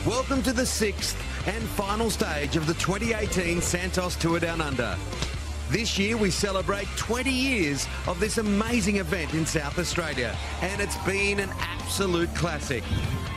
Welcome to the sixth and final stage of the 2018 Santos Tour Down Under. This year we celebrate 20 years of this amazing event in South Australia, and it's been an absolute classic.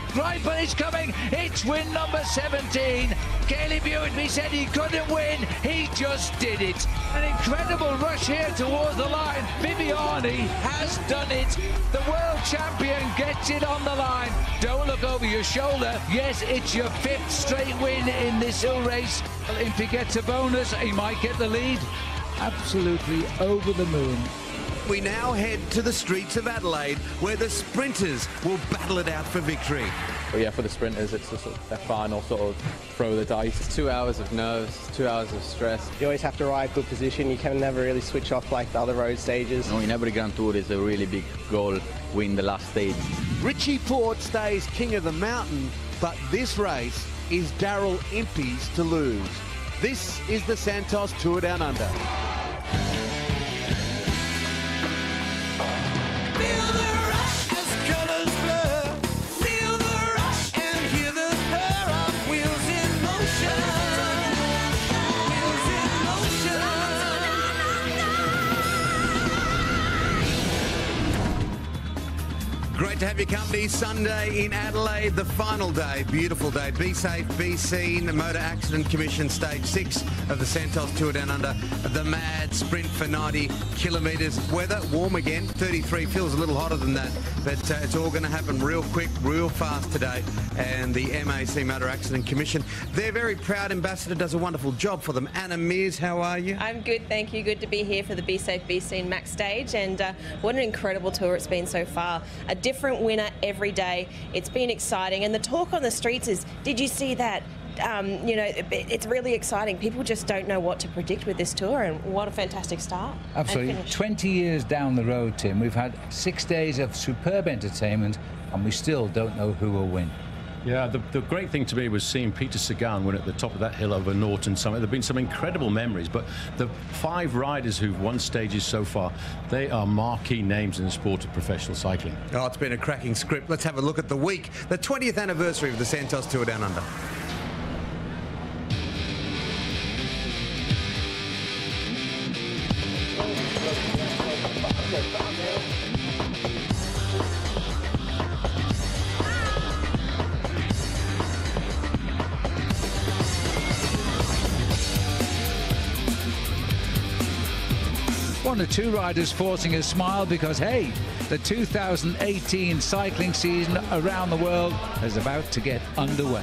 Greipel is coming, it's win number 17. Caleb Ewan, we said he couldn't win, he just did it. An incredible rush here towards the line. Viviani has done it. The world champion gets it on the line. Don't look over your shoulder. Yes, it's your 5th straight win in this hill race. If he gets a bonus, he might get the lead. Absolutely over the moon. We now head to the streets of Adelaide, where the sprinters will battle it out for victory. But yeah, for the sprinters, it's just a final sort of throw the dice. It's 2 hours of nerves, 2 hours of stress. You always have to ride good position. You can never really switch off like the other road stages. In every Grand Tour is a really big goal, win the last stage. Richie Porte stays king of the mountain, but this race is Daryl Impey's to lose. This is the Santos Tour Down Under. Great to have your company. Sunday in Adelaide, the final day, beautiful day. Be safe, be seen. Motor Accident Commission Stage 6 of the Santos Tour Down Under. The mad sprint for 90 kilometres. Weather, warm again, 33, feels a little hotter than that. But it's all going to happen real quick, real fast today. And the MAC Motor Accident Commission, their very proud ambassador, does a wonderful job for them. Anna Mears, how are you? I'm good, thank you. Good to be here for the Be Safe, Be Seen Max stage. And what an incredible tour it's been so far. A different winner every day. It's been exciting, and the talk on the streets is, did you see that? You know, it's really exciting. People just don't know what to predict with this tour, and what a fantastic start. Absolutely. 20 years down the road, Tim, we've had 6 days of superb entertainment, and we still don't know who will win. Yeah, the great thing to me was seeing Peter Sagan win at the top of that hill over Norton Summit. There have been some incredible memories, but the 5 riders who've won stages so far, they are marquee names in the sport of professional cycling. Oh, it's been a cracking script. Let's have a look at the week, the 20th anniversary of the Santos Tour Down Under. One or two riders forcing a smile because, hey, the 2018 cycling season around the world is about to get underway.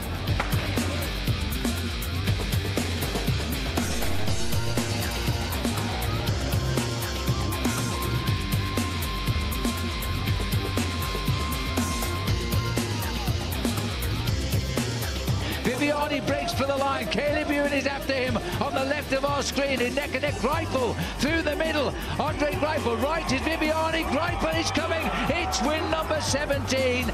Viviani breaks for the line. Caleb Ewan is after him on the left of our screen in neck and neck. Greipel through the middle. Andre Greipel, right is Viviani. Greipel is coming. It's win number 17.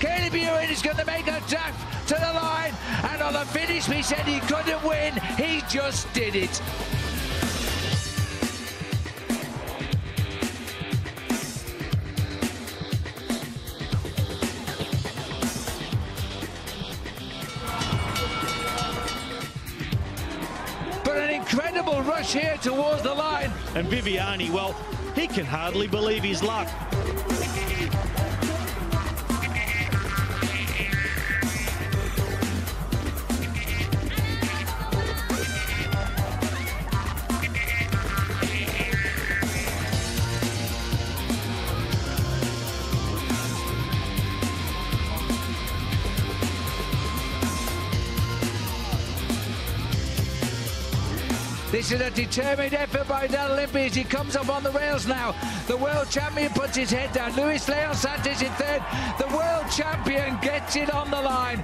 Caleb Ewan is going to make a dash to the line, and on the finish we said he couldn't win, he just did it. But an incredible rush here towards the line. And Viviani, well, he can hardly believe his luck. This is a determined effort by Daryl Impey as he comes up on the rails now. The world champion puts his head down. Luis Leon Santos in third. The world champion gets it on the line.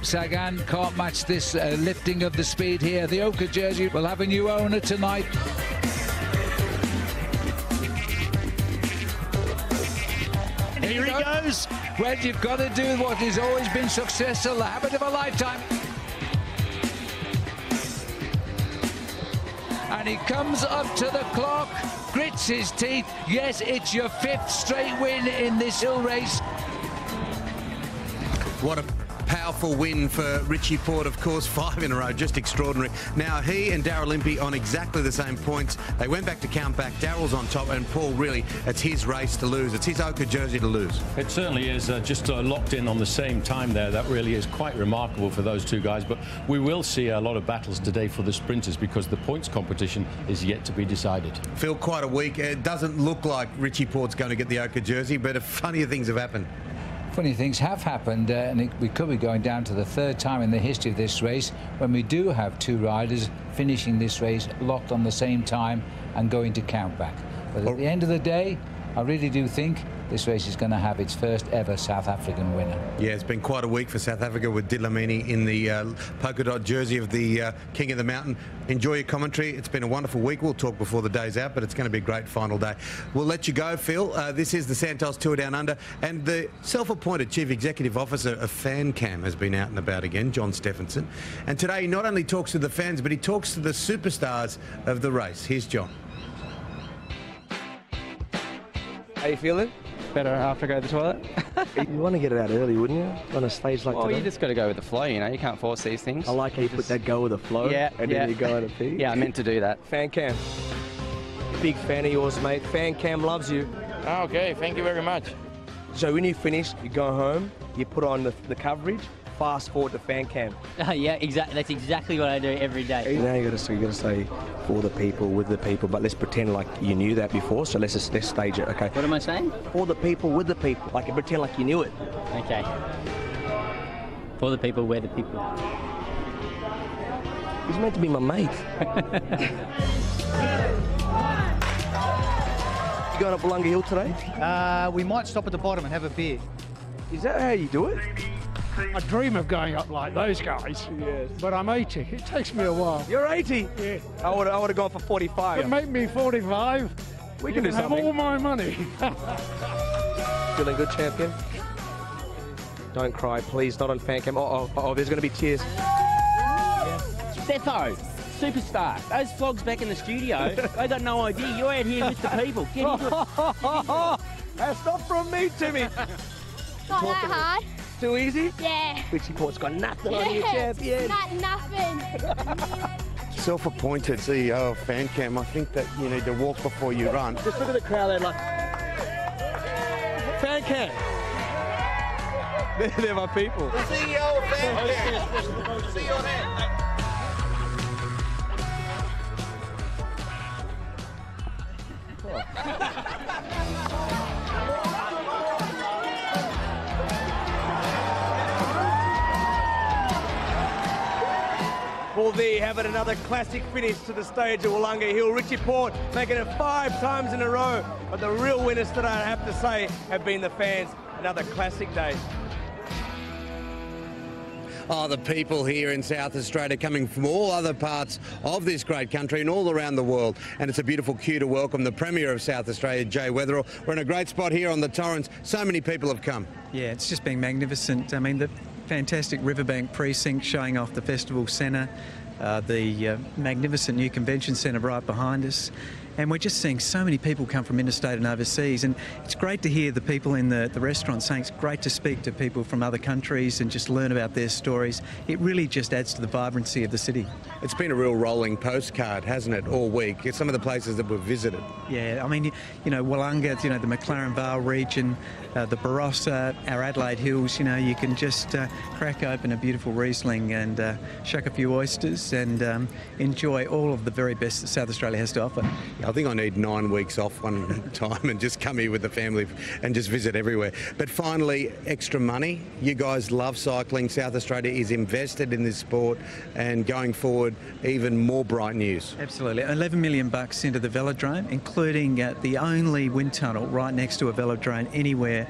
Sagan can't match this lifting of the speed here. The ochre jersey will have a new owner tonight. Here he goes. Well, you've got to do what has always been successful, the habit of a lifetime. And he comes up to the clock, grits his teeth. Yes, it's your 5th straight win in this hill race. What a powerful win for Richie Porte, of course, 5 in a row, just extraordinary. Now, he and Daryl Impey on exactly the same points. They went back to count back. Daryl's on top, and Paul, really, it's his race to lose. It's his ochre jersey to lose. It certainly is, just locked in on the same time there. That really is quite remarkable for those two guys. But we will see a lot of battles today for the sprinters because the points competition is yet to be decided. Phil, quite a week. It doesn't look like Richie Porte's going to get the ochre jersey, but funnier things have happened. Funny things have happened, and we could be going down to the 3rd time in the history of this race when we do have 2 riders finishing this race locked on the same time and going to count back. But at the end of the day, I really do think this race is going to have its first ever South African winner. Yeah, it's been quite a week for South Africa with Dlamini in the polka dot jersey of the King of the Mountain. Enjoy your commentary. It's been a wonderful week. We'll talk before the day's out, but it's going to be a great final day. We'll let you go, Phil. This is the Santos Tour Down Under, and the self-appointed Chief Executive Officer of FanCam has been out and about again, John Stephenson. And today he not only talks to the fans, but he talks to the superstars of the race. Here's John. How you feeling? Better after I go to the toilet. You want to get it out early, wouldn't you? On a stage like Well, today? you just got to go with the flow, you know. You can't force these things. I like how you put that go with the flow. Yeah, and then you go at a pee. Yeah, I meant to do that. FanCam. Big fan of yours, mate. FanCam loves you. Okay, thank you very much. So when you finish, you go home, you put on the coverage, fast forward to FanCam. Yeah, exactly. That's exactly what I do every day. Now you got to say for the people, with the people, but let's pretend like you knew that before. So let's stage it, okay? What am I saying? For the people, with the people, like pretend like you knew it. Okay. For the people, we're the people. He's meant to be my mate. You going up Wollonga Hill today? We might stop at the bottom and have a beer. Is that how you do it? I dream of going up like those guys. Yes. But I'm 80. It takes me a while. You're 80? Yeah. I would have gone for 45. But make me 45. We can do have something. all my money. Feeling good, champion? Don't cry, please. Not on FanCam. Oh, there's going to be tears. Stefo, superstar. Those vlogs back in the studio, they got no idea. You're out here with the people. Get into it. That's not from me, Timmy. Not that hard. Too easy? Yeah. Richie Porte's got nothing on you, champion. Nothing. Self-appointed CEO of FanCam, I think that you need to walk before you run. Just look at the crowd there, like... FanCam. They're my people. The CEO of FanCam. See you on hand. Well, there you have it, another classic finish to the stage at Wollonga Hill. Richie Porte making it 5 times in a row. But the real winners today, I have to say, have been the fans. Another classic day. Oh, the people here in South Australia coming from all other parts of this great country and all around the world. And it's a beautiful cue to welcome the Premier of South Australia, Jay Weatherill. We're in a great spot here on the Torrens. So many people have come. Yeah, it's just been magnificent. I mean, the fantastic Riverbank precinct showing off the festival centre, the magnificent new convention centre right behind us. And we're just seeing so many people come from interstate and overseas. And it's great to hear the people in the restaurant saying it's great to speak to people from other countries and just learn about their stories. It really just adds to the vibrancy of the city. It's been a real rolling postcard, hasn't it, all week? It's some of the places that we've visited. Yeah, I mean, you know, Wollonga, you know, the McLaren Vale region, the Barossa, our Adelaide Hills, you know, you can just crack open a beautiful Riesling and shuck a few oysters and enjoy all of the very best that South Australia has to offer. I think I need 9 weeks off one time and just come here with the family and just visit everywhere. But finally, extra money. You guys love cycling. South Australia is invested in this sport, and going forward, even more bright news. Absolutely. $11 million into the velodrome, including the only wind tunnel right next to a velodrome anywhere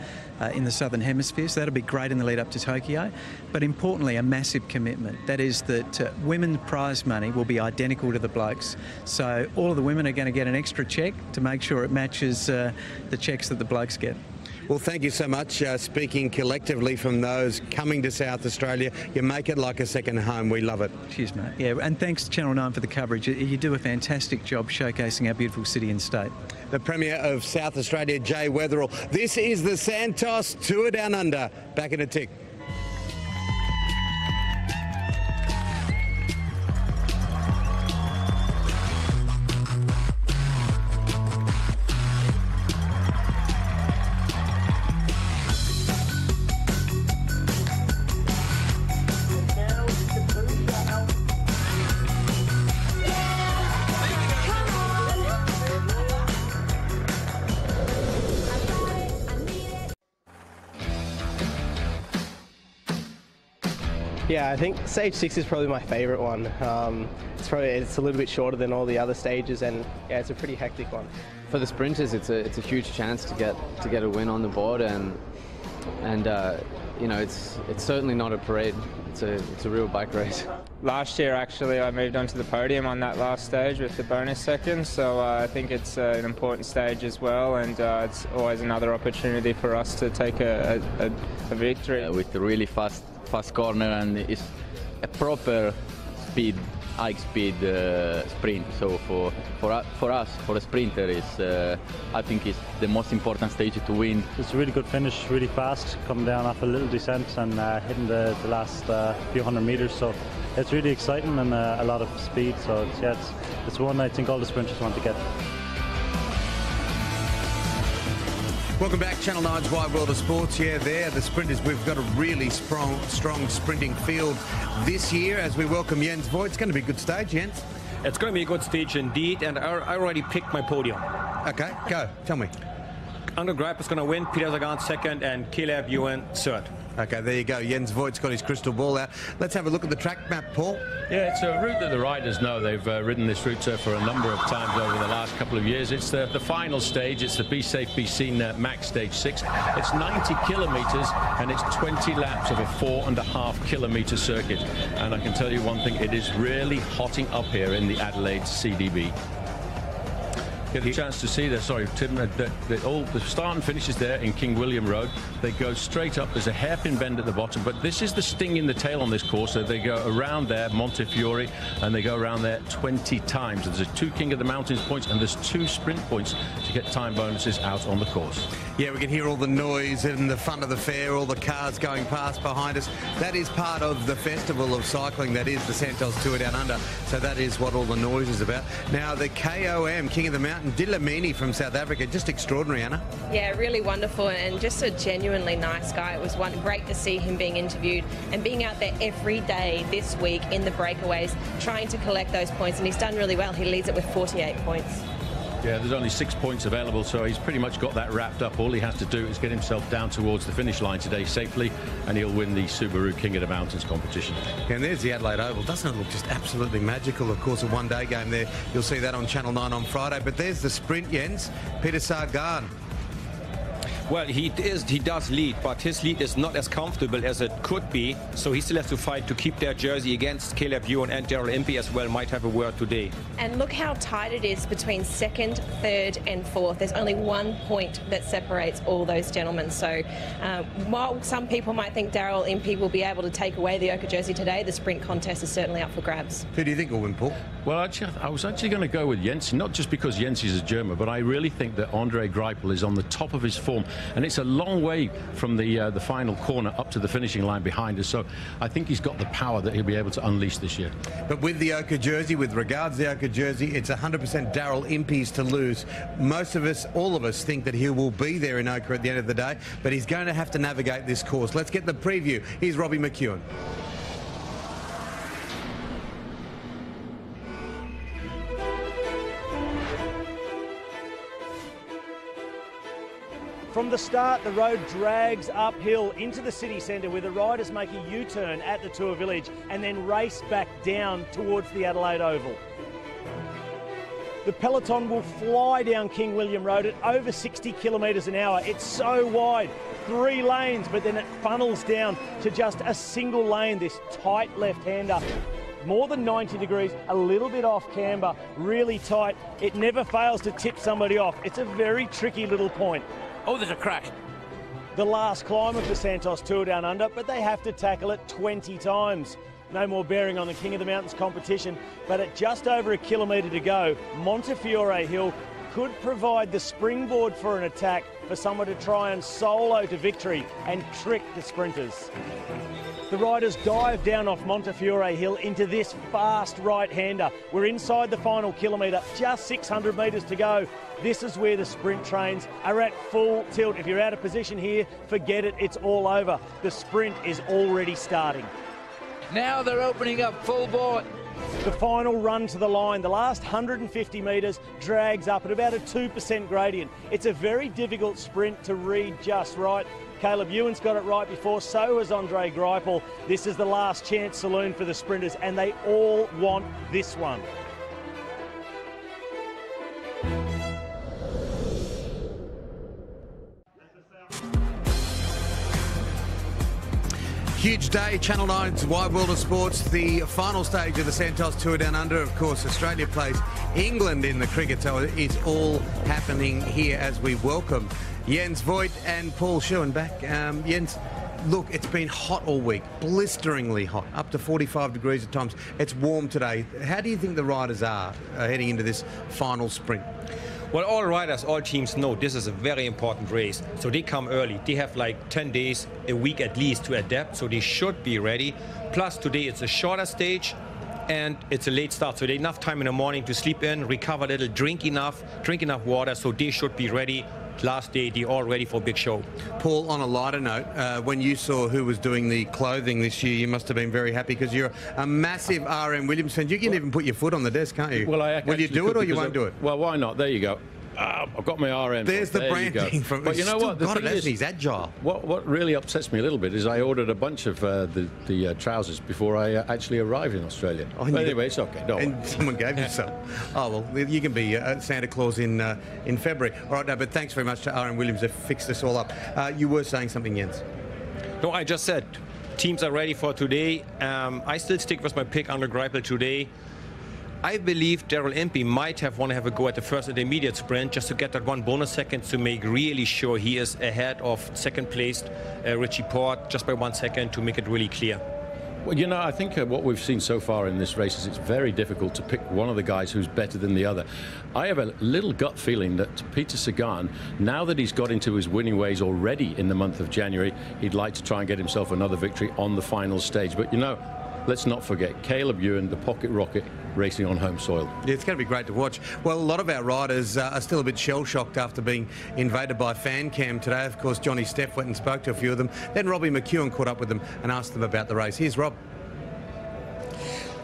in the Southern Hemisphere, so that'll be great in the lead up to Tokyo. But importantly, a massive commitment. That is that women's prize money will be identical to the blokes. So all of the women are going to get an extra cheque to make sure it matches the cheques that the blokes get. Well, thank you so much. Speaking collectively from those coming to South Australia, you make it like a second home. We love it. Cheers, mate. Yeah, and thanks to Channel 9 for the coverage. You do a fantastic job showcasing our beautiful city and state. The Premier of South Australia, Jay Weatherall. This is the Santos Tour Down Under. Back in a tick. Yeah, I think stage 6 is probably my favourite one. It's a little bit shorter than all the other stages, and yeah, it's a pretty hectic one. For the sprinters, it's a huge chance to get a win on the board, and you know, it's certainly not a parade. It's a real bike race. Last year, actually, I moved onto the podium on that last stage with the bonus second, so I think it's an important stage as well, and it's always another opportunity for us to take a victory. With a really fast corner, and it's a proper speed, high speed sprint. So for us, for a sprinter, I think it's the most important stage to win. It's a really good finish, really fast, coming down off a little descent and hitting the last few hundred meters. So it's really exciting and a lot of speed. So it's one I think all the sprinters want to get. Welcome back, Channel 9's Wide World of Sports. Yeah, there, the sprinters. We've got a really strong sprinting field this year as we welcome Jens Voigt. It's going to be a good stage, Jens. It's going to be a good stage indeed, and I already picked my podium. Okay, go. Tell me. Andre Greipel's going to win, Peter Sagan second, and Caleb Ewan third. Okay, there you go. Jens Voigt's got his crystal ball out. Let's have a look at the track map, Paul. Yeah, it's a route that the riders know. They've ridden this route for a number of times over the last couple of years. It's the final stage. It's the Be Safe, Be Seen Max Stage 6. It's 90 kilometres and it's 20 laps of a 4.5 kilometre circuit. And I can tell you one thing, it is really hotting up here in the Adelaide CDB. Get a chance to see there, sorry, Tim, all the start and finish is there in King William Road. They go straight up. There's a hairpin bend at the bottom, but this is the sting in the tail on this course. So they go around there, Montefiore, and they go around there 20 times. There's 2 King of the Mountains points, and there's 2 sprint points to get time bonuses out on the course. Yeah, we can hear all the noise in the front of the fair, all the cars going past behind us. That is part of the festival of cycling. That is the Santos Tour Down Under. So that is what all the noise is about. Now, the KOM, King of the Mountain, Dilamini from South Africa, just extraordinary, Anna. Yeah, really wonderful and just a genuinely nice guy. It was great to see him being interviewed and being out there every day this week in the breakaways, trying to collect those points, and he's done really well. He leads it with 48 points. Yeah, there's only 6 points available, so he's pretty much got that wrapped up. All he has to do is get himself down towards the finish line today safely, and he'll win the Subaru King of the Mountains competition. And there's the Adelaide Oval. Doesn't it look just absolutely magical? Of course, a one-day game there. You'll see that on Channel 9 on Friday. But there's the sprint, Jens. Peter Sagan. Well, he does lead, but his lead is not as comfortable as it could be, so he still has to fight to keep their jersey against Caleb Ewan, and Daryl Impey as well might have a word today. And look how tight it is between second, third and fourth. There's only 1 point that separates all those gentlemen. So while some people might think Daryl Impey will be able to take away the Oka jersey today, the sprint contest is certainly up for grabs. Who do you think will win, Paul? Well, I was actually going to go with Jens, not just because Jens is a German, but I really think that Andre Greipel is on the top of his form. And it's a long way from the final corner up to the finishing line behind us. So I think he's got the power that he'll be able to unleash this year. But with the Oka jersey, with regards to the Oka jersey, it's 100% Daryl Impey's to lose. Most of us, all of us, think that he will be there in Oka at the end of the day, but he's going to have to navigate this course. Let's get the preview. Here's Robbie McEwen. From the start, the road drags uphill into the city centre where the riders make a U-turn at the Tour Village and then race back down towards the Adelaide Oval. The peloton will fly down King William Road at over 60 kilometres an hour. It's so wide. 3 lanes, but then it funnels down to just a single lane, this tight left-hander. More than 90 degrees, a little bit off camber, really tight. It never fails to tip somebody off. It's a very tricky little point. Oh, there's a crack. The last climb of the Santos Tour Down Under, but they have to tackle it 20 times. No more bearing on the King of the Mountains competition, but at just over a kilometre to go, Montefiore Hill could provide the springboard for an attack for someone to try and solo to victory and trick the sprinters. The riders dive down off Montefiore Hill into this fast right-hander. We're inside the final kilometre, just 600 metres to go. This is where the sprint trains are at full tilt. If you're out of position here, forget it, it's all over. The sprint is already starting. Now they're opening up full board. The final run to the line, the last 150 metres, drags up at about a 2% gradient. It's a very difficult sprint to read just right. Caleb Ewan's got it right before, so has Andre Greipel. This is the last chance saloon for the sprinters, and they all want this one. Huge day, Channel 9's Wide World of Sports, the final stage of the Santos Tour Down Under. Of course, Australia plays England in the cricket, so it's all happening here as we welcome Jens Voigt and Paul Schuhen back. Jens, look, it's been hot all week, blisteringly hot, up to 45 degrees at times. It's warm today. How do you think the riders are heading into this final sprint? Well, all riders, all teams know this is a very important race. So they come early. They have like 10 days, a week at least to adapt. So they should be ready. Plus today it's a shorter stage and it's a late start. So they have enough time in the morning to sleep in, recover a little, drink enough water. So they should be ready. Last day, they're all ready for a big show. Paul, on a lighter note, when you saw who was doing the clothing this year, you must have been very happy because you're a massive RM Williams fan. You can even put your foot on the desk, can't you? Well, will you do it or you won't do it? Well, why not? There you go. I've got my RM. There's the branding from. But you know what? The thing is, he's agile. What really upsets me a little bit is I ordered a bunch of the trousers before I actually arrived in Australia. Oh, but anyway, it's okay. And someone gave you some. Oh well, you can be Santa Claus in February. All right, no, but thanks very much to RM Williams that fixed this all up. You were saying something, Jens. No, I just said teams are ready for today. I still stick with my pick under Greipel today. I believe Daryl Impey might want to have a go at the first intermediate sprint just to get that 1 bonus second to make really sure he is ahead of second placed Richie Porte just by 1 second to make it really clear. Well, you know, I think what we've seen so far in this race is it's very difficult to pick one of the guys who's better than the other. I have a little gut feeling that Peter Sagan, now that he's got into his winning ways already in the month of January, he'd like to try and get himself another victory on the final stage. But, you know, let's not forget Caleb Ewan, the pocket rocket, racing on home soil. Yeah, it's going to be great to watch. Well, a lot of our riders are still a bit shell-shocked after being invaded by fan cam today. Of course, Johnny Steff went and spoke to a few of them. Then Robbie McEwen caught up with them and asked them about the race. Here's Rob.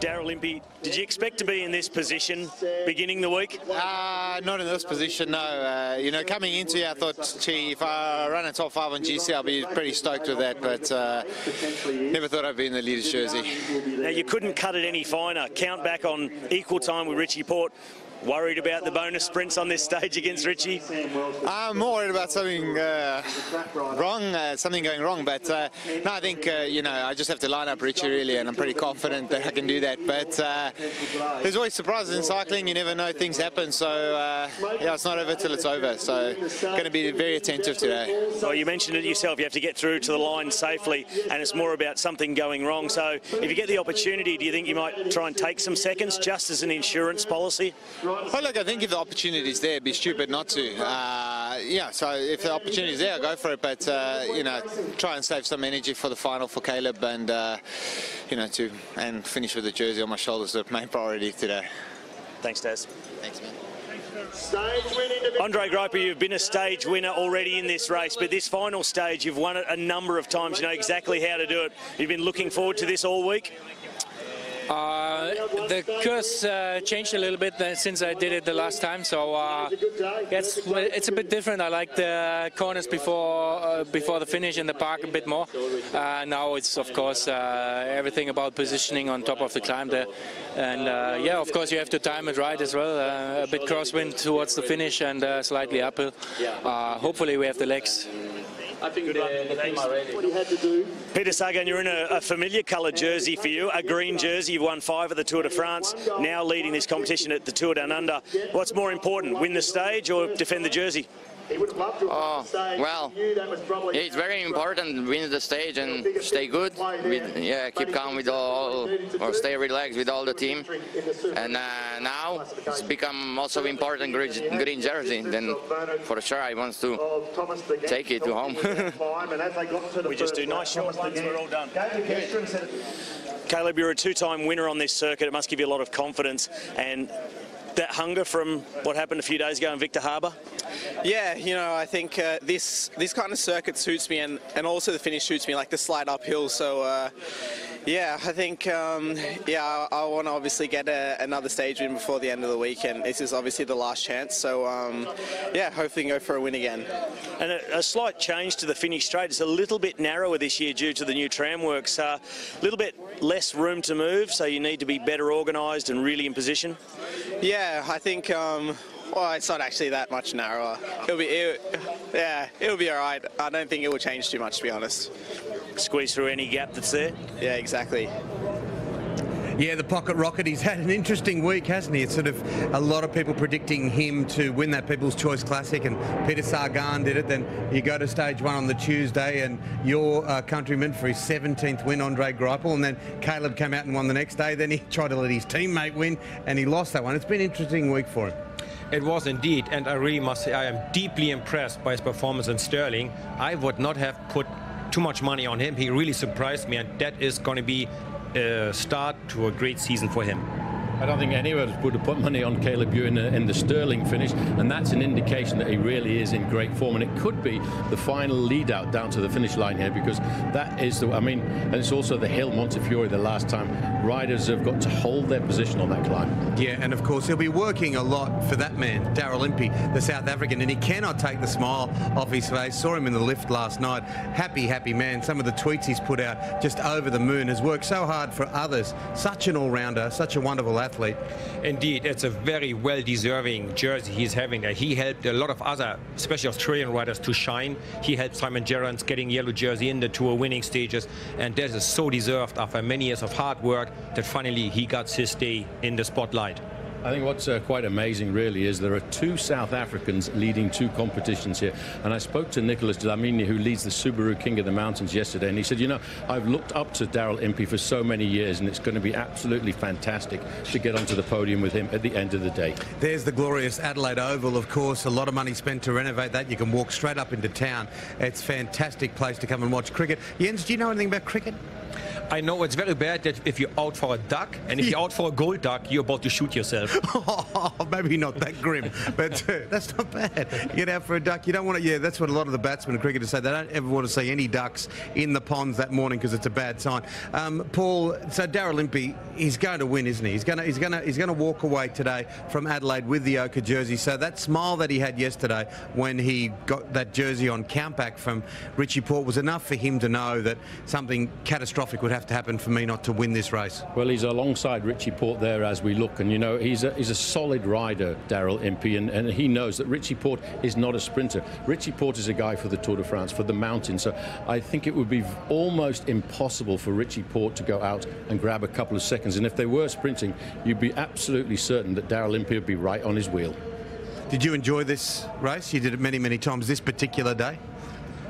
Daryl Impey, did you expect to be in this position beginning the week? Not in this position, no. You know, coming into here, I thought, gee, if I run a top 5 on GC, I'll be pretty stoked with that, but never thought I'd be in the leader's jersey. Now, you couldn't cut it any finer. Count back on equal time with Richie Porte. Worried about the bonus sprints on this stage against Richie? I'm more worried about something something going wrong. But no, I think you know, I just have to line up Richie really, and I'm pretty confident that I can do that. But there's always surprises in cycling. You never know, things happen. So yeah, it's not over till it's over. So going to be very attentive today. Well, you mentioned it yourself. You have to get through to the line safely, and it's more about something going wrong. So if you get the opportunity, do you think you might try and take some seconds just as an insurance policy? Well, look, I think if the opportunity is there, it'd be stupid not to. Yeah, so if the opportunity is there, I'll go for it. But, you know, try and save some energy for the final for Caleb and, you know, and finish with the jersey on my shoulders, the main priority today. Thanks, Daz. Thanks, man. Andre Greipel, you've been a stage winner already in this race, but this final stage, you've won it a number of times. You know exactly how to do it. You've been looking forward to this all week? The course changed a little bit since I did it the last time, so it's a bit different. I like the corners before the finish in the park a bit more. Now it's of course everything about positioning on top of the climb there, and yeah, of course you have to time it right as well. A bit crosswind towards the finish and slightly uphill. Hopefully we have the legs. I think Good luck. the team are ready. Peter Sagan, you're in a familiar coloured jersey for you, a green jersey. You've won 5 at the Tour de France, now leading this competition at the Tour Down Under. What's more important, win the stage or defend the jersey? Oh, well, it's very important win the stage and stay good. Keep calm with all, or stay relaxed with all the team. And now it's become also important green jersey. Then for sure I want to take it to home. We just do nice shots, thanks, we're all done. Caleb, you're a 2-time winner on this circuit. It must give you a lot of confidence and that hunger from what happened a few days ago in Victor Harbour? Yeah, you know, I think this kind of circuit suits me, and also the finish suits me, like the slide uphill. So yeah, I think I want to obviously get another stage win before the end of the week, and this is obviously the last chance. So yeah, hopefully we can go for a win again. And a slight change to the finish straight. It's a little bit narrower this year due to the new tram works. A little bit less room to move, so you need to be better organised and really in position. Yeah, I think. Well, it's not actually that much narrower. It'll be all right. I don't think it will change too much, to be honest. Squeeze through any gap that's there? Yeah, exactly. Yeah, the pocket rocket, he's had an interesting week, hasn't he? It's sort of a lot of people predicting him to win that People's Choice Classic, and Peter Sagan did it. Then you go to stage 1 on the Tuesday, and your countryman for his 17th win, Andre Greipel, and then Caleb came out and won the next day. Then he tried to let his teammate win, and he lost that one. It's been an interesting week for him. It was indeed, and I really must say I am deeply impressed by his performance in Sterling. I would not have put too much money on him. He really surprised me, and that is going to be a start to a great season for him. I don't think anyone would have put money on Caleb Ewan in the Sterling finish, and that's an indication that he really is in great form, and it could be the final lead out down to the finish line here, because that is the, I mean, and it's also the hill Montefiore the last time. Riders have got to hold their position on that climb. Yeah, and of course he'll be working a lot for that man, Daryl Impey, the South African, and he cannot take the smile off his face. Saw him in the lift last night. Happy man. Some of the tweets he's put out, just over the moon. Has worked so hard for others. Such an all-rounder, such a wonderful athlete. Indeed, it's a very well-deserving jersey he's having there. He helped a lot of other, especially Australian riders, to shine. He helped Simon Gerrans getting yellow jersey in the Tour winning stages, and that is so deserved after many years of hard work that finally he got his day in the spotlight. I think what's quite amazing really is there are 2 South Africans leading 2 competitions here, and I spoke to Nicholas Dlamini, who leads the Subaru King of the Mountains, yesterday, and he said, you know, I've looked up to Daryl Impey for so many years, and it's going to be absolutely fantastic to get onto the podium with him at the end of the day. There's the glorious Adelaide Oval, of course. A lot of money spent to renovate that. You can walk straight up into town. It's a fantastic place to come and watch cricket. Jens, do you know anything about cricket? I know it's very bad that if you're out for a duck, and if you're out for a gold duck, you're about to shoot yourself. Oh, maybe not that grim, but that's not bad. You get out for a duck, you don't want to, yeah, that's what a lot of the batsmen and cricketers say. They don't ever want to see any ducks in the ponds that morning because it's a bad sign. Paul, so Daryl Impey, he's going to win, isn't he? He's going to walk away today from Adelaide with the ochre jersey. So that smile that he had yesterday when he got that jersey on countback from Richie Porte was enough for him to know that something catastrophic would have to happen for me not to win this race. Well, he's alongside Richie Porte there as we look, and you know, he's a solid rider, Daryl Impey, and he knows that Richie Porte is not a sprinter. Richie Porte is a guy for the Tour de France, for the mountain, so I think it would be almost impossible for Richie Porte to go out and grab a couple of seconds, and if they were sprinting, you'd be absolutely certain that Daryl Impey would be right on his wheel. Did you enjoy this race? You did it many times this particular day?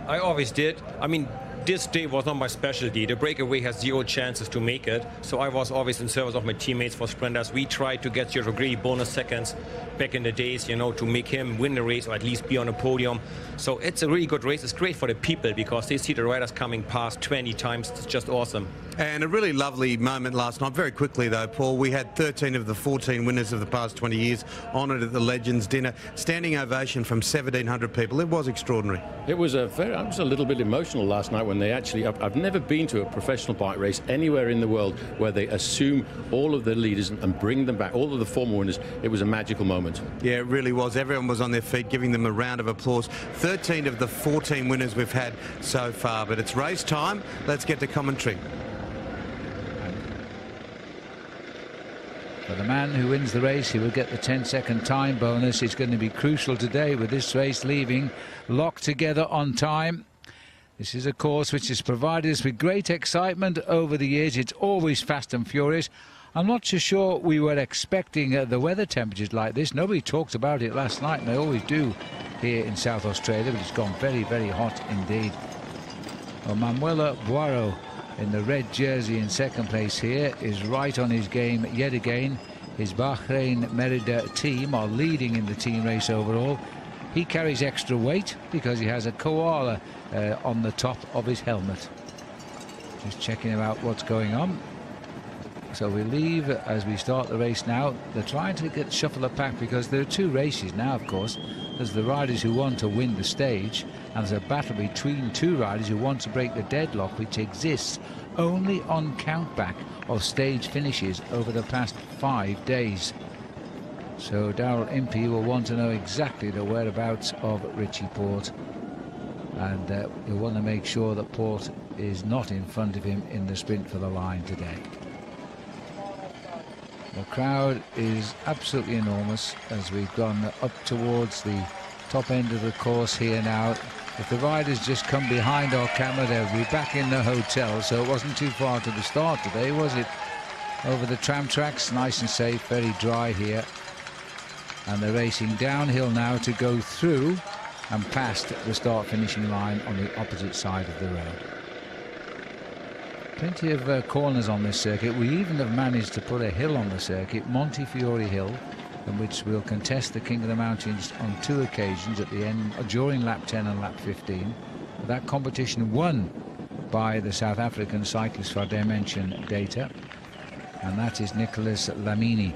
I always did. I mean, this day was not my specialty. The breakaway has 0 chances to make it, so I was always in service of my teammates for sprinters. We tried to get Giorgio Grigli bonus seconds back in the days, you know, to make him win the race or at least be on a podium. So it's a really good race. It's great for the people because they see the riders coming past 20 times. It's just awesome. And a really lovely moment last night. Very quickly though, Paul, we had 13 of the 14 winners of the past 20 years honoured at the Legends Dinner. Standing ovation from 1,700 people. It was extraordinary. It was I was a little bit emotional last night when they actually, I've never been to a professional bike race anywhere in the world where they assume all of the leaders and bring them back, all of the former winners. It was a magical moment. Yeah, it really was. Everyone was on their feet, giving them a round of applause. 13 of the 14 winners we've had so far, but it's race time. Let's get to commentary. For the man who wins the race, he will get the 10-second time bonus. It's going to be crucial today with this race leaving locked together on time. This is a course which has provided us with great excitement over the years. It's always fast and furious. I'm not so sure we were expecting the weather temperatures like this. Nobody talked about it last night, and they always do here in South Australia, but it's gone very, very hot indeed. Well, Manuela Boiro in the red jersey in second place here is right on his game yet again. His Bahrain Merida team are leading in the team race overall. He carries extra weight because he has a koala on the top of his helmet. Just checking out what's going on. So we leave as we start the race now. They're trying to shuffle the pack because there are two races now, of course. There's the riders who want to win the stage, and there's a battle between two riders who want to break the deadlock, which exists only on countback of stage finishes over the past 5 days. So Daryl Impey will want to know exactly the whereabouts of Richie Porte, and he'll want to make sure that Porte is not in front of him in the sprint for the line today. The crowd is absolutely enormous as we've gone up towards the top end of the course here now. If the riders just come behind our camera, they'll be back in the hotel, so it wasn't too far to the start today, was it? Over the tram tracks, nice and safe, very dry here. And they're racing downhill now to go through and past the start-finishing line on the opposite side of the road. Plenty of corners on this circuit. We even have managed to put a hill on the circuit, Montefiore Hill, in which we'll contest the King of the Mountains on 2 occasions at the end, during lap 10 and lap 15. That competition won by the South African cyclist for Dimension Data, and that is Nicholas Lamini.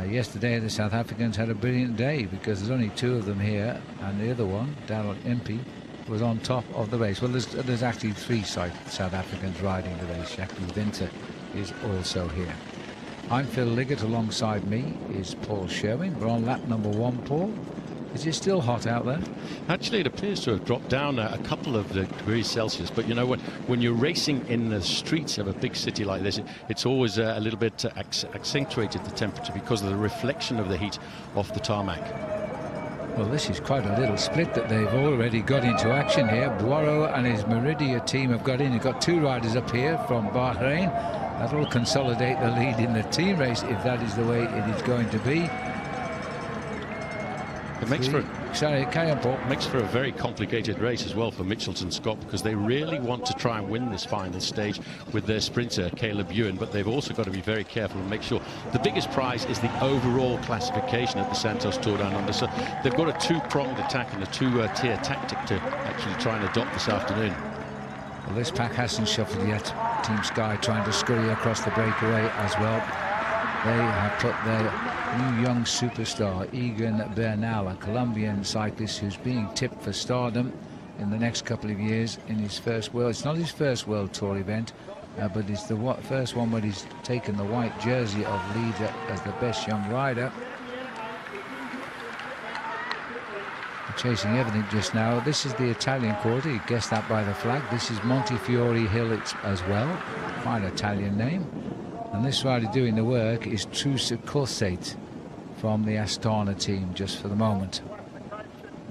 Yesterday the South Africans had a brilliant day because there's only 2 of them here, and the other one, Daryl Impey, was on top of the race. Well, there's actually 3 South Africans riding the race. Jacques Winter is also here. I'm Phil Liggett. Alongside me is Paul Sherwin. We're on lap number 1, Paul. Is it still hot out there? Actually, it appears to have dropped down a couple of degrees Celsius. But you know, when you're racing in the streets of a big city like this, it's always a little bit accentuated, the temperature, because of the reflection of the heat off the tarmac. Well, this is quite a little split that they've already got into action here. Boiro and his Meridia team have got in. You've got 2 riders up here from Bahrain. That'll consolidate the lead in the team race if that is the way it is going to be. It makes for carry on, Paul. Makes for a very complicated race as well for Mitchelton Scott, because they really want to try and win this final stage with their sprinter Caleb Ewan, but they've also got to be very careful and make sure the biggest prize is the overall classification at the Santos Tour Down Under. So they've got a 2-pronged attack and a 2-tier tactic to actually try and adopt this afternoon. Well, this pack hasn't shuffled yet. Team Sky trying to scurry across the breakaway as well. They have put their new young superstar, Egan Bernal, a Colombian cyclist who's being tipped for stardom in the next couple of years in his first world. It's not his first World Tour event, but it's the first one where he's taken the white jersey of leader as the best young rider. Chasing everything just now. This is the Italian quarter. You guessed that by the flag. This is Montefiore Hill as well. Quite an Italian name. And this rider doing the work is Truce Corsate from the Astana team, just for the moment.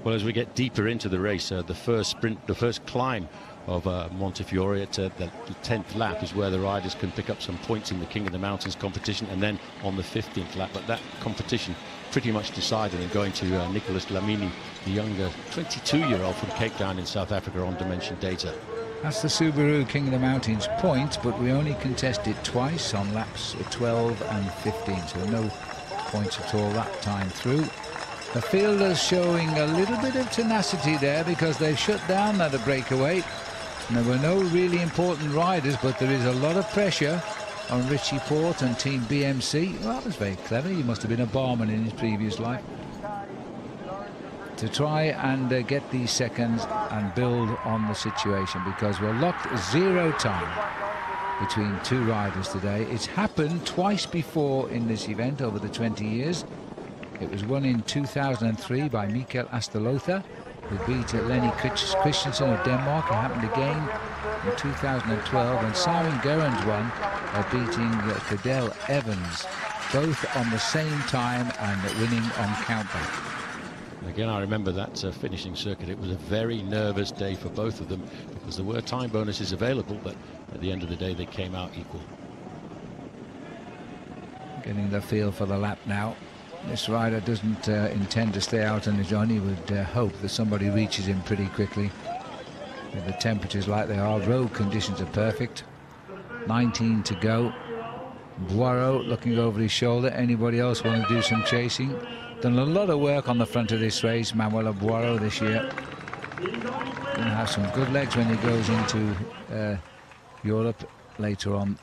Well, as we get deeper into the race, the first sprint, the first climb of Montefiore at the 10th lap is where the riders can pick up some points in the King of the Mountains competition, and then on the 15th lap. But that competition pretty much decided and going to Nicholas Lamini, the younger 22-year-old from Cape Town in South Africa on Dimension Data. That's the Subaru King of the Mountains point, but we only contested twice on laps 12 and 15, so no points at all that time through. The fielders showing a little bit of tenacity there because they've shut down that breakaway. And there were no really important riders, but there is a lot of pressure on Richie Porte and Team BMC. Well, that was very clever. He must have been a barman in his previous life. To try and get these seconds and build on the situation, because we're locked 0 time between 2 riders today. It's happened twice before in this event over the 20 years. It was won in 2003 by Mikael Astelotha, who beat Lenny Christensen of Denmark. It happened again in 2012 when Simon Gerrans won, beating Cadel Evans, both on the same time and winning on countback. Again, I remember that finishing circuit. It was a very nervous day for both of them because there were time bonuses available, but at the end of the day, they came out equal. Getting the feel for the lap now. This rider doesn't intend to stay out on his own. He would hope that somebody reaches him pretty quickly. With the temperatures like they are, road conditions are perfect. 19 to go. Boiro looking over his shoulder. Anybody else want to do some chasing? Done a lot of work on the front of this race, Manuel Boiro, this year. Gonna have some good legs when he goes into Europe later on.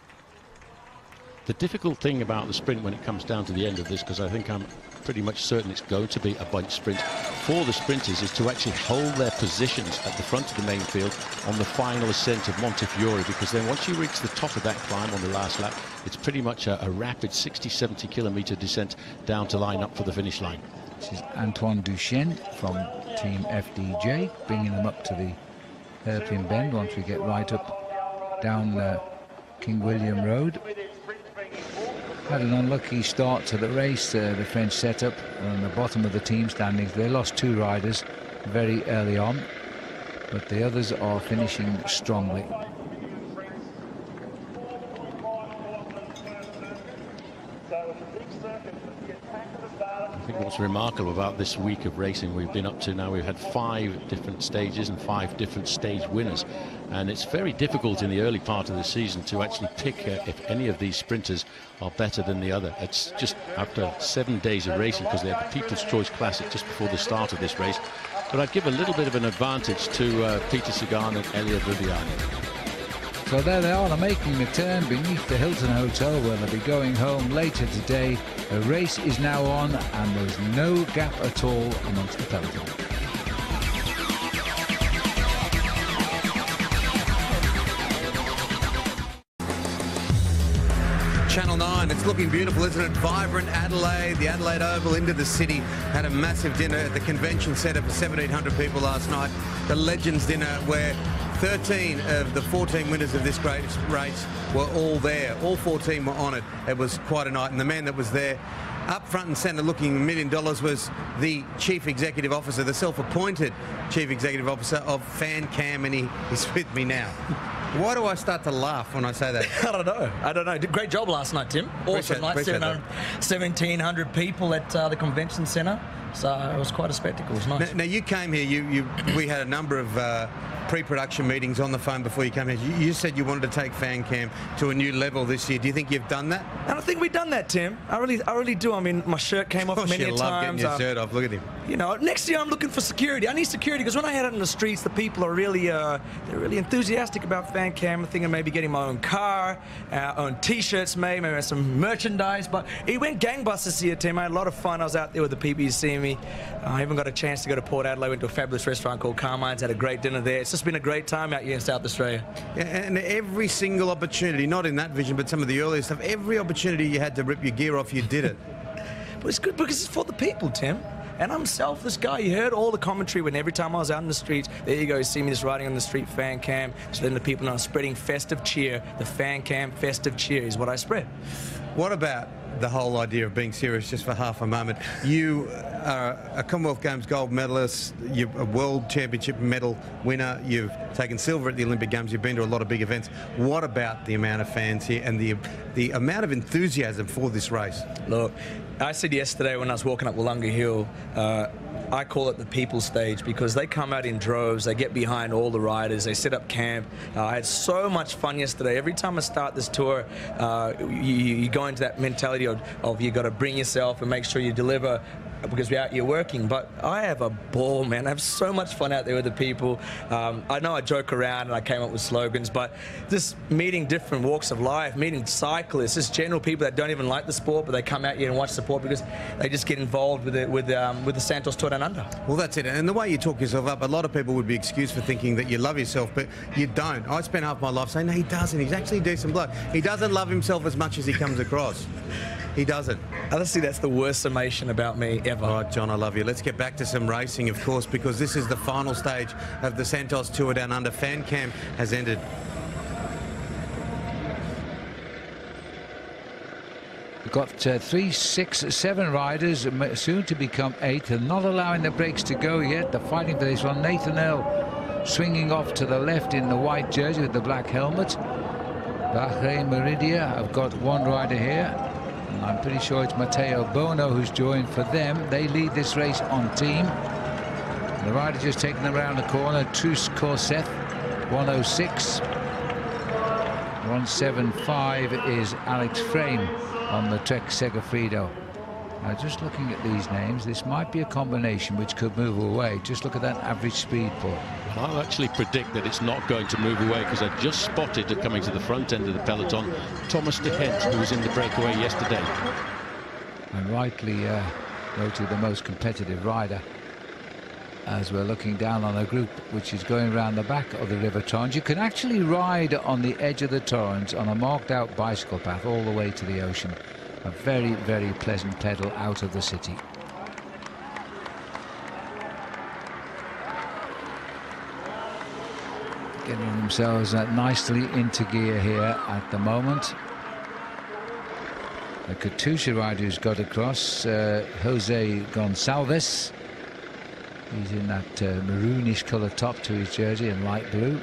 The difficult thing about the sprint when it comes down to the end of this, because I think I'm pretty much certain it's going to be a bunch sprint for the sprinters, is to actually hold their positions at the front of the main field on the final ascent of Montefiore, because then once you reach the top of that climb on the last lap, it's pretty much a rapid 60-70 kilometer descent down to line up for the finish line. This is Antoine Duchesne from Team FDJ, bringing them up to the hairpin bend once we get right up down King William Road. Had an unlucky start to the race, the French setup on the bottom of the team standings. They lost 2 riders very early on, but the others are finishing strongly. I think what's remarkable about this week of racing we've been up to now, we've had 5 different stages and 5 different stage winners, and it's very difficult in the early part of the season to actually pick if any of these sprinters are better than the other. It's just after 7 days of racing, because they had the People's Choice Classic just before the start of this race, but I'd give a little bit of an advantage to Peter Sagan and Elliot Viviani. So there they are, they're making the turn beneath the Hilton Hotel, where they'll be going home later today. The race is now on, and there's no gap at all amongst the peloton. Channel 9, it's looking beautiful, isn't it? Vibrant Adelaide, the Adelaide Oval into the city. Had a massive dinner at the convention centre for 1,700 people last night. The Legends dinner, where 13 of the 14 winners of this great race were all there. All 14 were on it. It was quite a night. And the man that was there up front and centre looking $1 million was the Chief Executive Officer, the self-appointed Chief Executive Officer of FanCam, and he's with me now. Why do I start to laugh when I say that? I don't know. Did a great job last night, Tim. Awesome night. 1,700 people at the convention centre. So it was quite a spectacle. It was nice. Now you came here. We had a number of pre-production meetings on the phone before you came here. You said you wanted to take FanCam to a new level this year. Do you think you've done that? And I think we've done that, Tim. I really do. I mean, my shirt came off many times. You love getting your shirt off. Look at him. You know, next year I'm looking for security. I need security, because when I head out in the streets, the people are really they're really enthusiastic about FanCam. I'm thinking maybe getting my own car, own T-shirts, maybe some merchandise. But it went gangbusters this year, Tim. I had a lot of fun. I was out there with the people you see me. I even got a chance to go to Port Adelaide. Went to a fabulous restaurant called Carmine's. Had a great dinner there. It's just been a great time out here in South Australia. Yeah, and every single opportunity, not in that vision, but some of the earlier stuff, every opportunity you had to rip your gear off, you did it. But it's good because it's for the people, Tim. And I'm a selfless guy. You heard all the commentary when every time I was out in the streets. There you go, you see me just riding on the street, FanCam. So then the people know I'm spreading festive cheer. The FanCam festive cheer is what I spread. What about the whole idea of being serious just for half a moment? You are a Commonwealth Games gold medalist, you're a World Championship medal winner, you've taken silver at the Olympic Games, you've been to a lot of big events. What about the amount of fans here and the amount of enthusiasm for this race? Look, I said yesterday when I was walking up Wollonga Hill, I call it the people stage, because they come out in droves, they get behind all the riders, they set up camp. I had so much fun yesterday. Every time I start this tour, you go into that mentality of you got to bring yourself and make sure you deliver, because we're out here working. But I have a ball, man. I have so much fun out there with the people. I know I joke around and I came up with slogans, but just meeting different walks of life, meeting cyclists, just general people that don't even like the sport, but they come out here and watch the sport because they just get involved with the Santos Tour Down Under. Well, that's it. And the way you talk yourself up, a lot of people would be excused for thinking that you love yourself, but you don't. I spent half my life saying, no, he doesn't. He's actually a decent bloke. He doesn't love himself as much as he comes across. He doesn't. Honestly, that's the worst summation about me ever. All right, John, I love you. Let's get back to some racing, of course, because this is the final stage of the Santos Tour Down Under. FanCam has ended. We've got 3, 6, 7 riders, soon to become 8, and not allowing the brakes to go yet. They're fighting for this one. Nathan Earl swinging off to the left in the white jersey with the black helmet. Bahrain Meridia have got one rider here, and I'm pretty sure it's Matteo Bono who's joined for them. They lead this race on team. And the rider just taking them around the corner. Truce Corseth, 106. 175 is Alex Frame on the Trek Segafredo. Now, just looking at these names, this might be a combination which could move away. Just look at that average speed, Paul. Well, I'll actually predict that it's not going to move away, because I just spotted it coming to the front end of the peloton Thomas de Hent, who was in the breakaway yesterday. And rightly noted the most competitive rider, as we're looking down on a group which is going around the back of the River Torrens. You can actually ride on the edge of the Torrens on a marked out bicycle path all the way to the ocean. A very, very pleasant pedal out of the city. Getting themselves nicely into gear here at the moment. The Katusha rider who's got across, Jose Gonçalves. He's in that maroonish colour top to his jersey and light blue.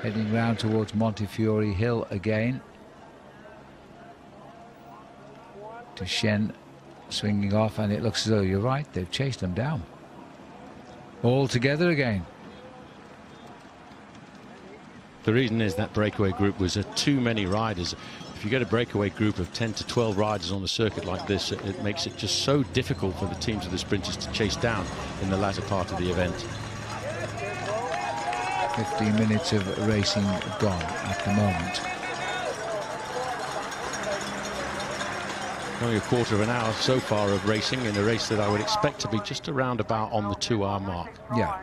Heading round towards Montefiore Hill again. To Shen swinging off, and it looks as though you're right, they've chased them down. All together again. The reason is that breakaway group was too many riders. If you get a breakaway group of 10 to 12 riders on a circuit like this, it makes it just so difficult for the teams of the sprinters to chase down in the latter part of the event. 15 minutes of racing gone at the moment. Only a quarter of an hour so far of racing in a race that I would expect to be just around about on the 2-hour mark. Yeah.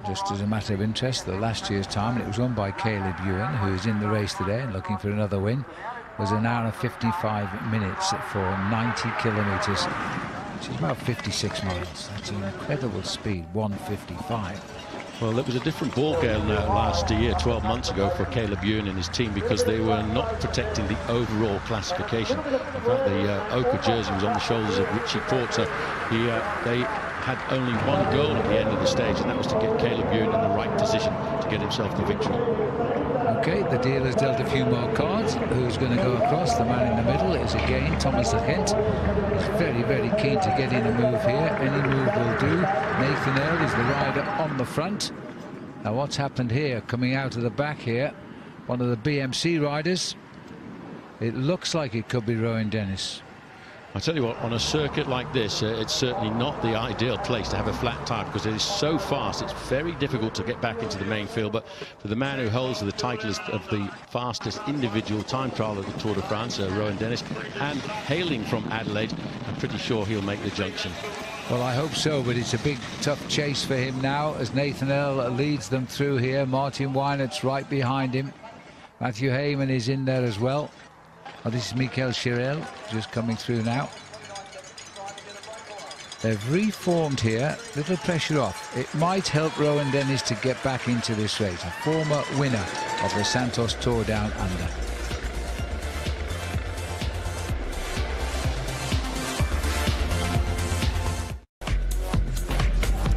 Just as a matter of interest, the last year's time, and it was won by Caleb Ewan, who is in the race today and looking for another win, was an hour and 55 minutes for 90 kilometres, which is about 56 miles. That's an incredible speed, 155. Well, it was a different ballgame last year, 12 months ago, for Caleb Ewan and his team, because they were not protecting the overall classification. In fact, the ochre jersey was on the shoulders of Richie Porter. They had only one goal at the end of the stage, and that was to get Caleb Ewan in the right position to get himself the victory. Okay, the deal has dealt a few more cards. Who's going to go across? The man in the middle is again Thomas de Hent. He's very, very keen to get in a move here. Any move will do. Nathan Earl is the rider on the front. Now, what's happened here? Coming out of the back here, one of the BMC riders. It looks like it could be Rowan Dennis. I tell you what, on a circuit like this, it's certainly not the ideal place to have a flat tire, because it is so fast. It's very difficult to get back into the main field. But for the man who holds the title of the fastest individual time trial of the Tour de France, Rowan Dennis, and hailing from Adelaide, I'm pretty sure he'll make the junction. Well, I hope so, but it's a big, tough chase for him now as Nathan Earl leads them through here. Martin Weinert's right behind him. Matthew Heyman is in there as well. Oh, this is Mikel Chirel just coming through now. They've reformed here. Little pressure off. It might help Rowan Dennis to get back into this race. A former winner of the Santos Tour Down Under.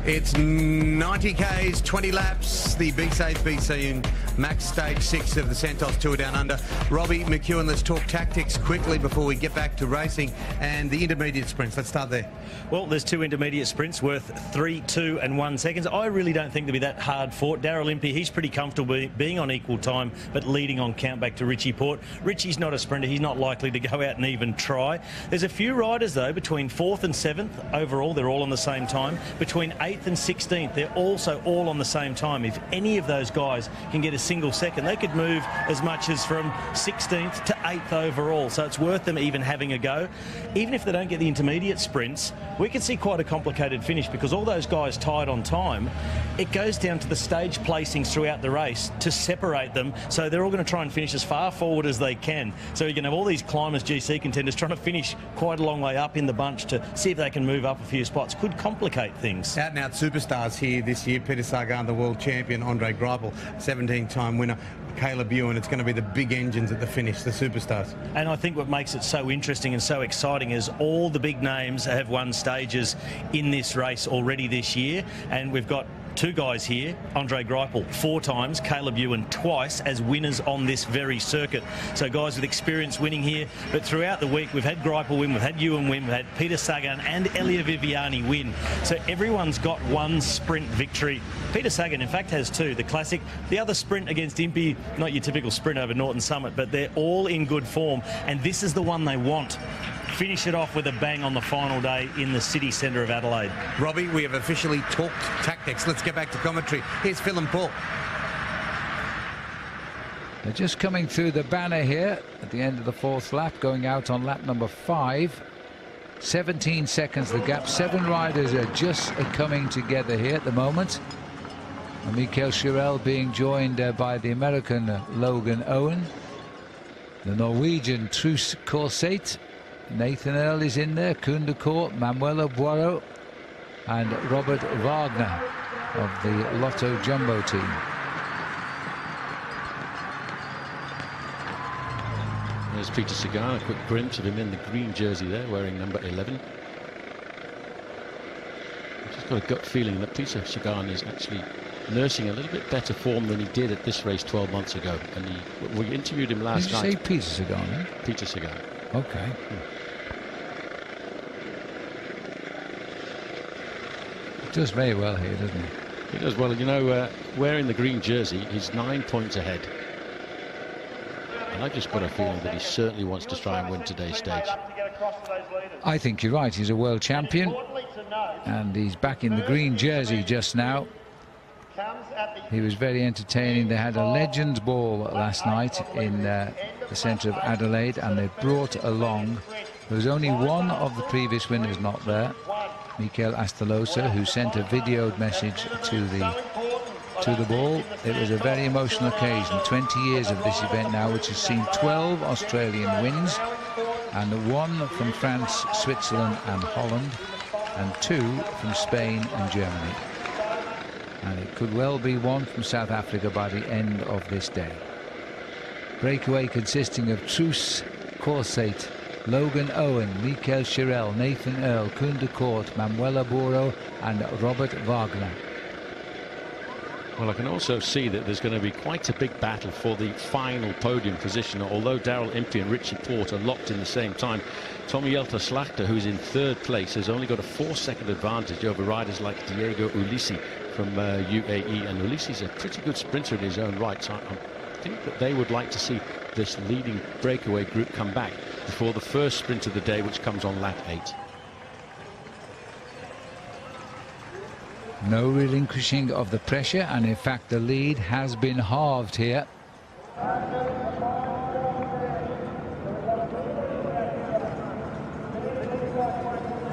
It's 90 Ks, 20 laps, the Be Safe, Be Seen Max Stage 6 of the Santos Tour Down Under. Robbie McEwen, let's talk tactics quickly before we get back to racing and the intermediate sprints. Let's start there. Well, there's 2 intermediate sprints worth 3, 2 and 1 seconds. I really don't think they'll be that hard fought. Darryl Impey, he's pretty comfortable being on equal time, but leading on count back to Richie Port. Richie's not a sprinter. He's not likely to go out and even try. There's a few riders, though, between 4th and 7th. Overall, they're all on the same time. Between 8th and 16th, they're also all on the same time. If any of those guys can get a single second, they could move as much as from 16th to 8th overall. So it's worth them even having a go. Even if they don't get the intermediate sprints, we could see quite a complicated finish, because all those guys tied on time, it goes down to the stage placings throughout the race to separate them. So they're all going to try and finish as far forward as they can. So you're going to have all these climbers, GC contenders, trying to finish quite a long way up in the bunch to see if they can move up a few spots. Could complicate things. Out and out superstars here this year. Peter Sagan, the world champion, Andre Greipel, 17 three-time winner, Caleb Ewan. It's going to be the big engines at the finish, the superstars. And I think what makes it so interesting and so exciting is all the big names have won stages in this race already this year, and we've got two guys here, Andre Greipel 4 times, Caleb Ewan twice as winners on this very circuit. So guys with experience winning here, but throughout the week we've had Greipel win, we've had Ewan win, we've had Peter Sagan and Elia Viviani win. So everyone's got one sprint victory. Peter Sagan in fact has 2, the classic, the other sprint against Impey, not your typical sprint over Norton Summit, but they're all in good form, and this is the one they want. Finish it off with a bang on the final day in the city centre of Adelaide. Robbie, we have officially talked tactics. Let's get back to commentary. Here's Phil and Paul. They're just coming through the banner here at the end of the 4th lap, going out on lap number 5. 17 seconds the gap. 7 riders are just coming together here at the moment. Michael Schirel being joined by the American Logan Owen, the Norwegian Truls Korsate. Nathan Earl is in there, Koen de Koort, Manuela Boiro and Robert Wagner of the Lotto Jumbo team. There's Peter Sagan, a quick glimpse of him in the green jersey there, wearing number 11. I've just got a gut feeling that Peter Sagan is actually nursing a little bit better form than he did at this race 12 months ago. And we interviewed him last night. Did you say Peter Sagan? Eh? Peter Sagan. Okay. He does very well here, doesn't he? He does well. You know, wearing the green jersey, he's 9 points ahead. And I've just got a feeling that he certainly wants to try and win today's stage. I think you're right. He's a world champion. And he's back in the green jersey just now. He was very entertaining. They had a Legends Ball last night in the centre of Adelaide, and they brought along, there was only one of the previous winners not there, Mikel Astolosa, who sent a videoed message to the ball. It was a very emotional occasion. 20 years of this event now, which has seen 12 Australian wins, and 1 from France, Switzerland and Holland, and 2 from Spain and Germany. And it could well be 1 from South Africa by the end of this day. Breakaway consisting of Truls Korsate, Logan Owen, Michael Schirel, Nathan Earl, Koen de Koort, Manuela Boiro and Robert Wagner. Well, I can also see that there's going to be quite a big battle for the final podium position. Although Daryl Impey and Richie Porte are locked in the same time, Tommy Jelter-Slachter, who's in 3rd place, has only got a 4-second advantage over riders like Diego Ulissi from UAE. And Ulissi's a pretty good sprinter in his own right. So I think that they would like to see this leading breakaway group come back before the first sprint of the day, which comes on lap 8. No relinquishing of the pressure, and in fact the lead has been halved here.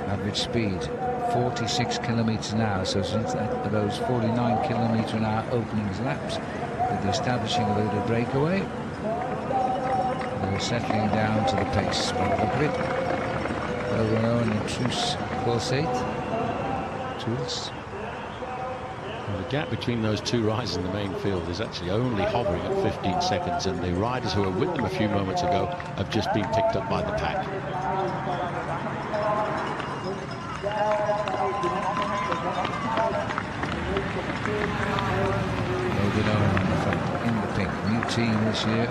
Average speed 46 kilometres an hour, so since those 49 kilometre an hour openings laps, with the establishing of the breakaway, they're settling down to the pace. By the look of it, Logan Owen and Truls Korsate. Truls. The gap between those 2 riders in the main field is actually only hovering at 15 seconds, and the riders who were with them a few moments ago have just been picked up by the pack. Logan Owen in the pink. New team this year,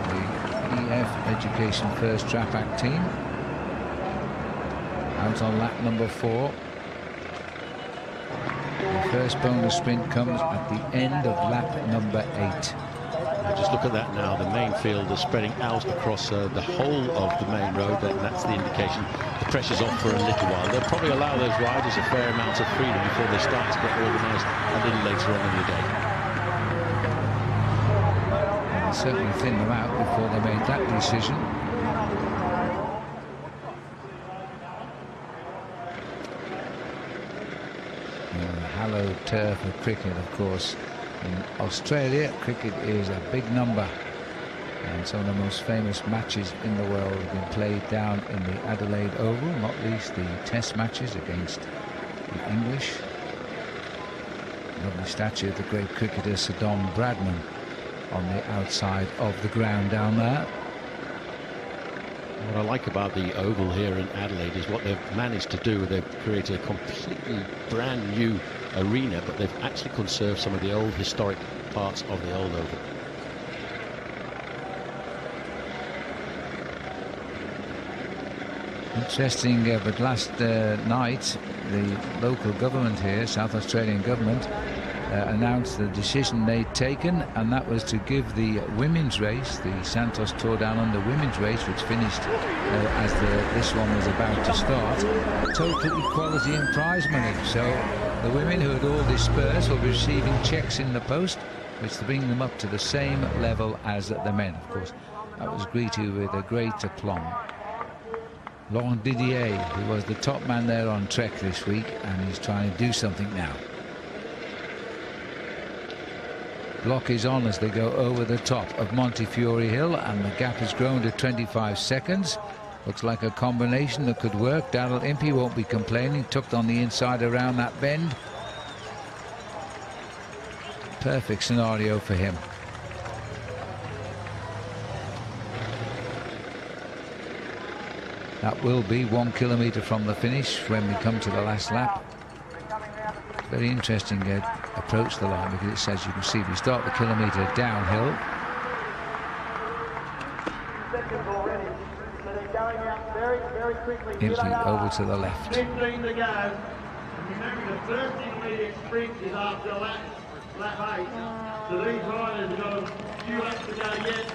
the EF Education First Trapac team. Out on lap number 4. The first bonus sprint comes at the end of lap number 8. Just look at that now. The main field is spreading out across the whole of the main road, and that's the indication the pressure's off for a little while. They'll probably allow those riders a fair amount of freedom before they start to get organised a little later on in the day. And they certainly thinned them out before they made that decision. Hallowed turf of cricket, of course. In Australia, cricket is a big number, and some of the most famous matches in the world have been played down in the Adelaide Oval, not least the test matches against the English, Lovely statue of the great cricketer Sir Don Bradman on the outside of the ground down there. What I like about the Oval here in Adelaide is what they've managed to do. They've created a completely brand new arena, but they've actually conserved some of the old historic parts of the old Oval. Interesting, but last night the local government here, South Australian government, announced the decision they'd taken, and that was to give the women's race, the Santos Tour Down Under women's race, which finished as this one was about to start, total equality in prize money. So the women who had all dispersed will be receiving cheques in the post, which to bring them up to the same level as the men. Of course, that was greeted with a great aplomb. Laurent Didier, who was the top man there on Trek this week, and he's trying to do something now. Block is on as they go over the top of Montefiore Hill, and the gap has grown to 25 seconds. Looks like a combination that could work. Daryl Impey won't be complaining. Tucked on the inside around that bend. Perfect scenario for him. That will be 1 kilometre from the finish when we come to the last lap. Very interesting approach to the line, because it says, you can see, we start the kilometre downhill. Impey over to the left. 15 to go. Remember, the first intermediate sprint is after lap 8. So these riders have got a few laps to go yet.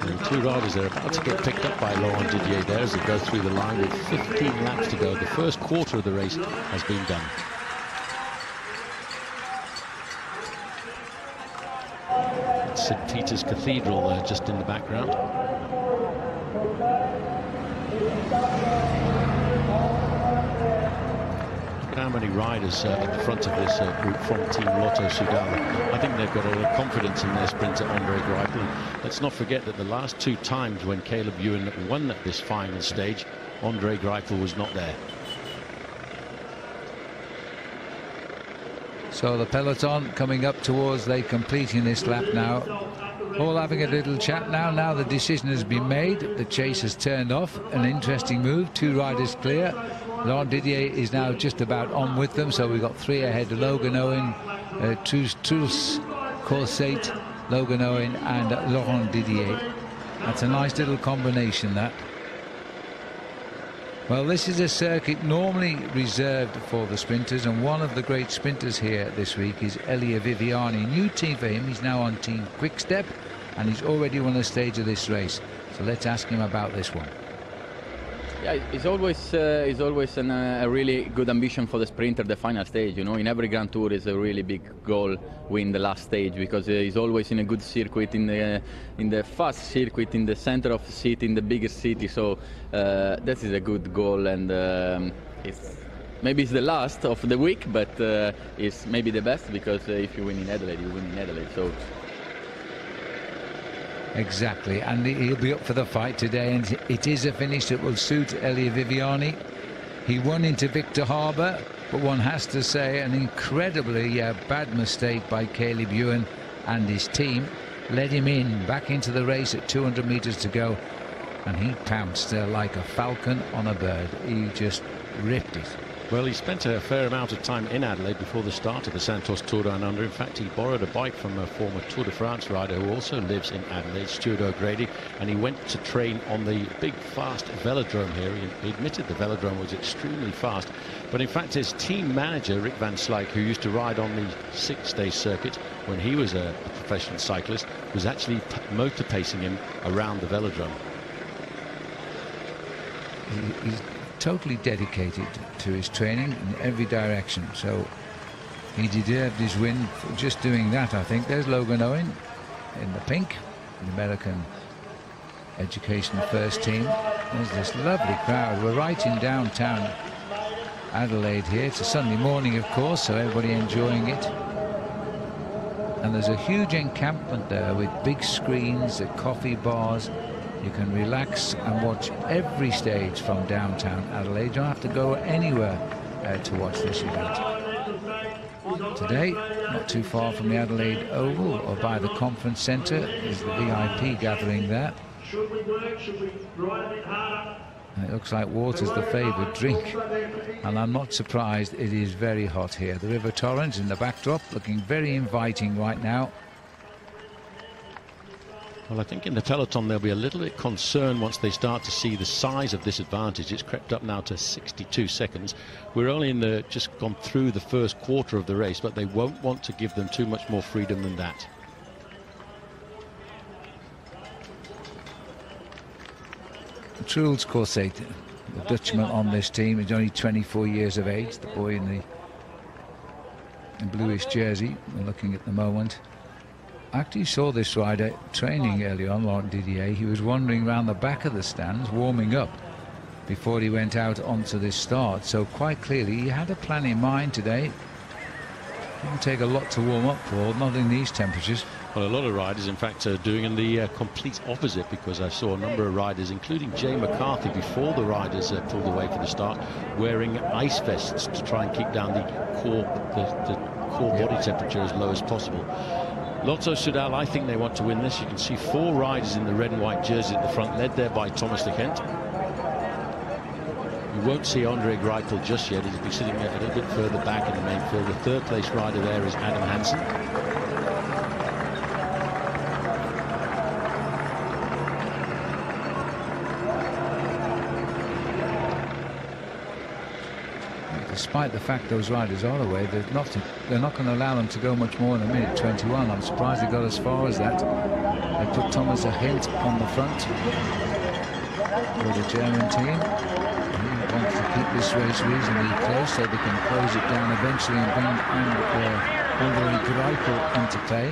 And two riders are about to get picked up by Laurent Didier there as they go through the line with 15 laps to go. The first quarter of the race has been done. St. Peter's Cathedral there just in the background. Look at how many riders at the front of this group from Team Lotto Soudal. I think they've got a lot of confidence in their sprinter Andre Greipel. Let's not forget that the last two times when Caleb Ewan won this final stage, Andre Greipel was not there. So the peloton coming up towards they completing this lap now. All having a little chat now. Now the decision has been made. The chase has turned off. An interesting move. Two riders clear. Laurent Didier is now just about on with them. So we've got three ahead. Logan Owen, Truls Corsate, Logan Owen and Laurent Didier. That's a nice little combination, that. Well, this is a circuit normally reserved for the sprinters, and one of the great sprinters here this week is Elia Viviani. New team for him. He's now on Team Quickstep, and he's already won a stage of this race. So let's ask him about this one. Yeah, it's always a really good ambition for the sprinter, the final stage. You know, in every Grand Tour is a really big goal win the last stage, because he's always in a good circuit, in the fast circuit, in the center of the city, in the biggest city. So that is a good goal, and maybe it's the last of the week, but it's maybe the best, because if you win in Adelaide, you win in Adelaide. So. Exactly, and he'll be up for the fight today, and it is a finish that will suit Elia Viviani. He won into Victor Harbour, but one has to say an incredibly bad mistake by Caleb Ewan and his team. Led him back into the race at 200 metres to go, and he pounced like a falcon on a bird. He just ripped it. Well, he spent a fair amount of time in Adelaide before the start of the Santos Tour Down Under. In fact, he borrowed a bike from a former Tour de France rider who also lives in Adelaide, Stuart O'Grady, and he went to train on the big, fast velodrome here. He admitted the velodrome was extremely fast, but in fact his team manager, Rick Van Slyke, who used to ride on the six-day circuit when he was a professional cyclist, was actually motor pacing him around the velodrome. He's totally dedicated to his training in every direction, so he deserved his win for just doing that, I think. There's Logan Owen in the pink, the American Education First team. There's this lovely crowd. We're right in downtown Adelaide here. It's a Sunday morning, of course, so everybody enjoying it. And there's a huge encampment there with big screens, coffee bars. You can relax and watch every stage from downtown Adelaide. You don't have to go anywhere to watch this event. today, not too far from the Adelaide Oval or by the Conference Centre, is the VIP gathering there. Should we work? Should we ride a bit harder? It looks like water's the favoured drink, and I'm not surprised. It is very hot here. The River Torrens in the backdrop looking very inviting right now. Well, I think in the peloton they'll be a little bit concerned once they start to see the size of this advantage. It's crept up now to 62 seconds. We're only just gone through the first quarter of the race, but they won't want to give them too much more freedom than that. Truls Corset, the Dutchman on this team, is only 24 years of age. The boy in the bluish jersey we're looking at the moment. I actually saw this rider training early on, Laurent Didier. He was wandering around the back of the stands, warming up before he went out onto this start. So quite clearly he had a plan in mind today. Didn't take a lot to warm up for, not in these temperatures. Well, a lot of riders, in fact, are doing the complete opposite, because I saw a number of riders, including Jay McCarthy, before the riders pulled away for the start, wearing ice vests to try and keep down the core body temperature as low as possible. Lotto Soudal, I think they want to win this. You can see 4 riders in the red and white jerseys at the front, led there by Thomas de Gent. You won't see Andre Greipel just yet. He'll be sitting a little bit further back in the main field. The third place rider there is Adam Hansen. Despite the fact those riders are away, they're not going to allow them to go much more than a minute 21. I'm surprised they got as far as that. They put Thomas de Gent on the front for the German team. He wants to keep this race reasonably close so they can close it down eventually and bring Andre Greipel into play.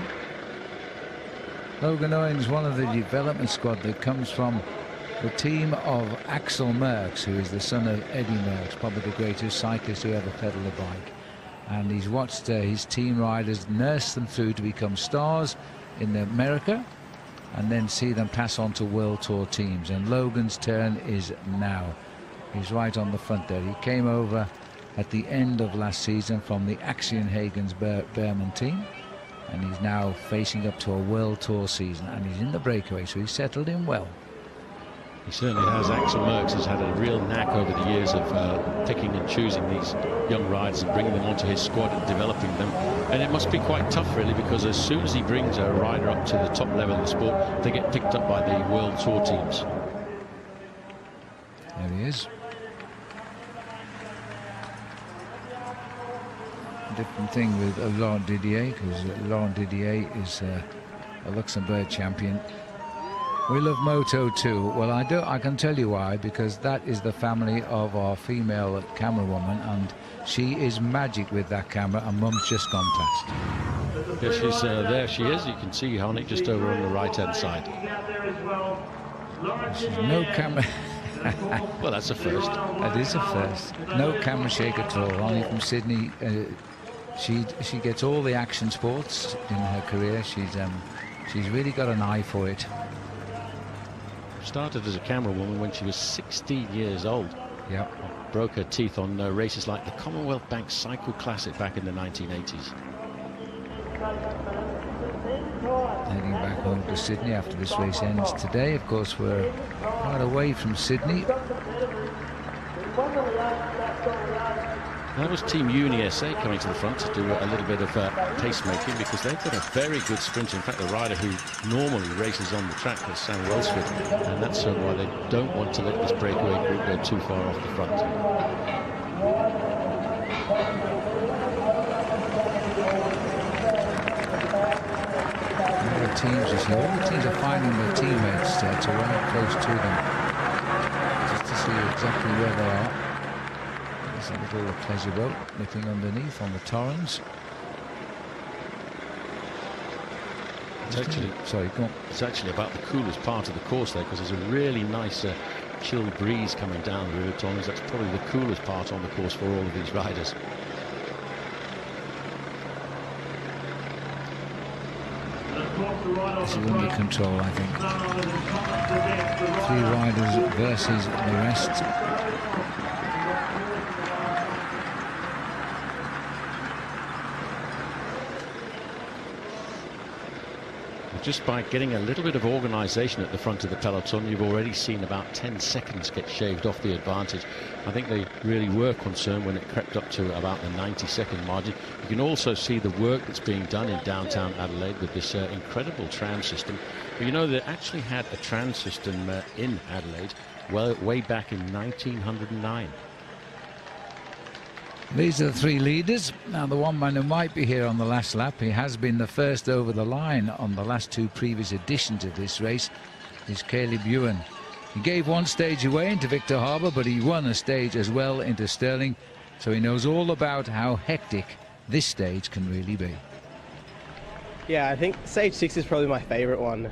Logan Owens, one of the development squad that comes from the team of Axel Merckx, who is the son of Eddie Merckx, probably the greatest cyclist who ever pedalled a bike. And he's watched his team riders nurse them through to become stars in America and then see them pass on to World Tour teams. And Logan's turn is now. He's right on the front there. He came over at the end of last season from the Axion Hagens Behrman team, and he's now facing up to a World Tour season, and he's in the breakaway, so he's settled in well. He certainly has. Axel Merckx has had a real knack over the years of picking and choosing these young riders and bringing them onto his squad and developing them. And it must be quite tough, really, because as soon as he brings a rider up to the top level of the sport, they get picked up by the World Tour teams. There he is. Different thing with Laurent Didier, because Laurent Didier is a Luxembourg champion. We love Moto too. Well, I can tell you why, because that is the family of our female camerawoman, and she is magic with that camera, and Mum's just gone past. Yeah, she's there she is. You can see Honig just over on the right-hand side. She's no camera. Well, that's a first. That is a first. No camera shake at all. Only from Sydney. She gets all the action sports in her career. She's really got an eye for it. Started as a camera woman when she was 16 years old. Yeah. Broke her teeth on races like the Commonwealth Bank Cycle Classic back in the 1980s. Heading back home to Sydney after this race ends today. Of course, we're quite away from Sydney. That was Team UniSA coming to the front to do a little bit of pacemaking, because they've got a very good sprinter. In fact, the rider who normally races on the track is Sam Welsford, and that's why they don't want to let this breakaway group go too far off the front. All the teams this year, all the teams are finding their teammates to run close to them, just to see exactly where they are. There's a little pleasure boat nipping underneath on the Torrens. It's actually about the coolest part of the course there, because there's a really nice chill breeze coming down the River Torrens. That's probably the coolest part on the course for all of these riders. This is under control, I think. 3 riders versus the rest. just by getting a little bit of organisation at the front of the peloton, you've already seen about 10 seconds get shaved off the advantage. I think they really were concerned when it crept up to about the 90-second margin. You can also see the work that's being done in downtown Adelaide with this incredible tram system. But you know, they actually had a tram system in Adelaide way back in 1909. These are the three leaders. Now, the one man who might be here on the last lap, he has been the first over the line on the last two previous editions of this race, is Caleb Ewan. He gave one stage away into Victor Harbour, but he won a stage as well into Stirling, so he knows all about how hectic this stage can really be. Yeah, I think stage 6 is probably my favourite one.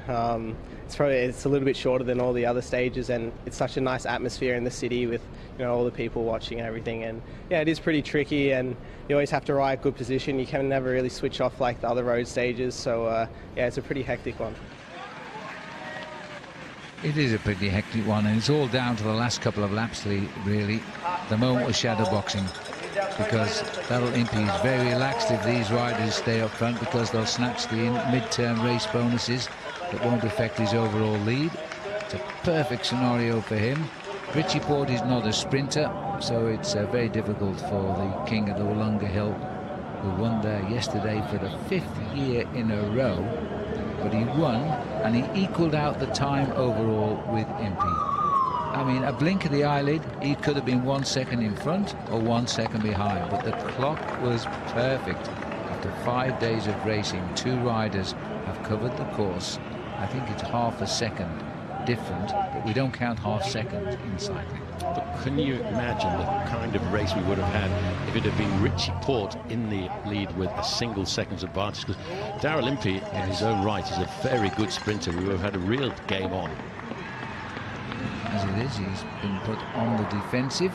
It's a little bit shorter than all the other stages, and it's such a nice atmosphere in the city with, you know, all the people watching and everything. And yeah, it is pretty tricky, and you always have to ride good position. You can never really switch off like the other road stages. So yeah, it's a pretty hectic one. It is a pretty hectic one, and it's all down to the last couple of laps, really. The moment was shadow boxing, because Daryl Impey is very relaxed if these riders stay up front, because they'll snatch the mid-term race bonuses that won't affect his overall lead. It's a perfect scenario for him. Richie Porte is not a sprinter, so it's very difficult for the king of the Wollonga Hill, who won there yesterday for the 5th year in a row. But he won, and he equalled out the time overall with Impey. I mean, a blink of the eyelid, he could have been 1 second in front or 1 second behind, but the clock was perfect. After 5 days of racing, 2 riders have covered the course. I think it's half a second different, but we don't count half seconds in cycling. But can you imagine the kind of race we would have had if it had been Richie Porte in the lead with a single second's advantage? Because Daryl Impey, in his own right, is a very good sprinter. We would have had a real game on. As it is, he's been put on the defensive,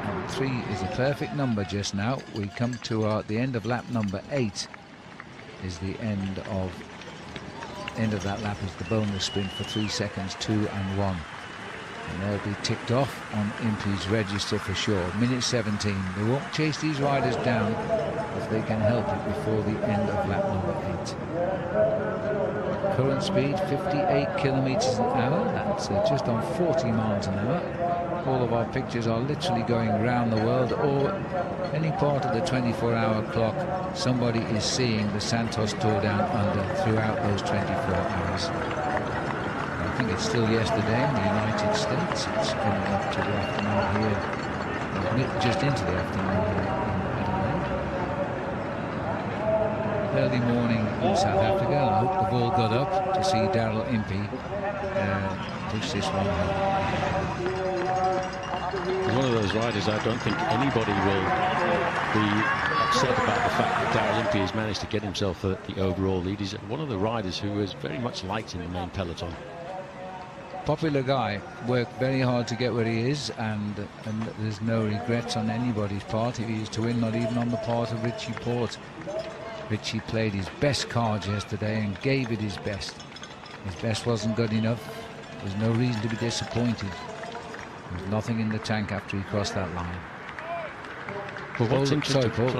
and 3 is a perfect number just now. We come to the end of lap number 8 is the end of that lap, is the bonus sprint for 3 seconds, 2 and 1. And they'll be ticked off on Impey's register for sure. Minute 17. They won't chase these riders down if they can help it before the end of lap number 8. Current speed 58 kilometers an hour. That's just on 40 miles an hour. All of our pictures are literally going around the world, or any part of the 24-hour clock. Somebody is seeing the Santos Tour Down Under throughout those 24 hours. I think it's still yesterday in the United States. It's coming up to the afternoon here, just into the afternoon here in Adelaide. Early morning in South Africa, and I hope they've all got up to see Daryl Impey push this one home. He's one of those riders I don't think anybody will be upset about the fact that Daryl Impey has managed to get himself the overall lead. He's one of the riders who is very much liked in the main peloton. Popular guy, worked very hard to get where he is, and there's no regrets on anybody's part if he is to win, not even on the part of Richie Porte. Richie played his best cards yesterday and gave it his best. His best wasn't good enough. There's no reason to be disappointed. There's nothing in the tank after he crossed that line. Well, what's interesting, Paul.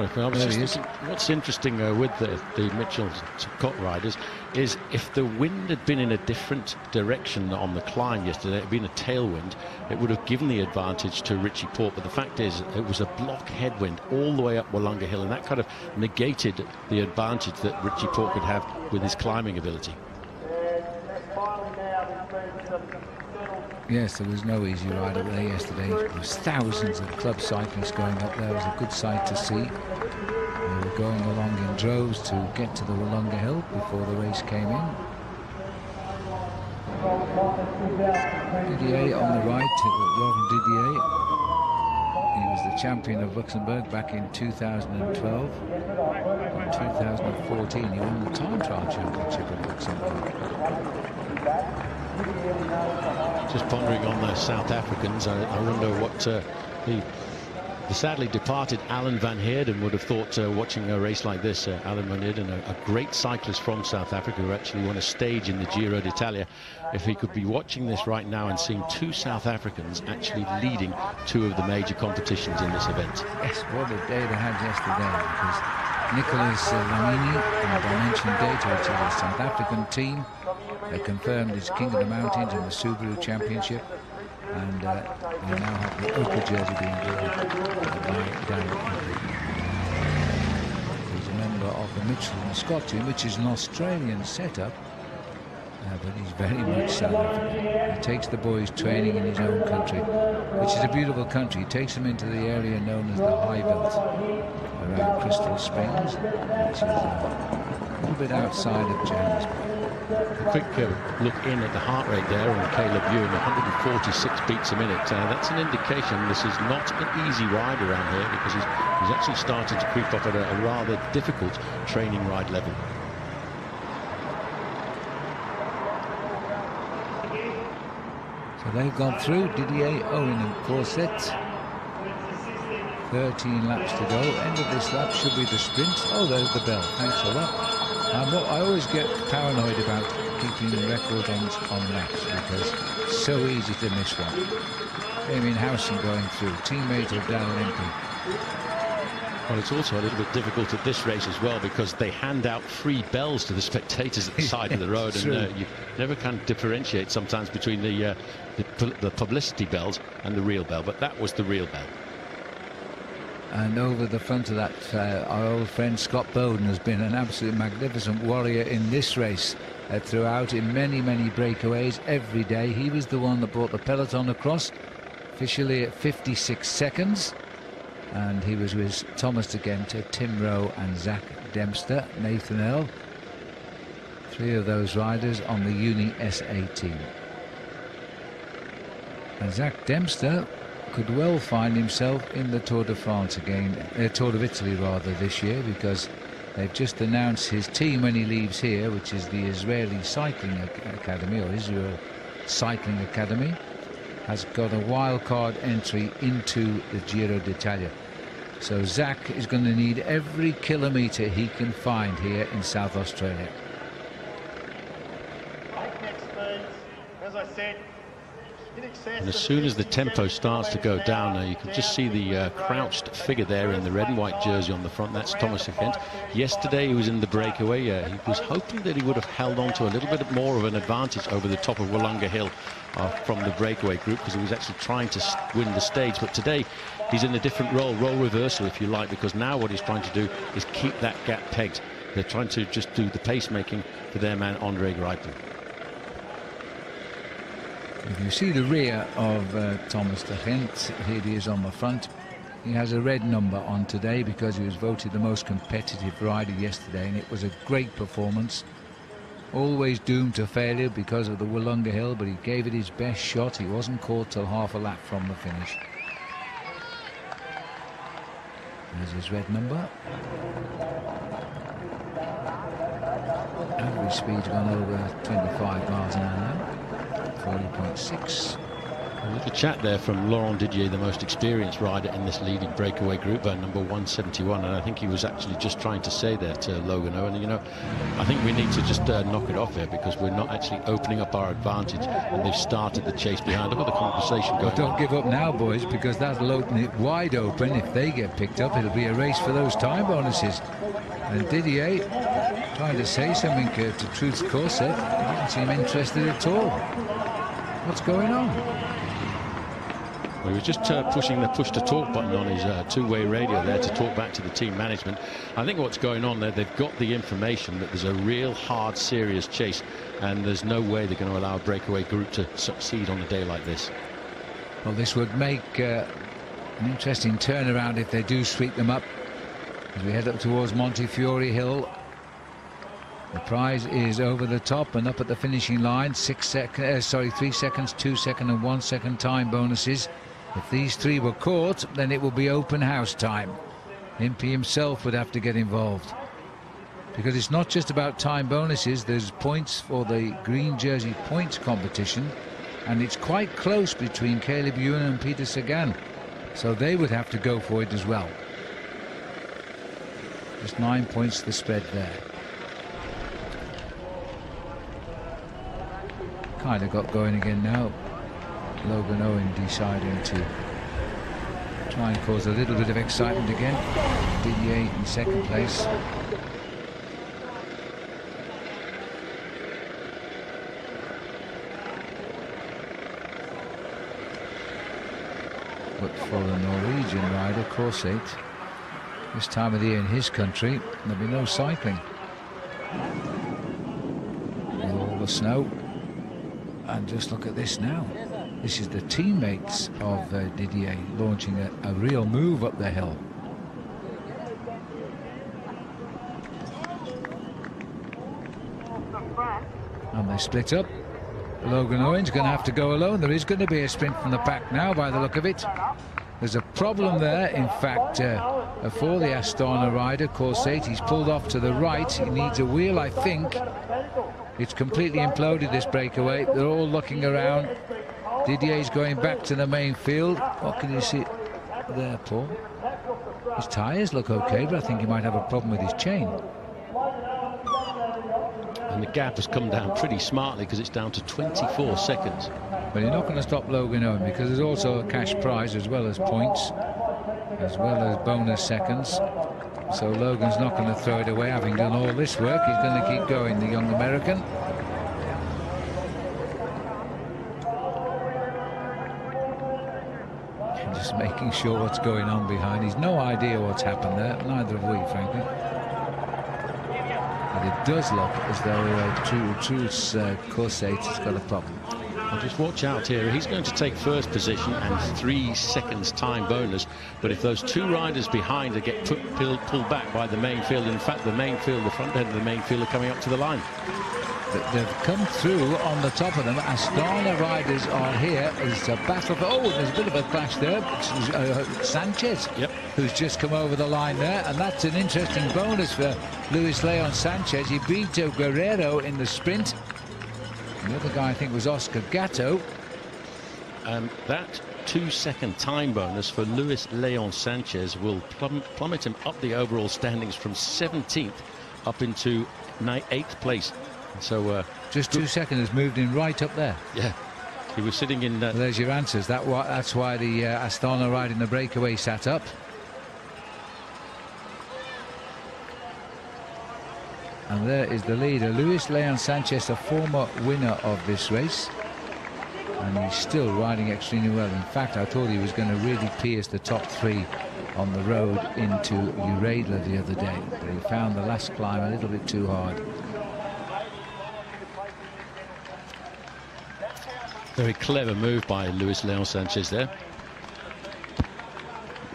What's interesting with the Mitchell Scott riders is if the wind had been in a different direction on the climb yesterday, it had been a tailwind, it would have given the advantage to Richie Porte. But the fact is, it was a block headwind all the way up Wollonga Hill, and that kind of negated the advantage that Richie Porte could have with his climbing ability. Yes, there was no easy ride up there yesterday. There was thousands of club cyclists going up there. It was a good sight to see. They were going along in droves to get to the Wollonga Hill before the race came in. Didier on the right, Laurent Didier. He was the champion of Luxembourg back in 2012. In 2014, he won the time trial championship of Luxembourg. Just pondering on the South Africans, I wonder what the sadly departed Alan van Heerden would have thought watching a race like this. Alan van Heerden, a great cyclist from South Africa who actually won a stage in the Giro d'Italia. If he could be watching this right now and seeing 2 South Africans actually leading 2 of the major competitions in this event. Yes, what a day they had yesterday, because Nicholas Lamini from Dimension Data, which is a South African team. They confirmed as King of the Mountains in the Subaru Championship, and they now have the Oka jersey being worn by Darren. He's a member of the Mitchell and Scott team, which is an Australian setup, but he's very much South African. He takes the boys training in his own country, which is a beautiful country. He takes them into the area known as the High Veld around Crystal Springs, which is a little bit outside of Johannesburg. A quick look in at the heart rate there on Caleb Ewan, 146 beats a minute. That's an indication this is not an easy ride around here, because he's actually starting to creep up at a rather difficult training ride level. So they've gone through. Didier, Owen and Corset. 13 laps to go. End of this lap should be the sprint. Oh, there's the bell. Thanks a lot. I always get paranoid about keeping records on laps, because it's so easy to miss one. Damien Howson going through, teammate of Darren Impey. Well, it's also a little bit difficult at this race as well, because they hand out free bells to the spectators at the side of the road, and you never can differentiate sometimes between the publicity bells and the real bell, but that was the real bell. And over the front of that, our old friend Scott Bowden has been an absolute magnificent warrior in this race throughout, in many breakaways every day. He was the one that brought the peloton across, officially at 56 seconds. And he was with Thomas de Gente, Tim Rowe and Zach Dempster, Nathan Earl. 3 of those riders on the Uni SA team. And Zach Dempster could well find himself in the Tour de France again, Tour of Italy rather, this year, because they've just announced his team when he leaves here, which is the Israeli Cycling Academy, or Israel Cycling Academy, has got a wild-card entry into the Giro d'Italia. So Zach is going to need every kilometre he can find here in South Australia. As I said, and as soon as the tempo starts to go down, you can just see the crouched figure there in the red and white jersey on the front. That's Thomas de Gent. Yesterday he was in the breakaway. He was hoping that he would have held on to a little bit more of an advantage over the top of Wollonga Hill from the breakaway group, because he was actually trying to win the stage. But today he's in a different role reversal, if you like, because now what he's trying to do is keep that gap pegged. They're trying to just do the pacemaking for their man Andre Greipel. If you see the rear of Thomas de Gent, here he is on the front. He has a red number on today because he was voted the most competitive rider yesterday, and it was a great performance. Always doomed to failure because of the Wollonga Hill, but he gave it his best shot. He wasn't caught till half a lap from the finish. There's his red number. Average speed's gone over 25 miles an hour now. 40.6. A little chat there from Laurent Didier, the most experienced rider in this leading breakaway group, number 171, and I think he was actually just trying to say there to Logan Owen, you know, I think we need to just knock it off here, because we're not actually opening up our advantage, and they've started the chase behind. Look at the conversation going on. Don't give up now, boys, because that'll open it wide open. If they get picked up, it'll be a race for those time bonuses. And Didier trying to say something to Truth's Corset. He doesn't seem interested at all. What's going on? Well, he was just pushing the push-to-talk button on his two-way radio there to talk back to the team management. I think what's going on there, they've got the information that there's a real hard, serious chase, and there's no way they're going to allow a breakaway group to succeed on a day like this. Well, this would make an interesting turnaround if they do sweep them up. As we head up towards Montefiore Hill, the prize is over the top and up at the finishing line. 3 seconds, 2 second and 1 second time bonuses. If these 3 were caught, then it will be open house time. Impey himself would have to get involved, because it's not just about time bonuses. There's points for the green jersey points competition, and it's quite close between Caleb Ewan and Peter Sagan, so they would have to go for it as well. Just 9 points the spread there. Kind of got going again now. Logan Owen deciding to Try and cause a little bit of excitement again. Didier in second place. But for a Norwegian rider, Korsate, this time of the year in his country, there'll be no cycling. With all the snow. And just look at this now. This is the teammates of Didier launching a real move up the hill. And they split up. Logan Owen's going to have to go alone. There is going to be a sprint from the pack now by the look of it. There's a problem there, in fact, for the Astana rider, Korsate. He's pulled off to the right. He needs a wheel, I think. It's completely imploded, this breakaway. They're all looking around. Didier's going back to the main field. What can you see there, Paul? His tyres look okay, but I think he might have a problem with his chain. And the gap has come down pretty smartly because it's down to 24 seconds. But you're not going to stop Logan Owen because there's also a cash prize as well as points, as well as bonus seconds. So Logan's not going to throw it away. Having done all this work, he's going to keep going, the young American. Just making sure what's going on behind. He's no idea what's happened there. Neither have we, frankly. But it does look as though Truls Korsate has got a problem. Well, just watch out here. He's going to take first position and 3 seconds time bonus. But if those two riders behind get pulled back by the main field, in fact, the main field, the front end of the main field are coming up to the line. They've come through on the top of them. Astana riders are here. It's a battle for... Oh, there's a bit of a clash there. It's, Sanchez, who's just come over the line there. And that's an interesting bonus for Luis Leon Sanchez. He beat Guerrero in the sprint. And the other guy, I think, was Oscar Gatto. That 2-second time bonus for Luis Leon Sanchez will plummet him up the overall standings from 17th up into 8th place. So just 2 seconds has moved him right up there. Yeah, he was sitting in. Well, there's your answers. That's why the Astana riding the breakaway sat up. And there is the leader, Luis Leon Sanchez, a former winner of this race. And he's still riding extremely well. In fact, I thought he was going to really pierce the top 3 on the road into Uredla the other day. But he found the last climb a little bit too hard. Very clever move by Luis Leon Sanchez there.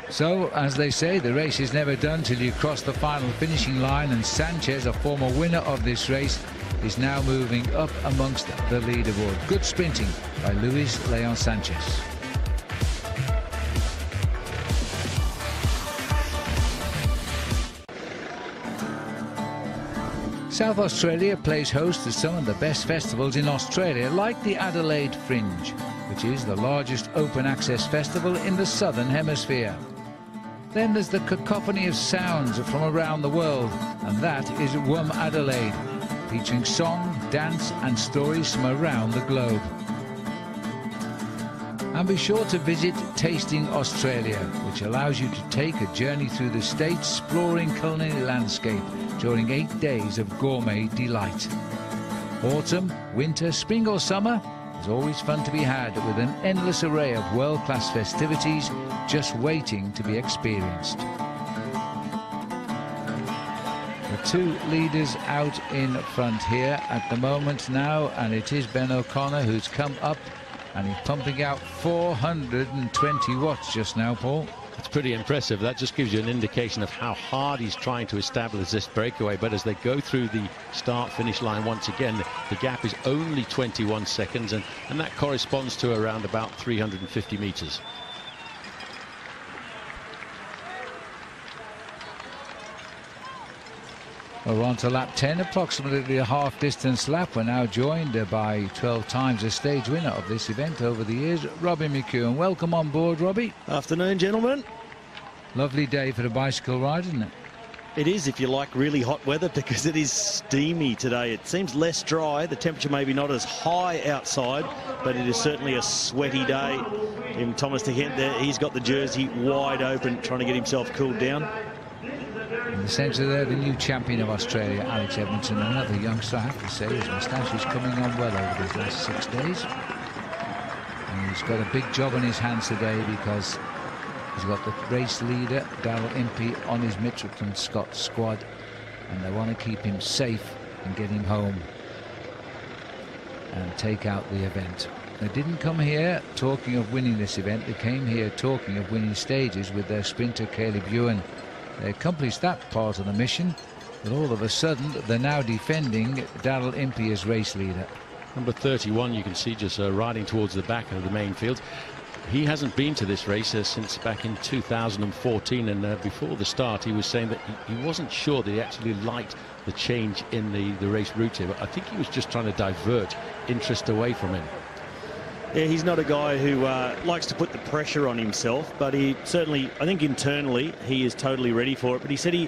So, as they say, the race is never done till you cross the final finishing line, and Sanchez, a former winner of this race, is now moving up amongst the leaderboard. Good sprinting by Luis Leon Sanchez. South Australia plays host to some of the best festivals in Australia, like the Adelaide Fringe, which is the largest open access festival in the Southern Hemisphere. Then there's the cacophony of sounds from around the world, and that is WUM Adelaide, featuring song, dance and stories from around the globe. And be sure to visit Tasting Australia, which allows you to take a journey through the state's exploring culinary landscape during 8 days of gourmet delight. Autumn, winter, spring or summer, there's always fun to be had with an endless array of world-class festivities just waiting to be experienced. The two leaders out in front here at the moment now, and it is Ben O'Connor who's come up, and he's pumping out 420 watts just now, Paul. It's pretty impressive. That just gives you an indication of how hard he's trying to establish this breakaway. But as they go through the start-finish line once again, the gap is only 21 seconds, and that corresponds to around about 350 meters. Well, we're on to lap 10, approximately a half-distance lap. We're now joined by 12 times a stage winner of this event over the years, Robbie McEwen. Welcome on board, Robbie. Afternoon, gentlemen. Lovely day for a bicycle ride, isn't it? It is if you like really hot weather, because it is steamy today. It seems less dry. The temperature may be not as high outside, but it is certainly a sweaty day. Even Thomas de Gent there, he's got the jersey wide open, trying to get himself cooled down. In the centre there, the new champion of Australia, Alex Edmondson, another youngster, I have to say. His moustache is coming on well over these last 6 days. And he's got a big job on his hands today, because he's got the race leader, Daryl Impey, on his Mitchelton Scott squad, and they want to keep him safe and get him home and take out the event. They didn't come here talking of winning this event. They came here talking of winning stages with their sprinter, Caleb Ewan. They accomplished that part of the mission, but all of a sudden they're now defending Daryl Impey as race leader. Number 31, you can see just riding towards the back of the main field. He hasn't been to this race since back in 2014, and before the start he was saying that he wasn't sure that he actually liked the change in the race route here, but I think he was just trying to divert interest away from him. Yeah, he's not a guy who likes to put the pressure on himself, but he certainly, I think internally, he is totally ready for it. But he said he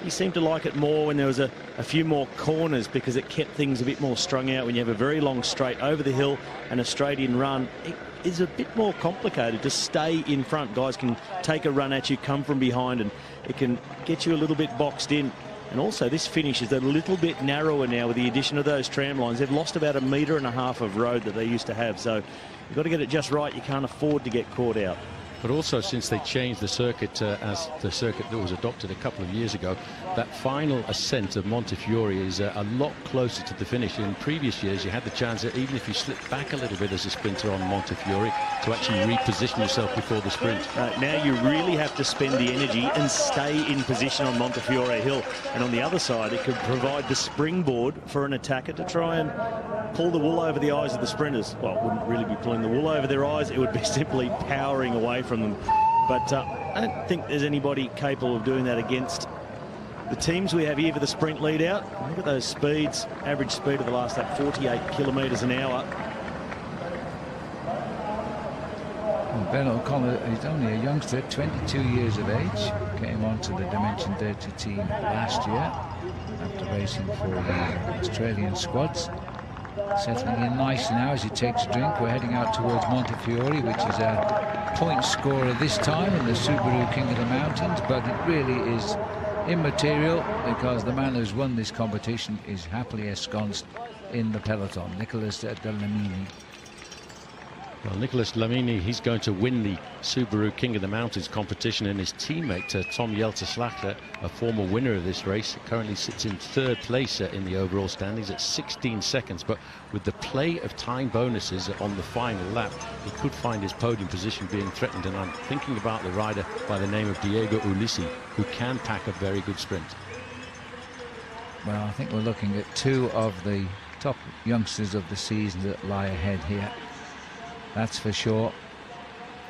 seemed to like it more when there was a few more corners, because it kept things a bit more strung out. When you have a very long straight over the hill and a straight in run, it is a bit more complicated to stay in front. Guys can take a run at you, come from behind, and it can get you a little bit boxed in. And also this finish is a little bit narrower now with the addition of those tram lines. They've lost about 1.5 meters of road that they used to have, so you've got to get it just right. You can't afford to get caught out. But also, since they changed the circuit as the circuit that was adopted a couple of years ago, that final ascent of Montefiore is a lot closer to the finish. In previous years, you had the chance that even if you slipped back a little bit as a sprinter on Montefiore, to actually reposition yourself before the sprint. Now you really have to spend the energy and stay in position on Montefiore Hill. And on the other side, it could provide the springboard for an attacker to try and pull the wool over the eyes of the sprinters. Well, it wouldn't really be pulling the wool over their eyes. It would be simply powering away from them. But I don't think there's anybody capable of doing that against the teams we have here for the sprint lead out. Look at those speeds. Average speed of the last lap, 48 kilometres an hour. Well, Ben O'Connor, he's only a youngster, 22 years of age. Came onto the Dimension 30 team last year after racing for the Australian squads. Settling in nicely now as he takes a drink. We're heading out towards Montefiore, which is a point scorer this time in the Subaru King of the Mountains, but it really is immaterial, because the man who's won this competition is happily ensconced in the peloton, Nicolas de Lamini. Well, Nicolas Lamini, he's going to win the Subaru King of the Mountains competition, and his teammate Tom Jelter-Slachter, a former winner of this race, currently sits in 3rd place in the overall standings at 16 seconds. But with the play of time bonuses on the final lap, he could find his podium position being threatened. And I'm thinking about the rider by the name of Diego Ulissi, who can pack a very good sprint. Well, I think we're looking at 2 of the top youngsters of the season that lie ahead here. That's for sure.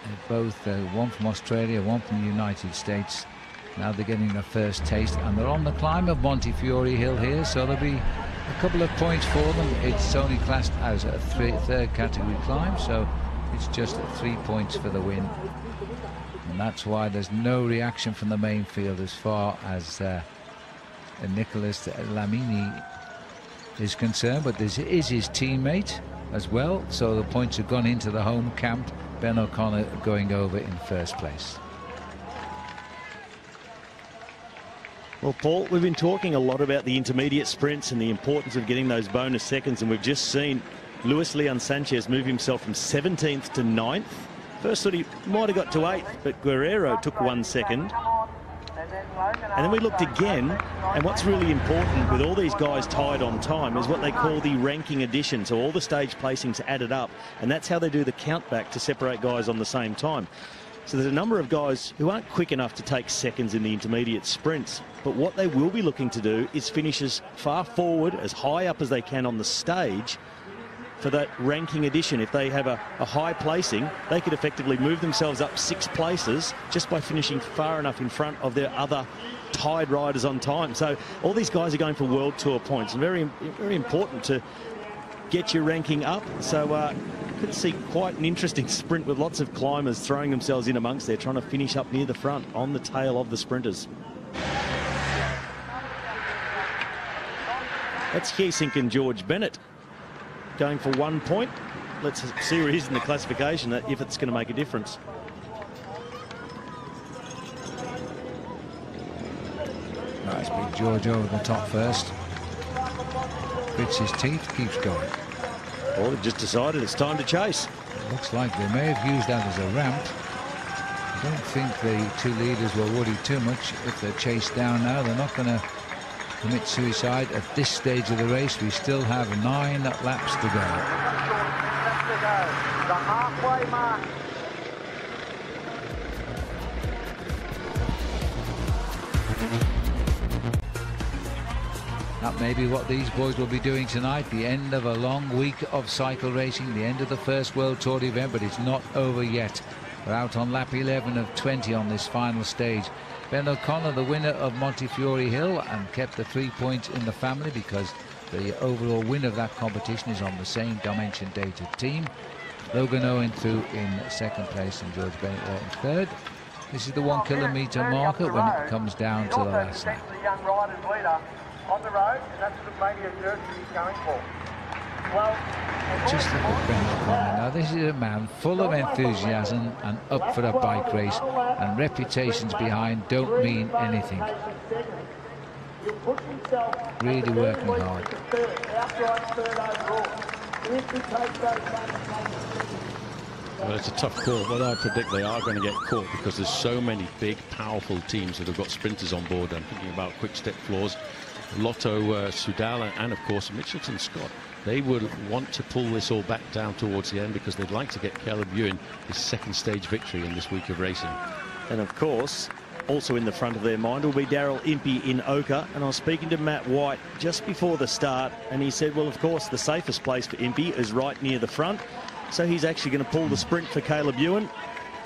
They're both one from Australia, one from the United States. Now they're getting their first taste, and they're on the climb of Montefiore Hill here, so there'll be a couple of points for them. It's only classed as a 3rd category climb, so it's just 3 points for the win. And that's why there's no reaction from the main field as far as Nicolas Lamini is concerned, but this is his teammate as well, so the points have gone into the home camp. Ben O'Connor going over in 1st place. Well, Paul, we've been talking a lot about the intermediate sprints and the importance of getting those bonus seconds, and we've just seen Luis Leon Sanchez move himself from 17th to 9th. First thought he might have got to 8th, but Guerrero took 1 second. And then we looked again, and what's really important with all these guys tied on time is what they call the ranking addition. So all the stage placings added up, and that's how they do the count back to separate guys on the same time. So there's a number of guys who aren't quick enough to take seconds in the intermediate sprints, but what they will be looking to do is finish as far forward, as high up as they can on the stage for that ranking addition. If they have a high placing, they could effectively move themselves up 6 places just by finishing far enough in front of their other tied riders on time. So all these guys are going for World Tour points, and very, very important to get your ranking up. So could see quite an interesting sprint with lots of climbers throwing themselves in amongst there, trying to finish up near the front on the tail of the sprinters. That's Hiesink and George Bennett going for 1 point. Let's see where it is in the classification, if it's going to make a difference. Nice big George over the top first. Grits his teeth, keeps going. Well, they've just decided it's time to chase. It looks like they may have used that as a ramp. I don't think the two leaders were worried too much. If they're chased down now, they're not going to commit suicide at this stage of the race. We still have 9 laps to go. The halfway mark. That may be what these boys will be doing tonight. The end of a long week of cycle racing, the end of the first World Tour event, but it's not over yet. We're out on lap 11 of 20 on this final stage. Ben O'Connor, the winner of Montefiore Hill, and kept the 3 points in the family because the overall win of that competition is on the same dimension dated team. Logan Owen through in second place and George Bennett there in third. This is the 1 kilometre marker when it comes down to the last lap. The young riders leader on the road, and that's the media jersey he's going for. Well, just look at Ben O'Connor now. This is a man full of enthusiasm and up for a bike race, and reputations behind don't mean anything. Really working hard. Well, it's a tough call, but I predict they are going to get caught because there's so many big, powerful teams that have got sprinters on board. I'm thinking about Quick Step Floors, Lotto Soudal, and of course Mitchelton Scott. They will want to pull this all back down towards the end because they'd like to get Caleb Ewan his second stage victory in this week of racing. And of course, also in the front of their mind will be Daryl Impey in Oka. And I was speaking to Matt White just before the start, and he said, well, of course, the safest place for Impey is right near the front. So he's actually going to pull the sprint for Caleb Ewan.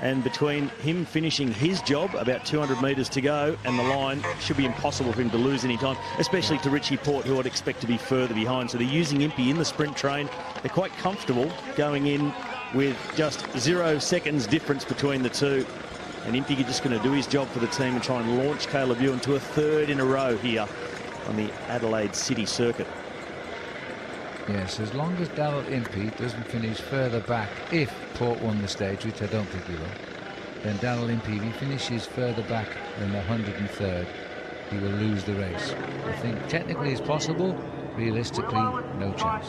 And between him finishing his job, about 200 metres to go, and the line, should be impossible for him to lose any time, especially to Richie Port, who I'd expect to be further behind. So they're using Impey in the sprint train. They're quite comfortable going in with just 0 seconds difference between the two. And Impey is just going to do his job for the team and try and launch Caleb Ewan to a 3rd in a row here on the Adelaide City Circuit. Yes, as long as Daryl Impey doesn't finish further back, if Port won the stage, which I don't think he will, then Daryl Impey, if he finishes further back than the 103rd, he will lose the race. I think technically it's possible, realistically, no chance.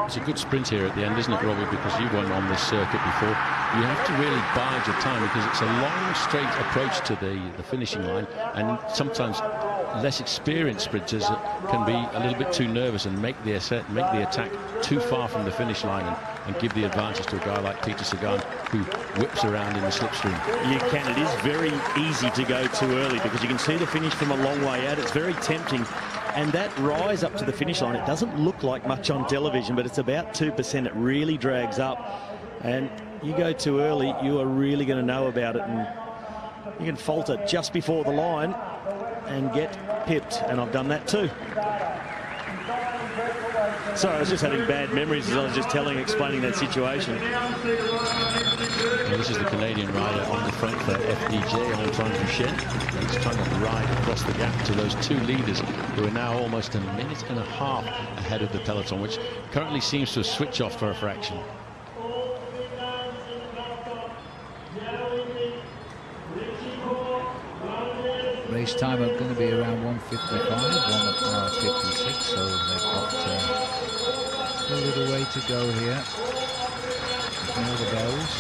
It's a good sprint here at the end, isn't it, Robbie? Because you've won on this circuit before. You have to really bide your time because it's a long, straight approach to the finishing line, and sometimes less experienced sprinters can be a little bit too nervous and make the attack too far from the finish line and give the advantage to a guy like Peter Sagan, who whips around in the slipstream. You can. It is very easy to go too early because you can see the finish from a long way out. It's very tempting. And that rise up to the finish line, it doesn't look like much on television, but it's about 2%. It really drags up. And you go too early, you are really going to know about it. And you can falter just before the line and get pipped. And I've done that too. Sorry, I was just having bad memories as I was just explaining that situation. Well, this is the Canadian rider on the front for FDJ, Antoine Duchesne. He's trying to ride across the gap to those two leaders who are now almost a minute and a half ahead of the peloton, which currently seems to switch off for a fraction. Race time are going to be around 1:55, 1:56, so they've got a little way to go here. Ignore the bells,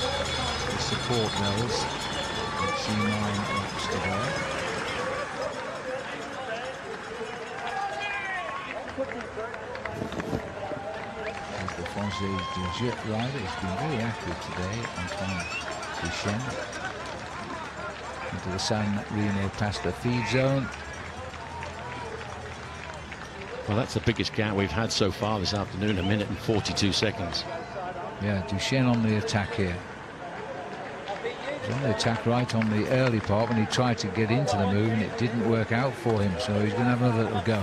the support bells. Let's see 9 laps to go. As the Francis de Jet rider has been very active today, Antoine Duchesne. Into the San Remo past the feed zone. Well, that's the biggest gap we've had so far this afternoon, 1 minute and 42 seconds. Yeah, Duchesne on the attack here. He's on the attack right on the early part when he tried to get into the move and it didn't work out for him, so he's going to have another little go.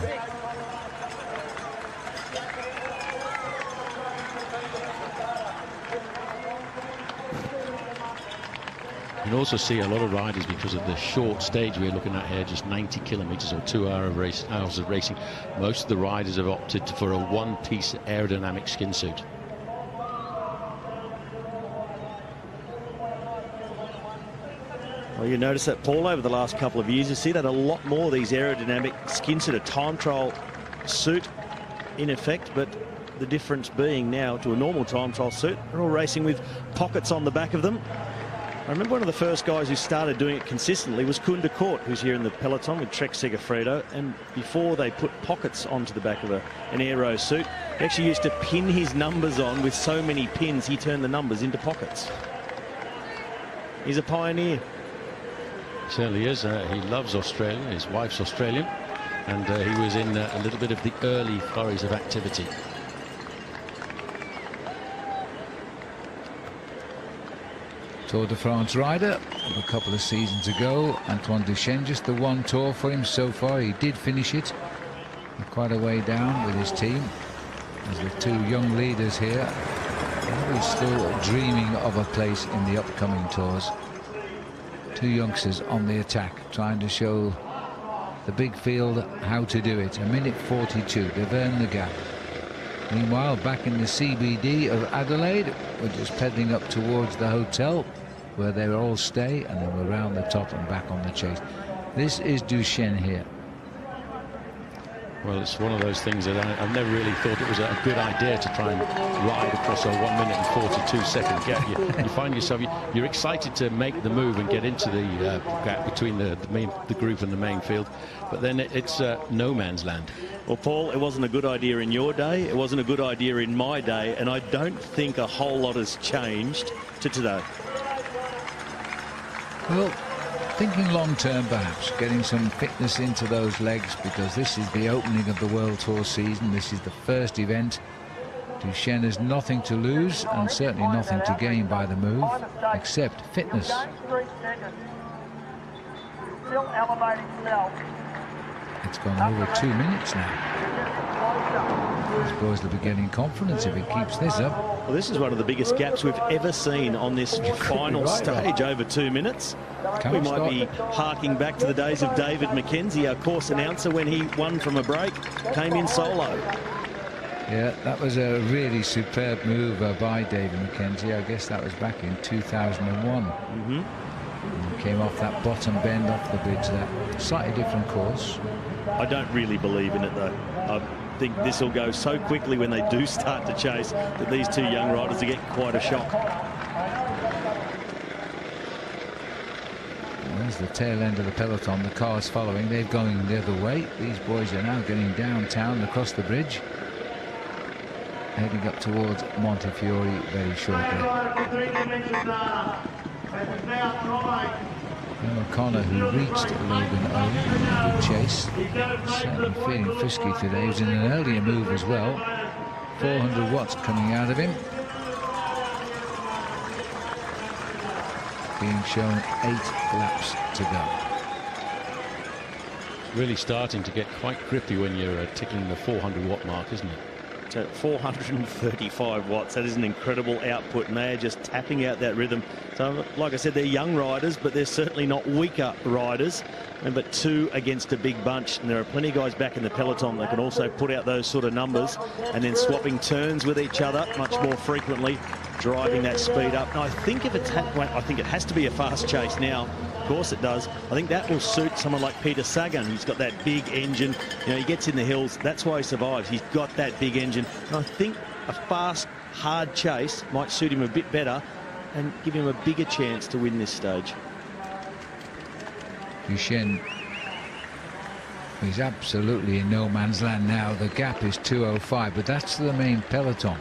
You can also see a lot of riders, because of the short stage we're looking at here, just 90 kilometres or 2 hours of racing. Most of the riders have opted for a one-piece aerodynamic skin suit. Well, you notice that, Paul, over the last couple of years, you see that a lot more, these aerodynamic skin suit, a time trial suit in effect, but the difference being now to a normal time trial suit, they're all racing with pockets on the back of them. I remember one of the first guys who started doing it consistently was Kunda Court, who's here in the peloton with Trek Segafredo, and before they put pockets onto the back of an aero suit, he actually used to pin his numbers on with so many pins he turned the numbers into pockets. He's a pioneer. Certainly is. He loves Australia. His wife's Australian, and he was in a little bit of the early flurries of activity. Tour de France rider of a couple of seasons ago, Antoine Duchesne, just the one tour for him so far. He did finish it quite a way down with his team. There's the two young leaders here. He's still dreaming of a place in the upcoming tours. Two youngsters on the attack, trying to show the big field how to do it. 1:42, they've earned the gap. Meanwhile, back in the CBD of Adelaide, we're just pedaling up towards the hotel where they all stay, and then we're round the top and back on the chase. This is Duchesne here. Well, it's one of those things that I've never really thought it was a good idea to try and ride across a 1:42 gap. You find yourself, you're excited to make the move and get into the gap between the group and the main field, but then it's no man's land. Well, Paul, it wasn't a good idea in your day, it wasn't a good idea in my day, and I don't think a whole lot has changed to today. Well, thinking long-term, perhaps, getting some fitness into those legs, because this is the opening of the World Tour season. This is the first event. Duchesne has nothing to lose and certainly nothing to gain by the move, except fitness. It's gone over 2 minutes now. These boys will be getting confidence if it keeps this up. Well, this is one of the biggest gaps we've ever seen on this final stage, over 2 minutes. We might be harking back to the days of David McKenzie, our course announcer, when he won from a break, came in solo. Yeah, that was a really superb move by David McKenzie. I guess that was back in 2001. Mm-hmm. He came off that bottom bend off the bridge there. Slightly different course. I don't really believe in it, though. I think this will go so quickly when they do start to chase that these two young riders will get quite a shock. There's the tail end of the peloton. The cars following. They're going the other way. These boys are now getting downtown across the bridge, heading up towards Montefiore very shortly. O'Connor, who reached Logan Owen in a good chase, certainly feeling frisky today. He was in an earlier move as well. 400 watts coming out of him. Being shown 8 laps to go. Really starting to get quite grippy when you're tickling the 400 watt mark, isn't it? So 435 watts, that is an incredible output, and they are just tapping out that rhythm. So like I said, they're young riders, but they're certainly not weaker riders. Remember, 2 against a big bunch, and there are plenty of guys back in the peloton that can also put out those sort of numbers, and then swapping turns with each other much more frequently, driving that speed up. Now, I think if it's I think it has to be a fast chase now. Of course it does. I think that will suit someone like Peter Sagan, who's got that big engine. You know, he gets in the hills. That's why he survives. He's got that big engine. And I think a fast, hard chase might suit him a bit better and give him a bigger chance to win this stage. Duchesne is absolutely in no man's land now. The gap is 2:05, but that's the main peloton.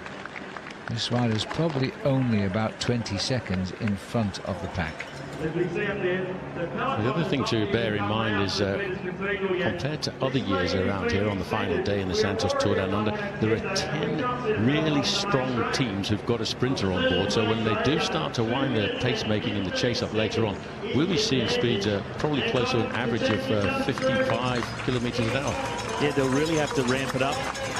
This rider's probably only about 20 seconds in front of the pack. The other thing to bear in mind is compared to other years around here on the final day in the Santos Tour Down Under, there are 10 really strong teams who've got a sprinter on board, so when they do start to wind their pacemaking in the chase up later on, we'll be seeing speeds probably close to an average of 55 kilometres an hour. Yeah, they'll really have to ramp it up,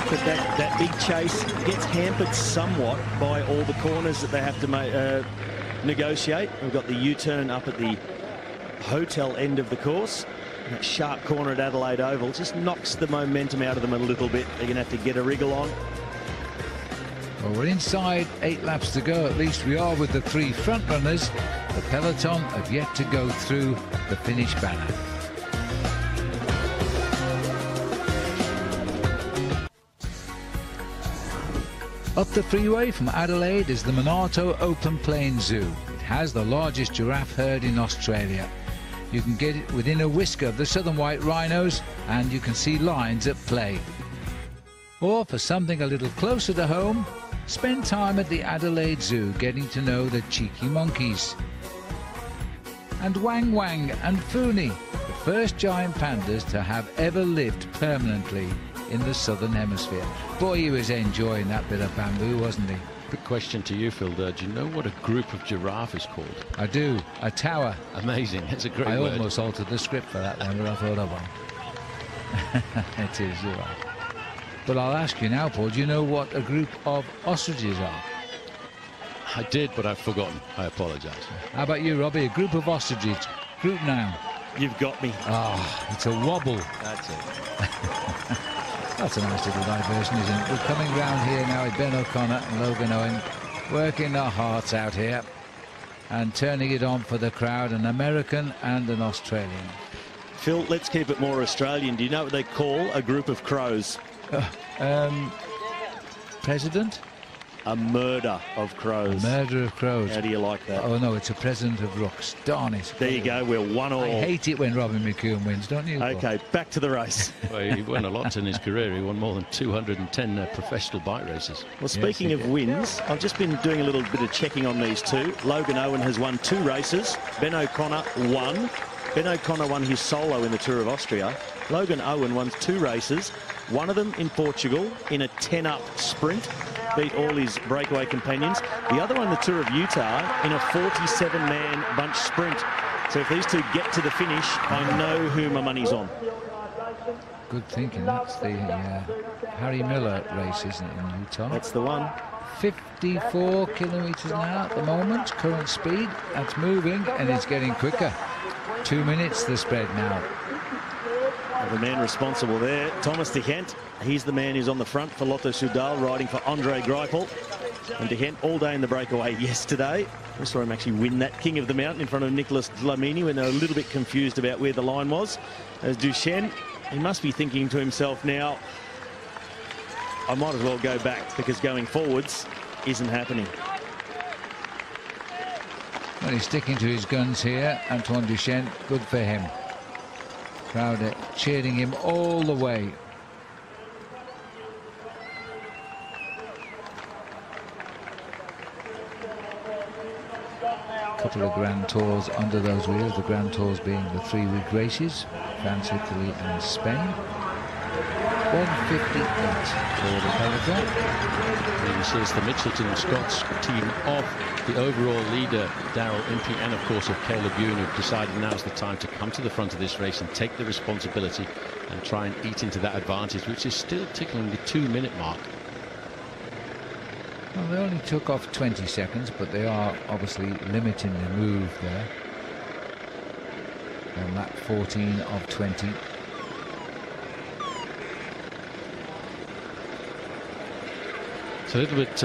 but that big chase gets hampered somewhat by all the corners that they have to negotiate. We've got the U-turn up at the hotel end of the course. And that sharp corner at Adelaide Oval just knocks the momentum out of them a little bit. They're going to have to get a wriggle on. Well, we're inside 8 laps to go. At least we are with the 3 front runners. The peloton have yet to go through the finish banner. Up the freeway from Adelaide is the Monarto Open Plains Zoo. It has the largest giraffe herd in Australia. You can get it within a whisker of the southern white rhinos, and you can see lions at play. Or for something a little closer to home, spend time at the Adelaide Zoo getting to know the cheeky monkeys. And Wang Wang and Funi, the first giant pandas to have ever lived permanently in the southern hemisphere. Boy, he was enjoying that bit of bamboo, wasn't he? Quick question to you, Phil. Do you know what a group of giraffe is called? I do. A tower. Amazing. It's a great word. I almost altered the script for that one, but I thought of one. It is, you're right. But I'll ask you now, Paul, do you know what a group of ostriches are? I did, but I've forgotten. I apologise. How about you, Robbie? A group of ostriches. Group noun. You've got me. Ah, it's a wobble. That's it. That's a nice little diversion, isn't it? We're coming round here now with Ben O'Connor and Logan Owen, working their hearts out here and turning it on for the crowd, an American and an Australian. Phil, let's keep it more Australian. Do you know what they call a group of crows? President? A murder of crows. A murder of crows. How do you like that? Oh, no, it's a president of rooks. Darn it. There you go, we're 1-all. I hate it when Robin McCune wins, don't you? OK, back to the race. Well, he won a lot in his career. He won more than 210 professional bike races. Well, speaking of wins, I've just been doing a little bit of checking on these two. Logan Owen has won 2 races. Ben O'Connor won. Ben O'Connor won his solo in the Tour of Austria. Logan Owen won 2 races, one of them in Portugal in a 10-up sprint. Beat all his breakaway companions. The other one, the Tour of Utah, in a 47-man bunch sprint. So if these two get to the finish, I know who my money's on. Good thinking. That's the Harry Miller race, isn't it, in Utah? That's the one. 54 kilometres an hour at the moment, current speed. That's moving, and it's getting quicker. 2 minutes the spread now. Well, the man responsible there, Thomas de Gent. He's the man who's on the front for Lotto Soudal, riding for Andre Greipel. And de Gent all day in the breakaway yesterday. We saw him actually win that King of the Mountain in front of Nicolas Dlamini when they were a little bit confused about where the line was. As Duchenne, he must be thinking to himself now, I might as well go back because going forwards isn't happening. Well, he's sticking to his guns here, Antoine Duchenne. Good for him. Crowd cheering him all the way. A couple of Grand Tours under those wheels, the Grand Tours being the 3-week races, France, Italy and Spain. 158 for the peloton. You see it's the Mitchelton Scots team of the overall leader, Daryl Impey, and of course of Caleb Ewan, who've decided now's the time to come to the front of this race and take the responsibility and try and eat into that advantage, which is still tickling the 2-minute mark. Well, they only took off 20 seconds, but they are obviously limiting the move there. On lap 14 of 20. It's a little bit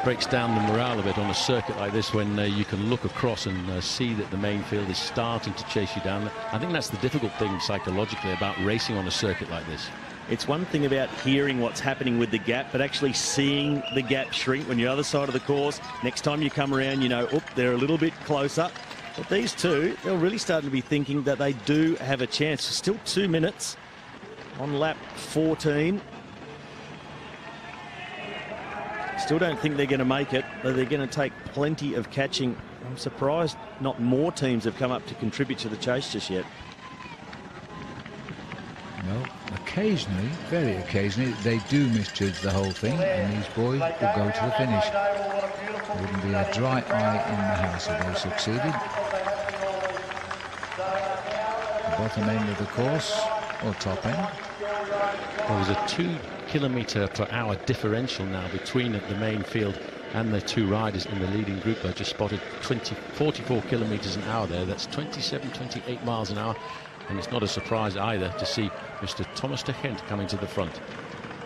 breaks down the morale a bit on a circuit like this when you can look across and see that the main field is starting to chase you down. I think that's the difficult thing psychologically about racing on a circuit like this. It's one thing about hearing what's happening with the gap, but actually seeing the gap shrink when you're the other side of the course. Next time you come around, you know, oop, they're a little bit closer. But these two, they're really starting to be thinking that they do have a chance. Still 2 minutes on lap 14. Still don't think they're going to make it, but they're going to take plenty of catching. I'm surprised not more teams have come up to contribute to the chase just yet. No, occasionally, very occasionally, they do misjudge the whole thing, and these boys will go to the finish. There wouldn't be a dry eye in the house if they succeeded. The bottom end of the course, or top end. There was a 2 km/h differential now between the main field and the two riders in the leading group are just spotted 44 kilometres an hour there. That's 27, 28 miles an hour. And it's not a surprise either to see Mr. Thomas de Gent coming to the front.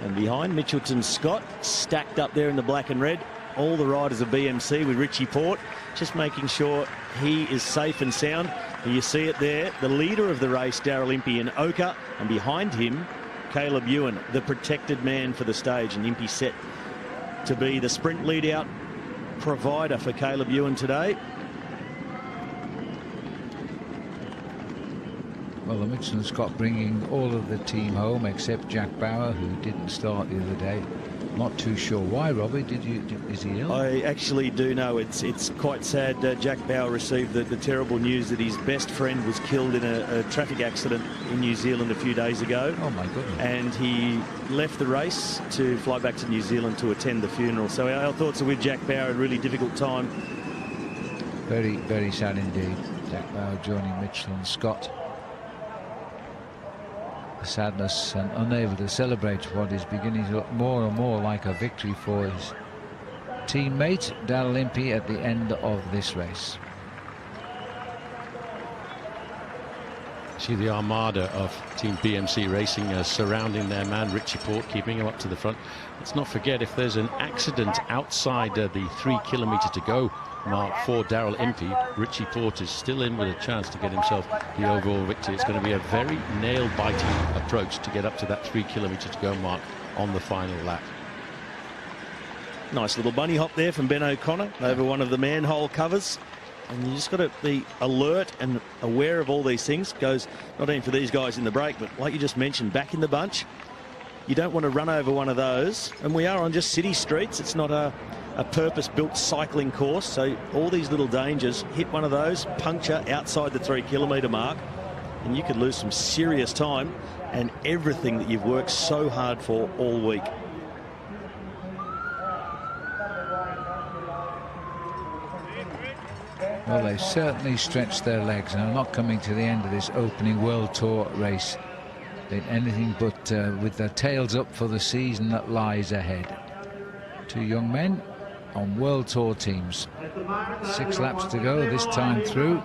And behind, Mitchelton Scott stacked up there in the black and red. All the riders of BMC with Richie Porte, just making sure he is safe and sound. And you see it there, the leader of the race, Daryl Impey in Oka, and behind him, Caleb Ewan, the protected man for the stage. And Impey set to be the sprint lead-out provider for Caleb Ewan today. Well, the Mitchelton Scott bringing all of the team home except Jack Bauer, who didn't start the other day. Not too sure why, Robbie. Is he ill? I actually do know. It's quite sad. Jack Bauer received the terrible news that his best friend was killed in a traffic accident in New Zealand a few days ago. Oh, my goodness. And he left the race to fly back to New Zealand to attend the funeral. So our thoughts are with Jack Bauer. A really difficult time. Very, very sad indeed. Jack Bauer joining Mitchelton Scott. Sadness and unable to celebrate what is beginning to look more and more like a victory for his teammate Daryl Impey at the end of this race. See the armada of Team BMC Racing surrounding their man Richie Porte, keeping him up to the front. Let's not forget, if there's an accident outside the 3 kilometre to go mark for Daryl Impey, Richie Porte is still in with a chance to get himself the overall victory. It's going to be a very nail-biting approach to get up to that 3 kilometre to go mark on the final lap. Nice little bunny hop there from Ben O'Connor over one of the manhole covers. And you just got to be alert and aware of all these things. Goes not only for these guys in the break, but like you just mentioned, back in the bunch. You don't want to run over one of those. And we are on just city streets. It's not a purpose-built cycling course. So all these little dangers, hit one of those, puncture outside the 3 kilometre mark, and you could lose some serious time and everything that you've worked so hard for all week. Well, they've certainly stretched their legs and are not coming to the end of this opening World Tour race anything but with their tails up for the season that lies ahead. Two young men on World Tour teams. 6 laps to go this time through.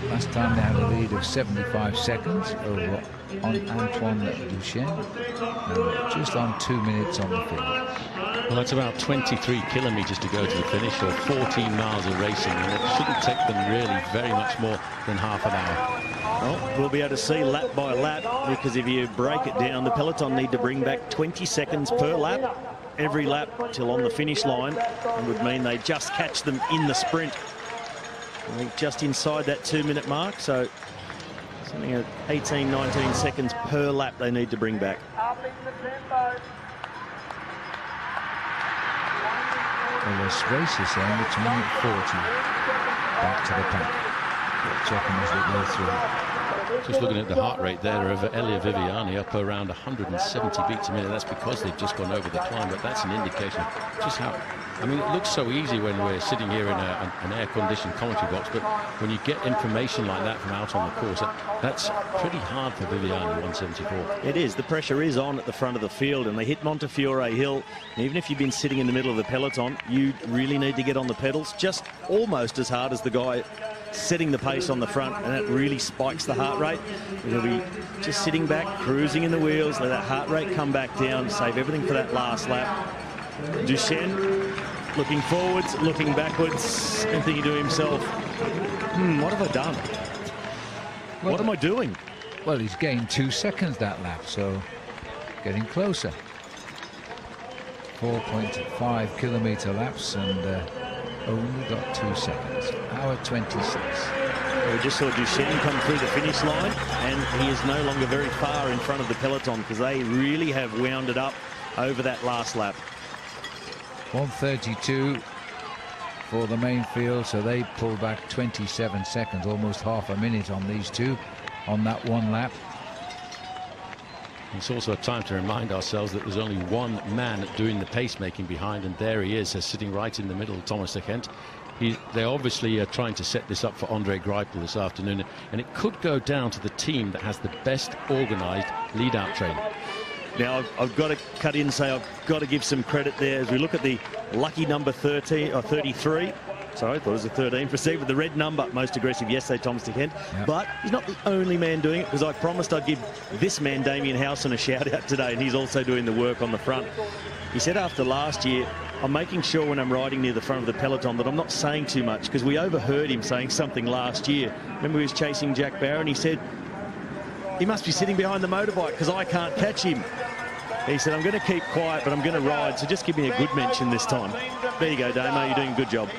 Last time they had a lead of 75 seconds over on Antoine Duchesne, and just on 2 minutes on the field. Well, that's about 23 kilometres to go to the finish, or 14 miles of racing, and it shouldn't take them really very much more than half an hour. Well, we'll be able to see lap by lap, because if you break it down, the peloton need to bring back 20 seconds per lap, every lap till on the finish line, and would mean they just catch them in the sprint. I think just inside that 2-minute mark, so something at 18, 19 seconds per lap they need to bring back. Well, this race is saying it's minute 40 back to the pack. Checking as they go through. Just looking at the heart rate there of Elia Viviani, up around 170 beats a minute. That's because they've just gone over the climb, but that's an indication just how... I mean, it looks so easy when we're sitting here in an air-conditioned commentary box, but when you get information like that from out on the course, that's pretty hard for Viviani, 174. It is. The pressure is on at the front of the field, and they hit Montefiore Hill. And even if you've been sitting in the middle of the peloton, you really need to get on the pedals just almost as hard as the guy setting the pace on the front, and that really spikes the heart rate. You'll be just sitting back, cruising in the wheels, let that heart rate come back down, save everything for that last lap. Duchesne looking forwards, looking backwards, and thinking to himself, what have I done? Well, what am I doing? Well, he's gained 2 seconds that lap, so getting closer. 4.5 kilometre laps, and only got 2 seconds. Hour 26. We just saw Duchesne come through the finish line, and he is no longer very far in front of the peloton, because they really have wound it up over that last lap. 1:32 for the main field, so they pulled back 27 seconds, almost half a minute on these two on that one lap. It's also a time to remind ourselves that there's only one man doing the pacemaking behind, and there he is, sitting right in the middle, Thomas de Gent. They're obviously trying to set this up for Andre Greipel this afternoon, and it could go down to the team that has the best organised lead-out train. Now, I've got to cut in and say I've got to give some credit there as we look at the lucky number 13 or 33. Sorry, I thought it was a 13 for a second, but the red number, most aggressive yesterday, Thomas de Kent. Yep. But he's not the only man doing it, because I promised I'd give this man, Damien Howson, a shout out today, and he's also doing the work on the front. He said after last year, I'm making sure when I'm riding near the front of the peloton that I'm not saying too much, because we overheard him saying something last year. Remember, he was chasing Jack Barron. He said he must be sitting behind the motorbike because I can't catch him. He said, I'm going to keep quiet, but I'm going to ride, so just give me a good mention this time. There you go, Damo, you're doing a good job.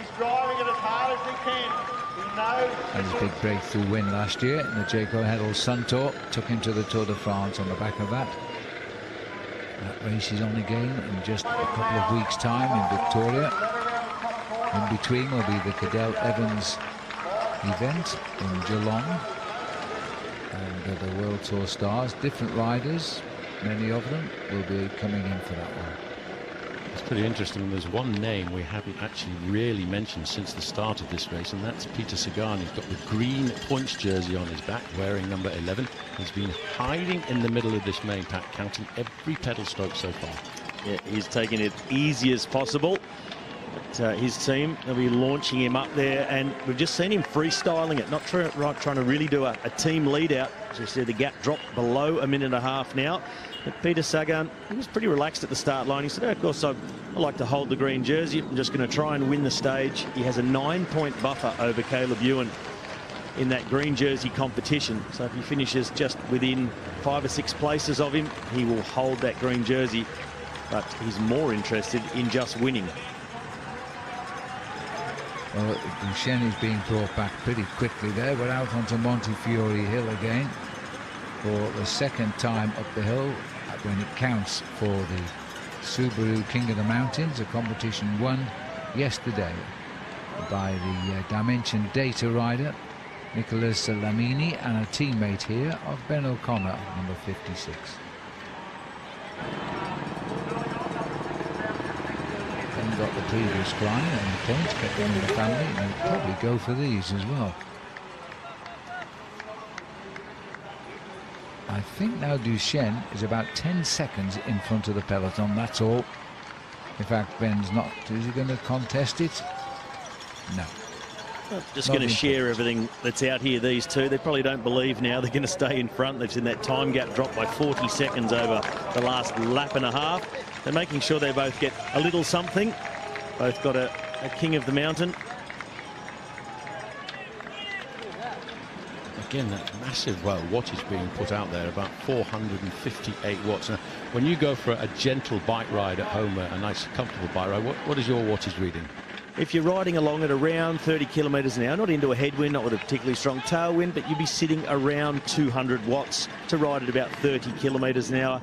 And his big breakthrough win last year in the Jaco Heddle Sun Tour took him to the Tour de France on the back of that. That race is on again in just a couple of weeks' time in Victoria. In between will be the Cadel Evans event in Geelong. And the World Tour stars, different riders, many of them will be coming in for that one. It's pretty interesting. There's one name we haven't actually really mentioned since the start of this race, and that's Peter Sagan. He's got the green points jersey on his back, wearing number 11. He's been hiding in the middle of this main pack, counting every pedal stroke so far. Yeah, he's taking it easy as possible. But, his team, they'll be launching him up there, and we've just seen him freestyling it, not trying to really do a team lead out. As you see, the gap dropped below a minute and a half now. But Peter Sagan, he was pretty relaxed at the start line. He said, of course, I like to hold the green jersey. I'm just going to try and win the stage. He has a 9-point buffer over Caleb Ewan in that green jersey competition. So if he finishes just within 5 or 6 places of him, he will hold that green jersey. But he's more interested in just winning. Well, Duchenne is being brought back pretty quickly there. We're out onto Montefiore Hill again for the second time up the hill when it counts for the Subaru King of the Mountains, a competition won yesterday by the Dimension Data rider Nicholas Lamini and a teammate here of Ben O'Connor, number 56. Ben got the previous climb and the points, kept them in the family, and he'll probably go for these as well. I think now Duchenne is about 10 seconds in front of the peloton, that's all. In fact, Ben's not. Is he going to contest it? No. Just going to share everything that's out here, these two. They probably don't believe now they're going to stay in front. They've seen that time gap drop by 40 seconds over the last lap and a half. They're making sure they both get a little something. Both got a King of the Mountain. Again, that massive wattage being put out there, about 458 watts. Now, when you go for a gentle bike ride at home, a nice, comfortable bike ride, what is your wattage reading? If you're riding along at around 30 kilometres an hour, not into a headwind, not with a particularly strong tailwind, but you'd be sitting around 200 watts to ride at about 30 kilometres an hour.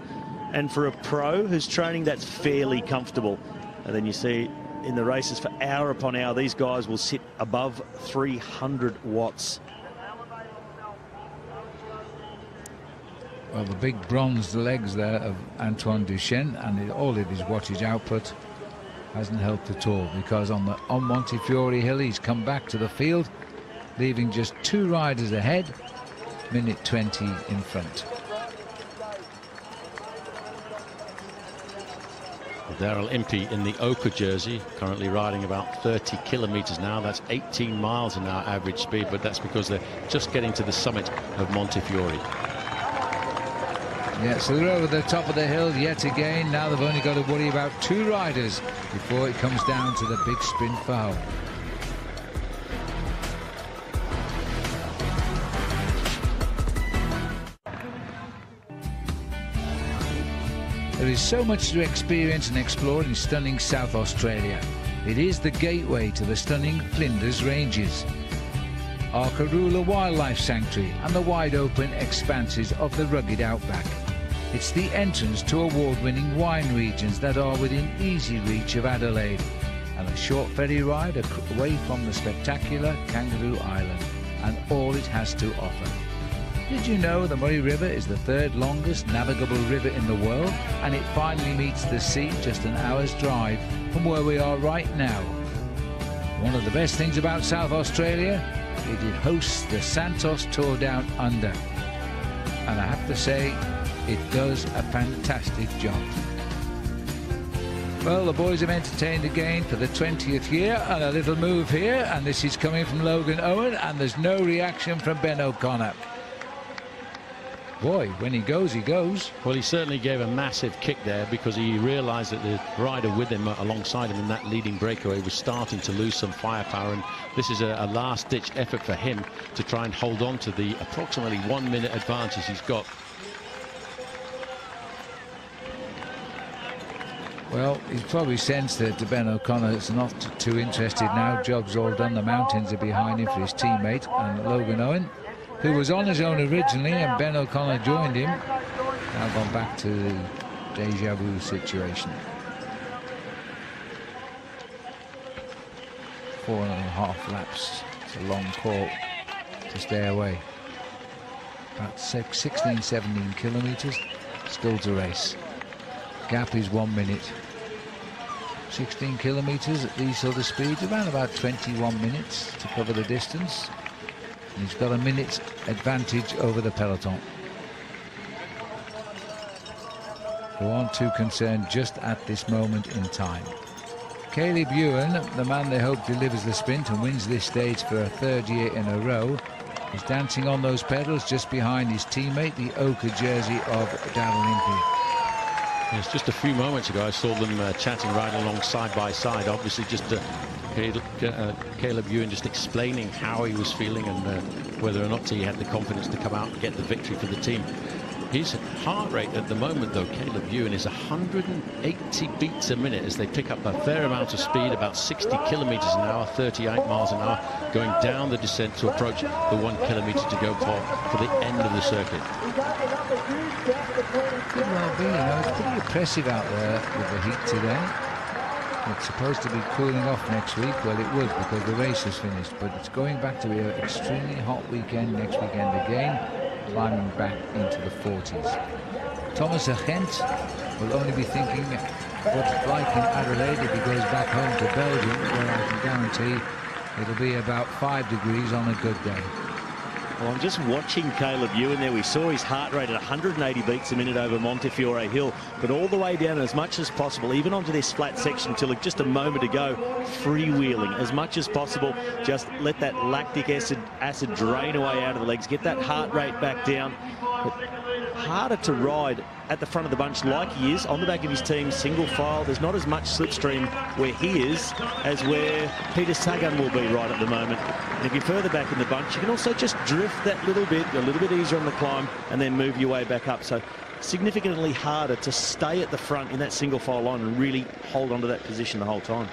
And for a pro who's training, that's fairly comfortable. And then you see in the races for hour upon hour, these guys will sit above 300 watts. Well, the big bronzed legs there of Antoine Duchenne and all of his wattage output hasn't helped at all, because on Montefiore Hill he's come back to the field, leaving just 2 riders ahead, minute 20 in front. Daryl Impey in the Oka jersey, currently riding about 30 kilometres now. That's 18 miles an hour average speed, but that's because they're just getting to the summit of Montefiore. Yeah, so they're over the top of the hill yet again. Now they've only got to worry about 2 riders before it comes down to the big sprint for home. There is so much to experience and explore in stunning South Australia. It is the gateway to the stunning Flinders Ranges, our Karula Wildlife Sanctuary and the wide-open expanses of the rugged outback. It's the entrance to award-winning wine regions that are within easy reach of Adelaide, and a short ferry ride away from the spectacular Kangaroo Island and all it has to offer. Did you know the Murray River is the 3rd longest navigable river in the world, and it finally meets the sea just an hour's drive from where we are right now? One of the best things about South Australia, it hosts the Santos Tour Down Under, and I have to say it does a fantastic job. Well, the boys have entertained again for the 20th year, and a little move here, and this is coming from Logan Owen, and there's no reaction from Ben O'Connor. Boy, when he goes, he goes. Well, he certainly gave a massive kick there because he realised that the rider with him alongside him in that leading breakaway was starting to lose some firepower, and this is a last-ditch effort for him to try and hold on to the approximately 1 minute advantage he's got. Well, he's probably sensed that Ben O'Connor is not too interested now. Job's all done. The mountains are behind him for his teammate, and Logan Owen, who was on his own originally, and Ben O'Connor joined him, now gone back to the deja vu situation. 4.5 laps. It's a long call to stay away. About 16, 17 kilometres still to race. Gap is 1 minute. 16 kilometres at these sort of speeds, around about 21 minutes to cover the distance. And he's got a minute's advantage over the peloton. Who aren't too concerned just at this moment in time. Caleb Ewan, the man they hope delivers the sprint and wins this stage for a 3rd year in a row, is dancing on those pedals just behind his teammate, the ochre jersey of Darrell Impey. Yes, just a few moments ago I saw them chatting right along side by side, obviously just Caleb Ewan just explaining how he was feeling and whether or not he had the confidence to come out and get the victory for the team. His heart rate at the moment, though, Caleb Ewan, is 180 beats a minute as they pick up a fair amount of speed, about 60 kilometres an hour, 38 miles an hour, going down the descent to approach the 1 kilometre to go for the end of the circuit. Could well be, you know, it's pretty oppressive out there with the heat today. It's supposed to be cooling off next week. Well, it would, because the race is finished, but it's going back to be an extremely hot weekend next weekend again, climbing back into the 40s. Thomas Agent will only be thinking what it's like in Adelaide if he goes back home to Belgium, where I can guarantee it'll be about 5 degrees on a good day. Well, I'm just watching Caleb Ewan there. We saw his heart rate at 180 beats a minute over Montefiore Hill, but all the way down as much as possible, even onto this flat section till just a moment ago, freewheeling as much as possible. Just let that lactic acid drain away out of the legs, get that heart rate back down. But harder to ride at the front of the bunch like he is on the back of his team, single file. There's not as much slipstream where he is as where Peter Sagan will be right at the moment. And if you're further back in the bunch, you can also just drift that little bit easier on the climb and then move your way back up. So significantly harder to stay at the front in that single file line and really hold on to that position the whole time.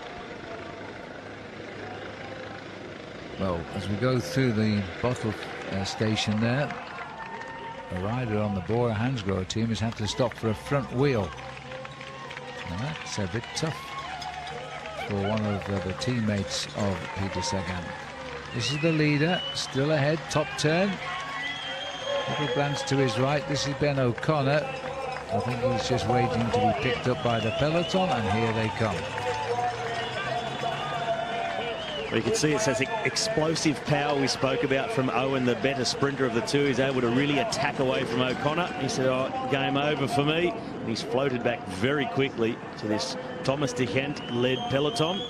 Well, as we go through the bottle station there, a rider on the Bora Hansgrohe team has had to stop for a front wheel. Now that's a bit tough for one of the teammates of Peter Sagan. This is the leader, still ahead, top turn. Little glance to his right. This is Ben O'Connor. I think he's just waiting to be picked up by the peloton, and here they come. Well, you can see it's that explosive power we spoke about from Owen, the better sprinter of the two. He's able to really attack away from O'Connor. He said, "Oh, game over for me." And he's floated back very quickly to this Thomas de Gent-led peloton.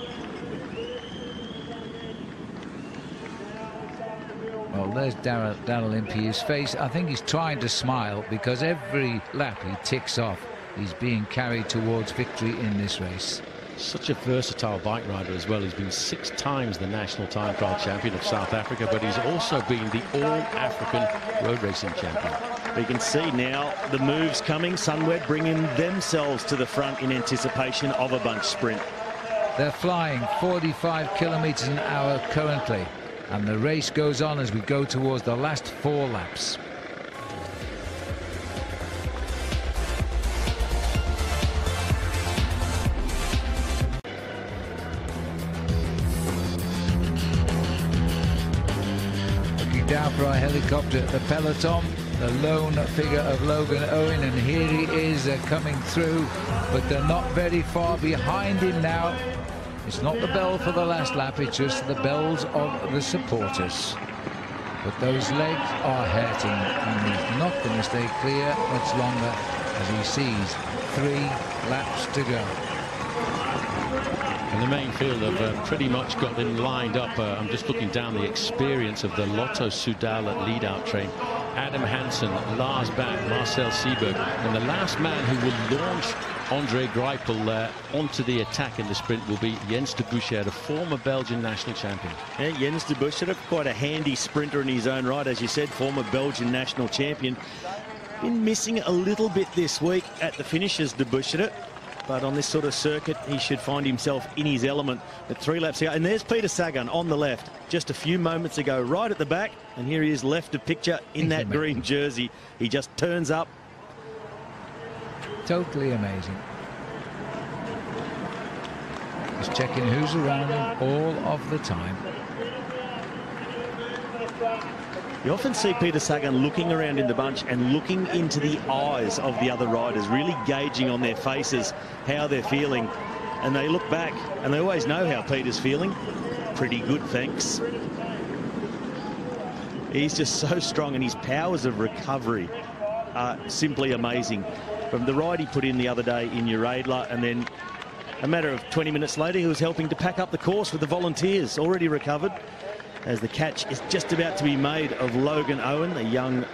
Well, there's Darrell Impey. His face, I think he's trying to smile because every lap he ticks off, he's being carried towards victory in this race. Such a versatile bike rider as well. He's been 6 times the national time trial champion of South Africa, but he's also been the all-African road racing champion. We can see now the moves coming. Sunweb bringing themselves to the front in anticipation of a bunch sprint. They're flying 45 kilometres an hour currently, and the race goes on as we go towards the last 4 laps. Down for our helicopter at the peloton, the lone figure of Logan Owen, and here he is coming through, but they're not very far behind him now. It's not the bell for the last lap, it's just the bells of the supporters. but those legs are hurting, and he's not going to stay clear much longer as he sees 3 laps to go. And the main field have pretty much got them lined up. I'm just looking down the experience of the Lotto Soudal lead-out train. Adam Hansen, Lars Bak, Marcel Seberg, and the last man who will launch Andre Greipel onto the attack in the sprint will be Jens de Bouchard, a former Belgian national champion. Yeah, Jens de Bouchard, quite a handy sprinter in his own right, as you said, former Belgian national champion. Been missing a little bit this week at the finishes, de Bouchard, but on this sort of circuit he should find himself in his element at 3 laps ago. And there's Peter Sagan on the left just a few moments ago, right at the back, and here he is left of picture in that green jersey. He just turns up. Totally amazing. Just checking who's around him all of the time. You often see Peter Sagan looking around in the bunch and looking into the eyes of the other riders, really gauging on their faces how they're feeling. And they look back and they always know how Peter's feeling. Pretty good, thanks. He's just so strong, and his powers of recovery are simply amazing. From the ride he put in the other day in Uradla, and then a matter of 20 minutes later he was helping to pack up the course with the volunteers, already recovered, as the catch is just about to be made of Logan Owen, a young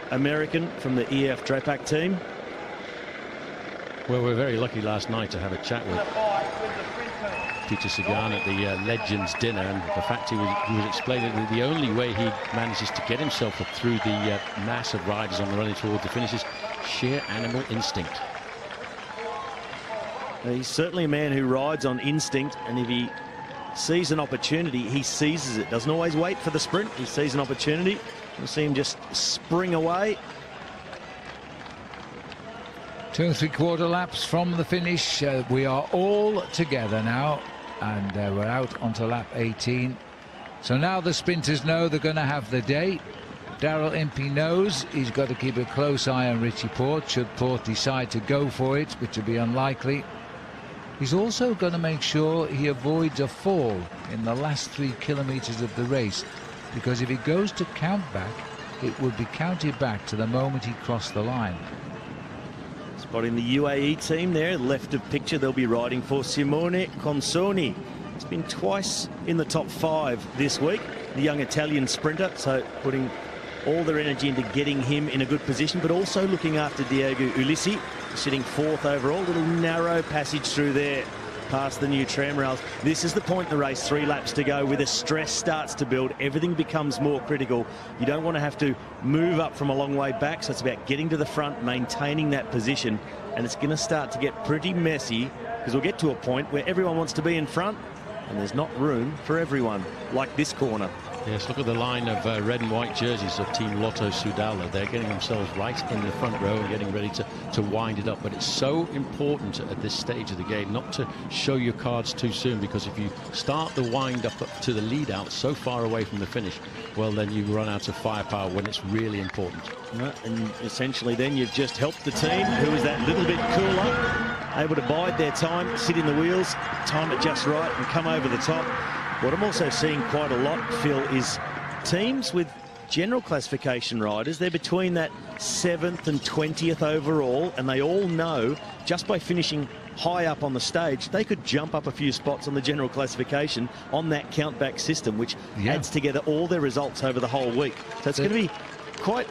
American from the EF Drapac team. Well, we're very lucky last night to have a chat with Peter Sagan at the Legends dinner, and the fact he was explaining that the only way he manages to get himself up through the mass of riders on the running towards the finish is sheer animal instinct. He's certainly a man who rides on instinct, and if he sees an opportunity, he seizes it. Doesn't always wait for the sprint. He sees an opportunity. We'll see him just spring away. 2 3/4 laps from the finish. We are all together now, and we're out onto lap 18. So now the sprinters know they're going to have the day. Daryl Impey knows he's got to keep a close eye on Richie Porte should Porte decide to go for it, which would be unlikely. He's also going to make sure he avoids a fall in the last 3 kilometres of the race, because if he goes to count back, it would be counted back to the moment he crossed the line. Spotting the UAE team there, left of picture, they'll be riding for Simone Consoni. It's been twice in the top 5 this week, the young Italian sprinter, so putting all their energy into getting him in a good position, but also looking after Diego Ulissi, sitting 4th overall. Little narrow passage through there past the new tram rails. This is the point in the race, 3 laps to go, where the stress starts to build. Everything becomes more critical. You don't want to have to move up from a long way back, so it's about getting to the front, maintaining that position, and it's going to start to get pretty messy, because we'll get to a point where everyone wants to be in front and there's not room for everyone, like this corner. Yes, look at the line of red and white jerseys of Team Lotto Soudal. They're getting themselves right in the front row and getting ready to wind it up. But it's so important at this stage of the game not to show your cards too soon, because if you start the wind up to the lead out so far away from the finish, well, then you run out of firepower when it's really important. And essentially then you've just helped the team, who is that little bit cooler, able to bide their time, sit in the wheels, time it just right and come over the top. What I'm also seeing quite a lot, Phil, is teams with general classification riders. They're between that 7th and 20th overall, and they all know just by finishing high up on the stage, they could jump up a few spots on the general classification on that countback system, which adds together all their results over the whole week. So it's going to be quite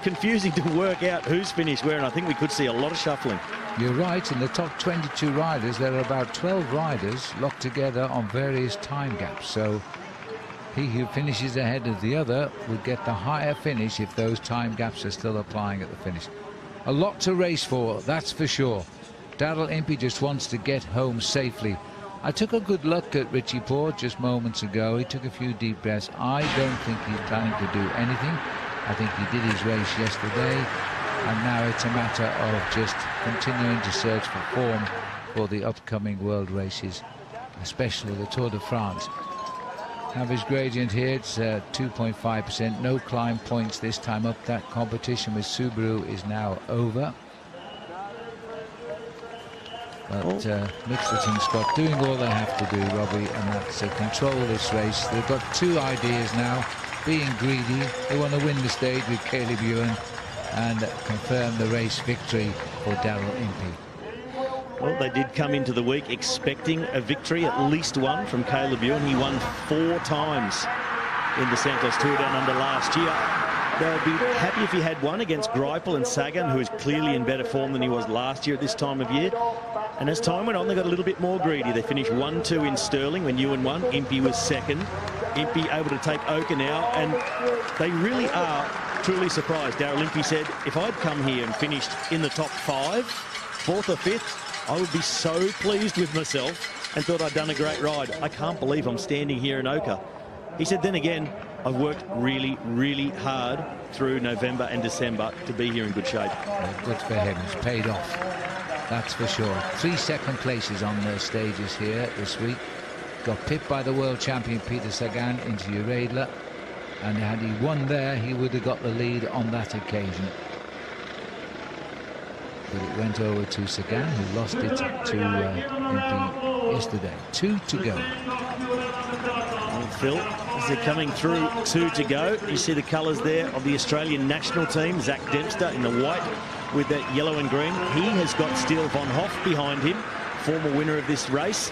confusing to work out who's finished where, and I think we could see a lot of shuffling. You're right. In the top 22 riders, there are about 12 riders locked together on various time gaps. So he who finishes ahead of the other would get the higher finish if those time gaps are still applying at the finish. A lot to race for, that's for sure. Daryl Impey just wants to get home safely. I took a good look at Richie Porte just moments ago. He took a few deep breaths. I don't think he's planning to do anything. I think he did his race yesterday, and now it's a matter of just continuing to search for form for the upcoming world races, especially the Tour de France. Average gradient here, it's 2.5%. No climb points this time up. That competition with Subaru is now over. But Mixterton Scott doing all they have to do, Robbie, and that's control this race. They've got 2 ideas now. being greedy. They want to win the stage with Caleb Ewan and confirm the race victory for Daryl Impey. Well, they did come into the week expecting a victory, at least one, from Caleb Ewan. He won 4 times in the Santos Tour Down Under last year. They'll be happy if he had one against Greipel and Sagan, who is clearly in better form than he was last year at this time of year. And as time went on, they got a little bit more greedy. They finished 1-2 in Stirling when Ewan won. Impey was second. Impey able to take Oka now, and they really are truly surprised. Daryl Impey said, if I'd come here and finished in the top 5, 4th or 5th, I would be so pleased with myself and thought I'd done a great ride. I can't believe I'm standing here in Oka. He said, then again, I've worked really, really hard through November and December to be here in good shape. Good for him. It's paid off. That's for sure. 3 second places on the stages here this week. Got pipped by the world champion Peter Sagan into Uredla. And had he won there, he would have got the lead on that occasion. But it went over to Sagan, who lost it to Impey yesterday. 2 to go. Well, Phil, as they're coming through, 2 to go. You see the colours there of the Australian national team. Zach Dempster in the white with that yellow and green. He has got Steele von Hoff behind him, former winner of this race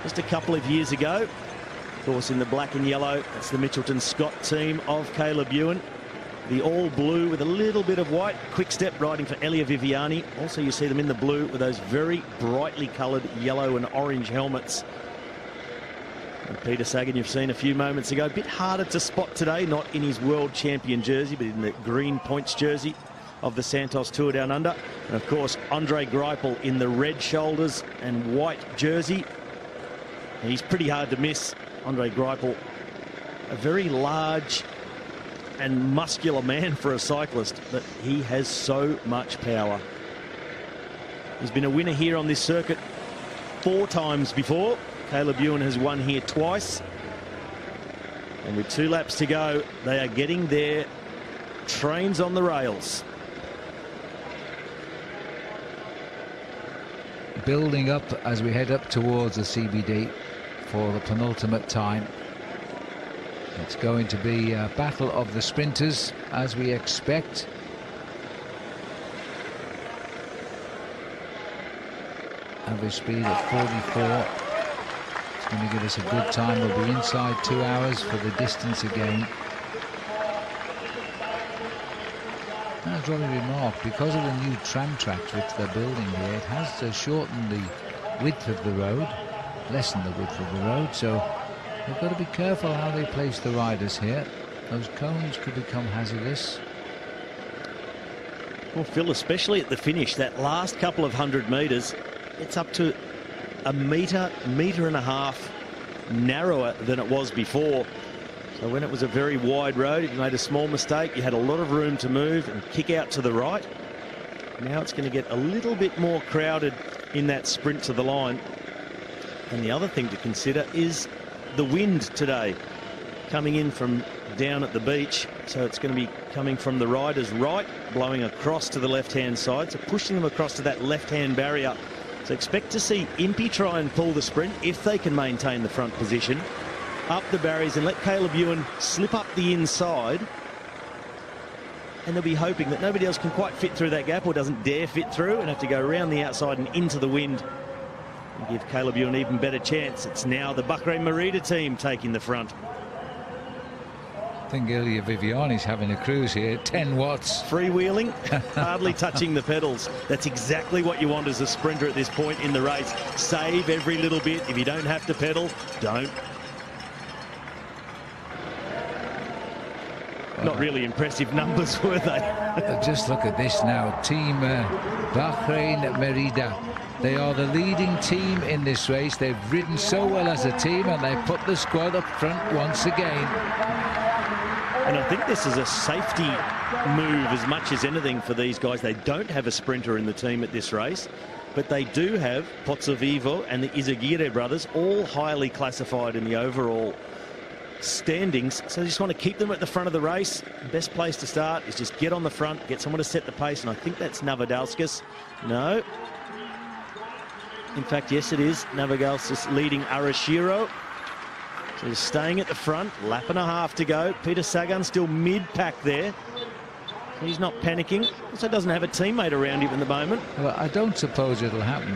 just a couple of years ago. Of course, in the black and yellow, that's the Mitchelton Scott team of Caleb Ewan. The all blue with a little bit of white. Quick Step riding for Elia Viviani. Also, you see them in the blue with those very brightly coloured yellow and orange helmets. And Peter Sagan, you've seen a few moments ago. A bit harder to spot today, not in his world champion jersey, but in the green points jersey of the Santos Tour Down Under. And of course, Andre Greipel in the red shoulders and white jersey. And he's pretty hard to miss. Andre Greipel, a very large and muscular man for a cyclist, but he has so much power. He's been a winner here on this circuit 4 times before. Caleb Ewan has won here twice. And with 2 laps to go, they are getting their trains on the rails. Building up as we head up towards the CBD for the penultimate time. It's going to be a battle of the sprinters, as we expect. Average speed at 44. It's going to give us a good time. We'll be inside 2 hours for the distance again. As Robbie remarked, because of the new tram tracks which they're building here, it has to shorten the width of the road, lessen the width of the road, so they've got to be careful how they place the riders here. Those cones could become hazardous. Well, Phil, especially at the finish, that last couple of 100 metres, it's up to a metre and a half narrower than it was before. So when it was a very wide road, if you made a small mistake, you had a lot of room to move and kick out to the right. Now it's going to get a little bit more crowded in that sprint to the line. And the other thing to consider is the wind today, coming in from down at the beach. So it's going to be coming from the rider's right, blowing across to the left-hand side, so pushing them across to that left-hand barrier. So expect to see Impey try and pull the sprint, if they can maintain the front position, up the barriers and let Caleb Ewan slip up the inside. And they'll be hoping that nobody else can quite fit through that gap or doesn't dare fit through and have to go around the outside and into the wind and give Caleb Ewan an even better chance. It's now the Bahrain Merida team taking the front. I think Elia Viviani's having a cruise here. 10 watts. Freewheeling, hardly touching the pedals. That's exactly what you want as a sprinter at this point in the race. Save every little bit. If you don't have to pedal, don't. Not really impressive numbers, were they? Just look at this now. Team Bahrain Merida. They are the leading team in this race. They've ridden so well as a team, and they put the squad up front once again. And I think this is a safety move as much as anything for these guys. They don't have a sprinter in the team at this race, but they do have Pozzovivo and the Izagirre brothers, all highly classified in the overall standings. So they just want to keep them at the front of the race. The best place to start is just get on the front, get someone to set the pace, and I think that's Navadalskis. No. In fact, yes, it is. Navadalskis leading Arashiro. So he's staying at the front, lap and a half to go. Peter Sagan still mid-pack there. He's not panicking. Also doesn't have a teammate around him at the moment. Well, I don't suppose it'll happen,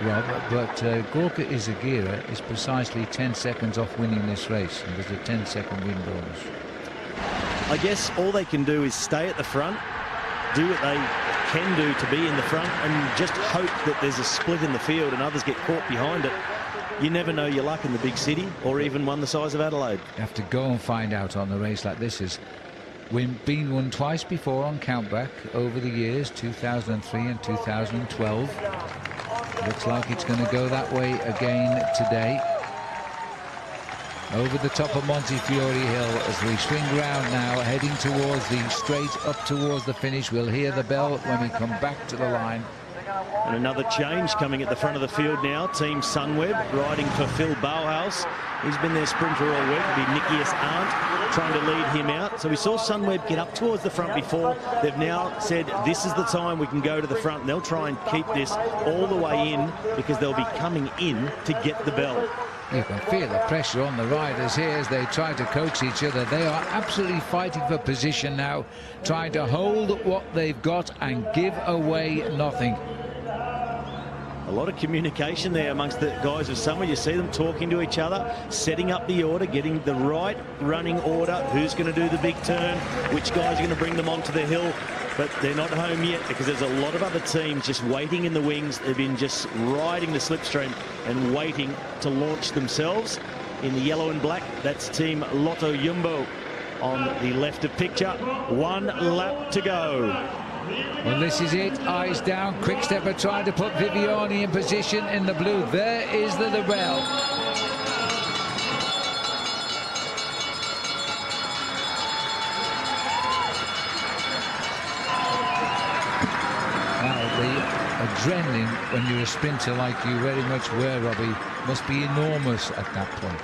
Rob, but Gorka Izagirre is precisely 10 seconds off winning this race, and there's a 10-second win bonus. I guess all they can do is stay at the front, do what they can do to be in the front, and just hope that there's a split in the field and others get caught behind it. You never know your luck in the big city, or even one the size of Adelaide. You have to go and find out on a race like this. Has been won twice before on countback over the years, 2003 and 2012. Looks like it's going to go that way again today. Over the top of Montefiore Hill as we swing round now, heading towards the straight up towards the finish. We'll hear the bell when we come back to the line. And another change coming at the front of the field now. Team Sunweb riding for Phil Bauhaus. He's been their sprinter all week. It'll be Nikias Arndt trying to lead him out. So we saw Sunweb get up towards the front before. They've now said this is the time we can go to the front. And they'll try and keep this all the way in because they'll be coming in to get the bell. You can feel the pressure on the riders here as they try to coax each other. They are absolutely fighting for position now, trying to hold what they've got and give away nothing. A lot of communication there amongst the guys of Sunweb. You see them talking to each other, setting up the order, getting the right running order. Who's going to do the big turn? Which guys are going to bring them onto the hill? But they're not home yet because there's a lot of other teams just waiting in the wings. They've been just riding the slipstream and waiting to launch themselves. In the yellow and black, that's Team Lotto Jumbo on the left of picture. One lap to go. Well, this is it. Eyes down. Quickstep are trying to put Viviani in position in the blue. There is the bell. Now, the adrenaline when you're a sprinter like you very much were, Robbie, must be enormous at that point.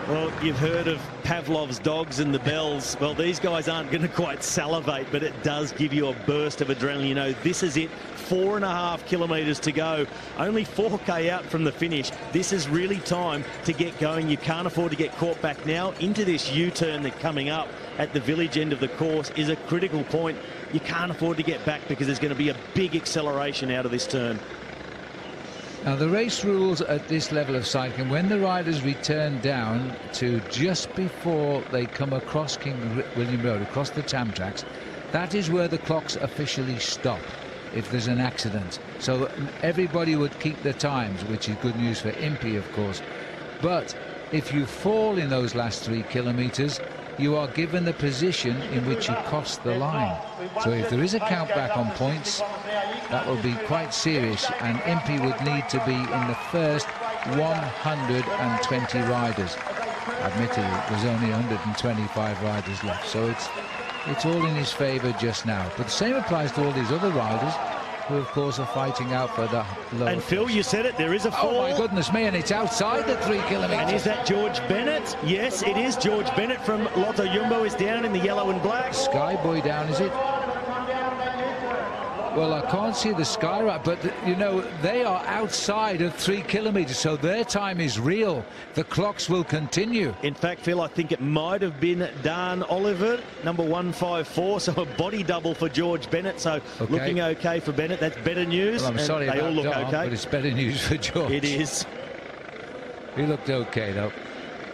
Well, you've heard of Pavlov's dogs and the bells. Well, these guys aren't going to quite salivate, but it does give you a burst of adrenaline. You know, this is it. 4.5 kilometres to go. Only 4K out from the finish. This is really time to get going. You can't afford to get caught back now. Into this U-turn that's coming up at the village end of the course is a critical point. You can't afford to get back because there's going to be a big acceleration out of this turn. Now, the race rules at this level of cycling, when the riders return down to just before they come across King William Road, across the Tam tracks, that is where the clocks officially stop if there's an accident. So everybody would keep their times, which is good news for Impey, of course. But if you fall in those last 3 kilometres, you are given the position in which you cross the line. So if there is a countback on points, that will be quite serious, and Impey would need to be in the first 120 riders. Admittedly, there's only 125 riders left, so it's all in his favour just now. But the same applies to all these other riders who, of course, are fighting out for the lower. And Phil, you said it, there is a fall. Oh, my goodness me, and it's outside the 3 kilometres. And is that George Bennett? Yes, it is. George Bennett from Lotto Jumbo is down in the yellow and black. Skyboy down, is it? Well, I can't see the sky right, but, you know, they are outside of 3 kilometres, so their time is real. The clocks will continue. In fact, Phil, I think it might have been Dan Oliver, number 154, so a body double for George Bennett, so looking okay for Bennett. That's better news. Well, I'm sorry they about all look Dom, okay. but it's better news for George. It is. He looked okay, though.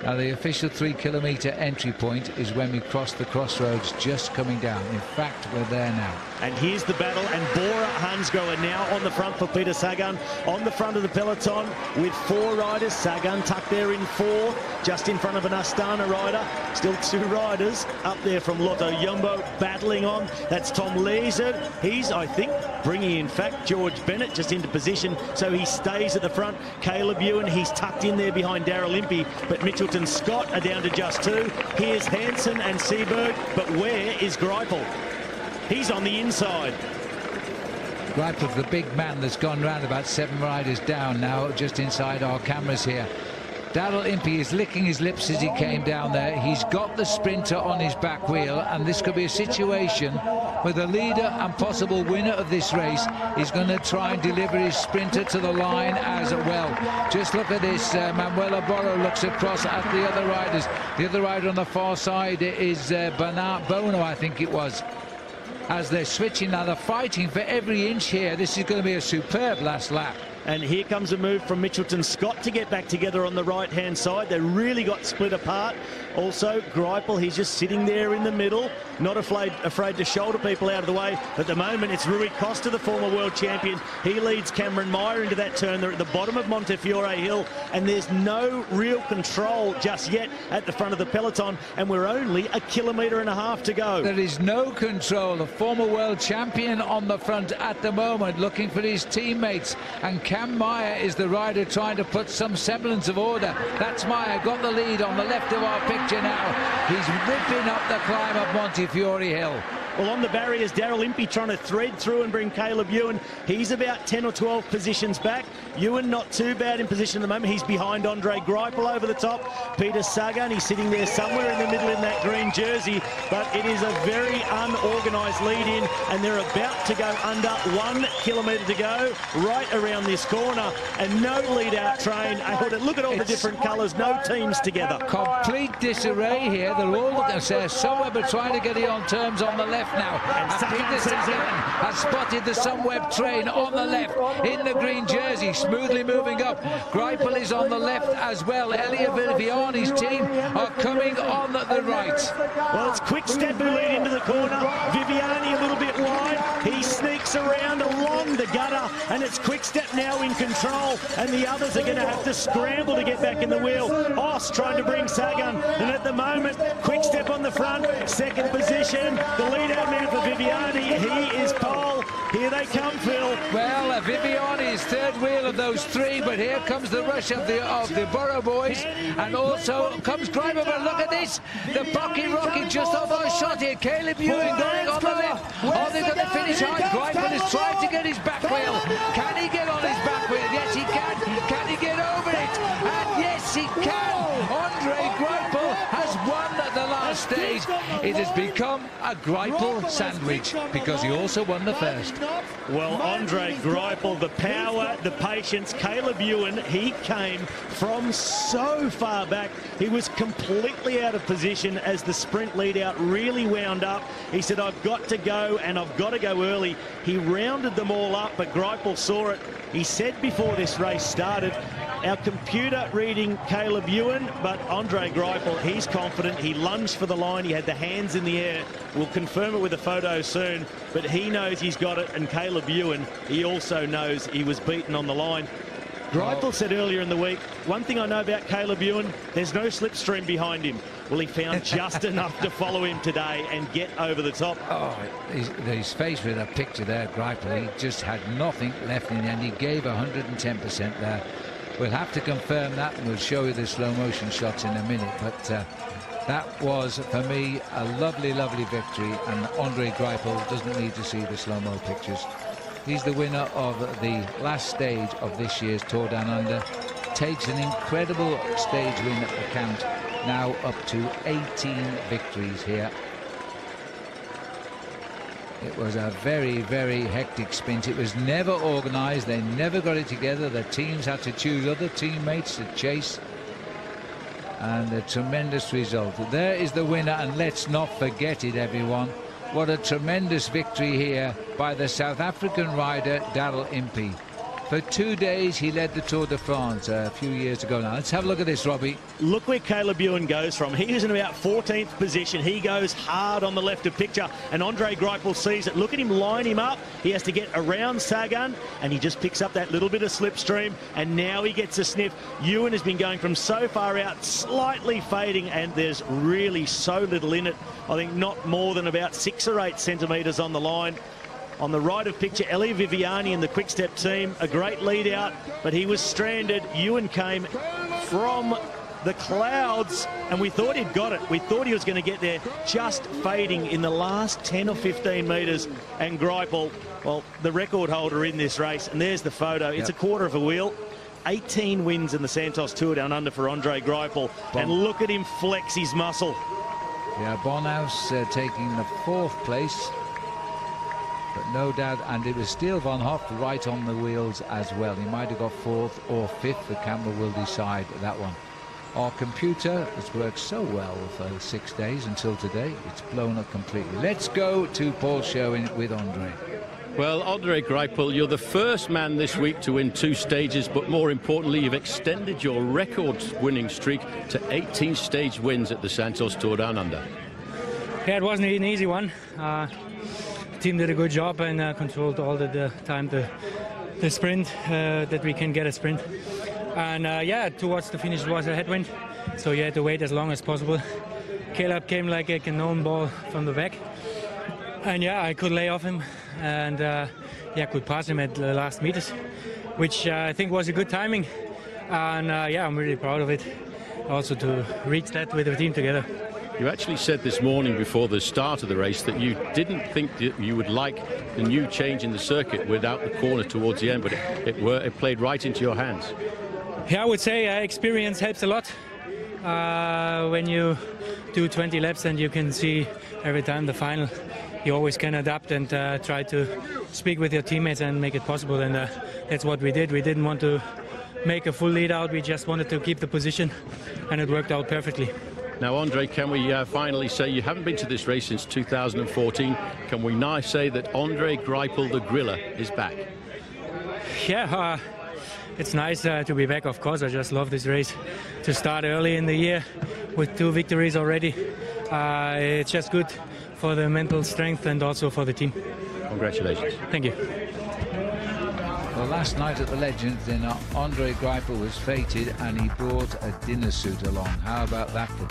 Now, the official 3 kilometre entry point is when we cross the crossroads just coming down. In fact, we're there now. And here's the battle, and Bora Hansgrohe now on the front for Peter Sagan. On the front of the peloton with 4 riders. Sagan tucked there in 4, just in front of an Astana rider. Still 2 riders up there from Lotto Jumbo battling on. That's Tom Leeser. He's, I think, bringing, in fact, George Bennett just into position, so he stays at the front. Caleb Ewan, he's tucked in there behind Daryl Impey, but Mitchelton Scott are down to just 2. Here's Hansen and Seberg, but where is Greipel? He's on the inside. Greipel, the big man that's gone round about 7 riders down now, just inside our cameras here. Daryl Impey is licking his lips as he came down there. He's got the sprinter on his back wheel, and this could be a situation where the leader and possible winner of this race is going to try and deliver his sprinter to the line as well. Just look at this. Manuel Borro looks across at the other riders. The other rider on the far side is Bernard Bono, I think it was. As they're switching now, they're fighting for every inch here. This is going to be a superb last lap. And here comes a move from Mitchelton Scott to get back together on the right-hand side. They really got split apart. Also, Greipel, he's just sitting there in the middle, not afraid to shoulder people out of the way. At the moment, it's Rui Costa, the former world champion. He leads Cameron Meyer into that turn. They're at the bottom of Montefiore Hill, and there's no real control just yet at the front of the peloton, and we're only 1.5 kilometres to go. There is no control. The former world champion on the front at the moment, looking for his teammates, and Cam Meyer is the rider trying to put some semblance of order. That's Meyer, got the lead on the left of our picture now. He's ripping up the climb of Montefiore Hill. Well, on the barriers, Daryl Impey trying to thread through and bring Caleb Ewan. He's about 10 or 12 positions back. Ewan not too bad in position at the moment. He's behind Andre Greipel over the top. Peter Sagan, he's sitting there somewhere in the middle in that green jersey. But it is a very unorganised lead-in, and they're about to go under 1 kilometre to go, right around this corner. And no lead-out train. Look at all the different colours, no teams together. Complete disarray here. They're all looking at Sunweb trying to get it on terms on the left now. And Peter Sagan has spotted the Sunweb train on the left in the green jersey, smoothly moving up. Greipel is on the left as well. Elia Viviani's team are coming on the right. Well, it's Quick Step who lead into the corner. Viviani a little bit wide. He sneaks around along the gutter, and it's Quick Step now in control, and the others are going to have to scramble to get back in the wheel. Oss trying to bring Sagan, and at the moment, Quick Step on the front, second position. The lead-out man for Viviani, he is pole. Here they come, Phil. Well, Viviani is third wheel of those three, but here comes the rush of the Borough boys, and also comes Greipel. But look at this, the Bucky Rocky just off our shot here. Caleb Ewan going on the left. Oh, they're going to finish high. Greipel is trying to get his back wheel. Can he get on his back wheel? Yes, he can. Can he get over it? And yes, he can. Andre Greipel has won the last stage. It has become a Greipel sandwich because he also won the first. Well, Andre Greipel, the power, the patience. Caleb Ewan, he came from so far back. He was completely out of position as the sprint lead out really wound up. He said, I've got to go, and I've got to go early. He rounded them all up, but Greipel saw it. He said before this race started, our computer reading Caleb Ewan, but Andre Greipel, he's confident. He lunged for the line. He had the hands in the air. We'll confirm it with a photo soon, but he knows he's got it. And Caleb Ewan, he also knows he was beaten on the line. Greipel said earlier in the week, one thing I know about Caleb Ewan, there's no slipstream behind him. Well, he found just enough to follow him today and get over the top. Oh, he's faced with a picture there, Greipel. He just had nothing left in the end. He gave 110% there. We'll have to confirm that, and we'll show you the slow motion shots in a minute. But that was, for me, a lovely, lovely victory. And Andre Greipel doesn't need to see the slow-mo pictures. He's the winner of the last stage of this year's Tour Down Under. Takes an incredible stage win at the count. Now up to 18 victories here. It was a very, very hectic sprint. It was never organised. They never got it together. The teams had to choose other teammates to chase. And a tremendous result. There is the winner, and let's not forget it, everyone. What a tremendous victory here by the South African rider, Daryl Impey. For 2 days, he led the Tour de France a few years ago now. Let's have a look at this, Robbie. Look where Caleb Ewan goes from. He was in about 14th position. He goes hard on the left of picture, and Andre Greipel sees it. Look at him line him up. He has to get around Sagan, and he just picks up that little bit of slipstream, and now he gets a sniff. Ewan has been going from so far out, slightly fading, and there's really so little in it. I think not more than about 6 or 8 centimetres on the line. On the right of picture, Elia Viviani and the Quick Step team, a great lead out, but he was stranded. Ewan came from the clouds, and we thought he'd got it. We thought he was going to get there, just fading in the last 10 or 15 metres. And Greipel, well, the record holder in this race, and there's the photo. It's a quarter of a wheel. 18 wins in the Santos Tour Down Under for Andre Greipel. And look at him flex his muscle. Yeah, Bonhaus taking the 4th place. But no doubt, and it was Steele Van Hoff right on the wheels as well. He might have got 4th or 5th. The camera will decide that one. Our computer has worked so well for 6 days until today. It's blown up completely. Let's go to Paul Sherwin with Andre. Well, Andre Greipel, you're the first man this week to win 2 stages, but more importantly, you've extended your record-winning streak to 18 stage wins at the Santos Tour Down Under. Yeah, it wasn't an easy one. The team did a good job and controlled all the time the sprint, that we can get a sprint. And yeah, towards the finish was a headwind, so you had to wait as long as possible. Caleb came like a cannonball from the back, and yeah, I could lay off him and yeah, could pass him at the last meters, which I think was a good timing. And yeah, I'm really proud of it, also to reach that with the team together. You actually said this morning before the start of the race that you didn't think that you would like the new change in the circuit without the corner towards the end, but it played right into your hands. Yeah, I would say experience helps a lot. When you do 20 laps and you can see every time the final, you always can adapt and try to speak with your teammates and make it possible. And that's what we did. We didn't want to make a full lead out. We just wanted to keep the position, and it worked out perfectly. Now, Andre, can we finally say you haven't been to this race since 2014? Can we now say that Andre Greipel, the Griller, is back? Yeah, it's nice to be back, of course. I just love this race. To start early in the year with 2 victories already, it's just good for the mental strength and also for the team. Congratulations. Thank you. Well, last night at the Legends dinner, Andre Greipel was fated and he brought a dinner suit along. How about that for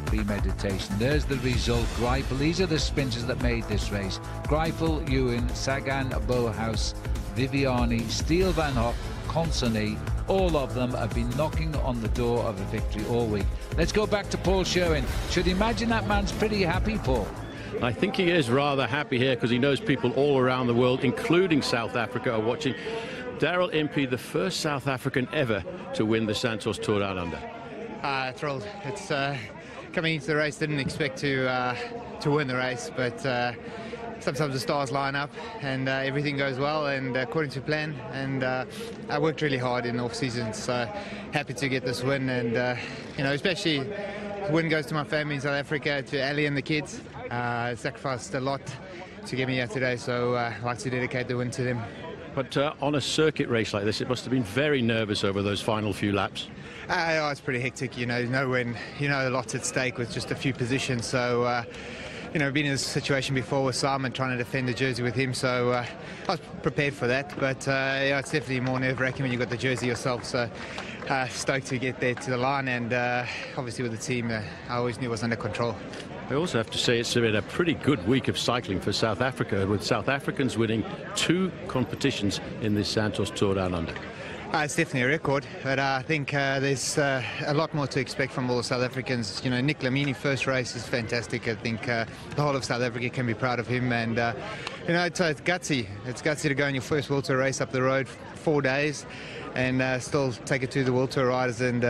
premeditation? There's the result. Greipel, these are the sprinters that made this race. Greipel, Ewan, Sagan, Bonhaus, Viviani, Steele Van Hoff, Consonny, all of them have been knocking on the door of a victory all week. Let's go back to Paul Sherwin. Should imagine that man's pretty happy, Paul. I think he is rather happy here because he knows people all around the world, including South Africa, are watching. Daryl Impey, the first South African ever to win the Santos Tour Down Under. Thrilled. It's coming into the race, didn't expect to win the race, but sometimes the stars line up and everything goes well and according to plan. And I worked really hard in off season, so happy to get this win. And you know, especially the win goes to my family in South Africa, to Ali and the kids. Sacrificed a lot to get me here today, so I'd like to dedicate the win to them. But on a circuit race like this, it must have been very nervous over those final few laps. It's pretty hectic, you know when you know a lot's at stake with just a few positions. So you know, been in this situation before with Simon, trying to defend the jersey with him, so I was prepared for that. But yeah, it's definitely more nerve-wracking when you've got the jersey yourself. So stoked to get there to the line, and obviously with the team, I always knew it was under control. I also have to say it's been a pretty good week of cycling for South Africa, with South Africans winning 2 competitions in this Santos Tour Down Under. It's definitely a record, but I think there's a lot more to expect from all the South Africans. You know, Nick Lamini, first race is fantastic. I think the whole of South Africa can be proud of him, and you know, it's gutsy. It's gutsy to go in your first World Tour race up the road 4 days and still take it to the World Tour riders and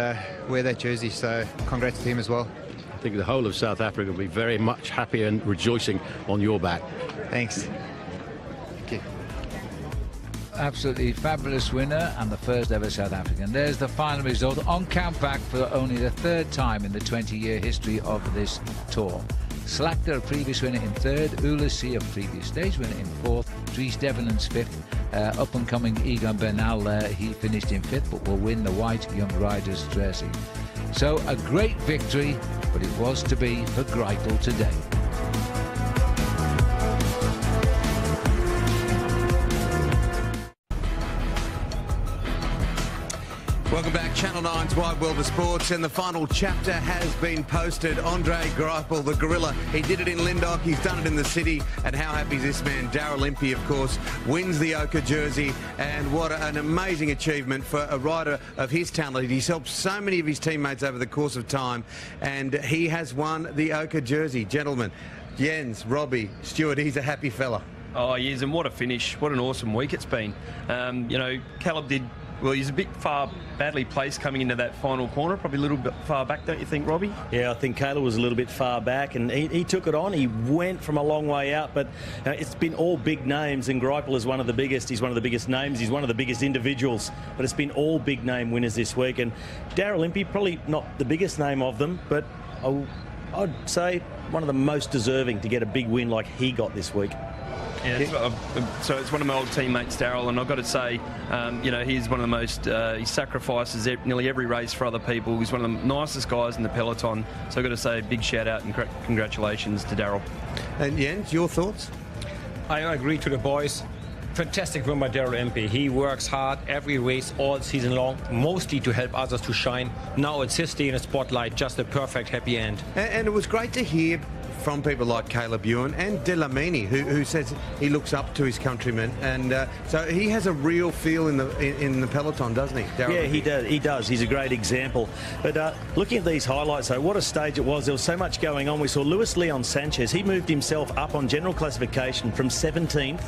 wear that jersey. So congrats to him as well. I think the whole of South Africa will be very much happy and rejoicing on your back. Thanks. Thank you. Absolutely fabulous winner and the first ever South African. There's the final result on count back for only the 3rd time in the 20-year history of this tour. Slagter, a previous winner, in 3rd. Ulissi, a previous stage winner, in 4th. Dries Devenant's 5th. Up-and-coming Egan Bernal, he finished in 5th, but will win the white Young Riders jersey. So a great victory, but it was to be for Greipel today. Welcome back, Channel 9's Wide World of Sports, and the final chapter has been posted. Andre Greipel, the gorilla, he did it in Lindau, he's done it in the city, and how happy is this man? Daryl Impey, of course, wins the Ochre jersey, and what an amazing achievement for a rider of his talent. He's helped so many of his teammates over the course of time, and he has won the Ochre jersey. Gentlemen, Jens, Robbie, Stuart, he's a happy fella. Oh, yes, and what a finish. What an awesome week it's been. You know, Caleb did Well, he's a bit badly placed coming into that final corner, probably a little bit far back, don't you think, Robbie? Yeah, I think Caleb was a little bit far back, and he took it on. He went from a long way out, but it's been all big names, and Greipel is one of the biggest. He's one of the biggest names. He's one of the biggest individuals, but it's been all big name winners this week. And Darryl Impey, probably not the biggest name of them, but I'd say one of the most deserving to get a big win like he got this week. Yeah, so it's one of my old teammates, Darryl, and I've got to say, you know, he's one of the most, he sacrifices nearly every race for other people. He's one of the nicest guys in the peloton. So I've got to say a big shout out and congratulations to Darryl. And Jens, your thoughts? I agree to the boys. Fantastic win by Darryl Impey. He works hard every race all season long, mostly to help others to shine. Now it's his day in the spotlight, just a perfect happy end. And it was great to hear from people like Caleb Ewan and Delamini, who says he looks up to his countrymen, and so he has a real feel in the peloton, doesn't he? Darryl Yeah, Impey? he does. He's a great example. But looking at these highlights, though, what a stage it was. There was so much going on. We saw Luis Leon Sanchez. He moved himself up on general classification from 17th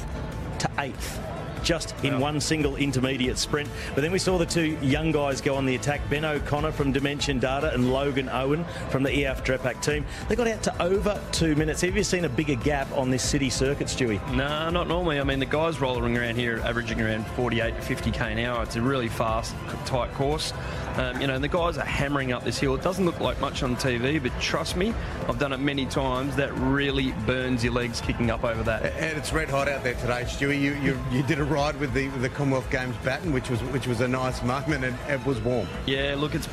to 8th. Just in one single intermediate sprint. But then we saw the two young guys go on the attack, Ben O'Connor from Dimension Data and Logan Owen from the EF Drepak team. They got out to over 2 minutes. Have you seen a bigger gap on this city circuit, Stewie? No, not normally. I mean, the guys rolling around here averaging around 48 to 50k an hour. It's a really fast, tight course. You know, and the guys are hammering up this hill. It doesn't look like much on TV, but trust me, I've done it many times. That really burns your legs kicking up over that. And it's red hot out there today, Stewie. You did a ride with the Commonwealth Games baton, which was a nice moment, and it was warm. Yeah, look, it's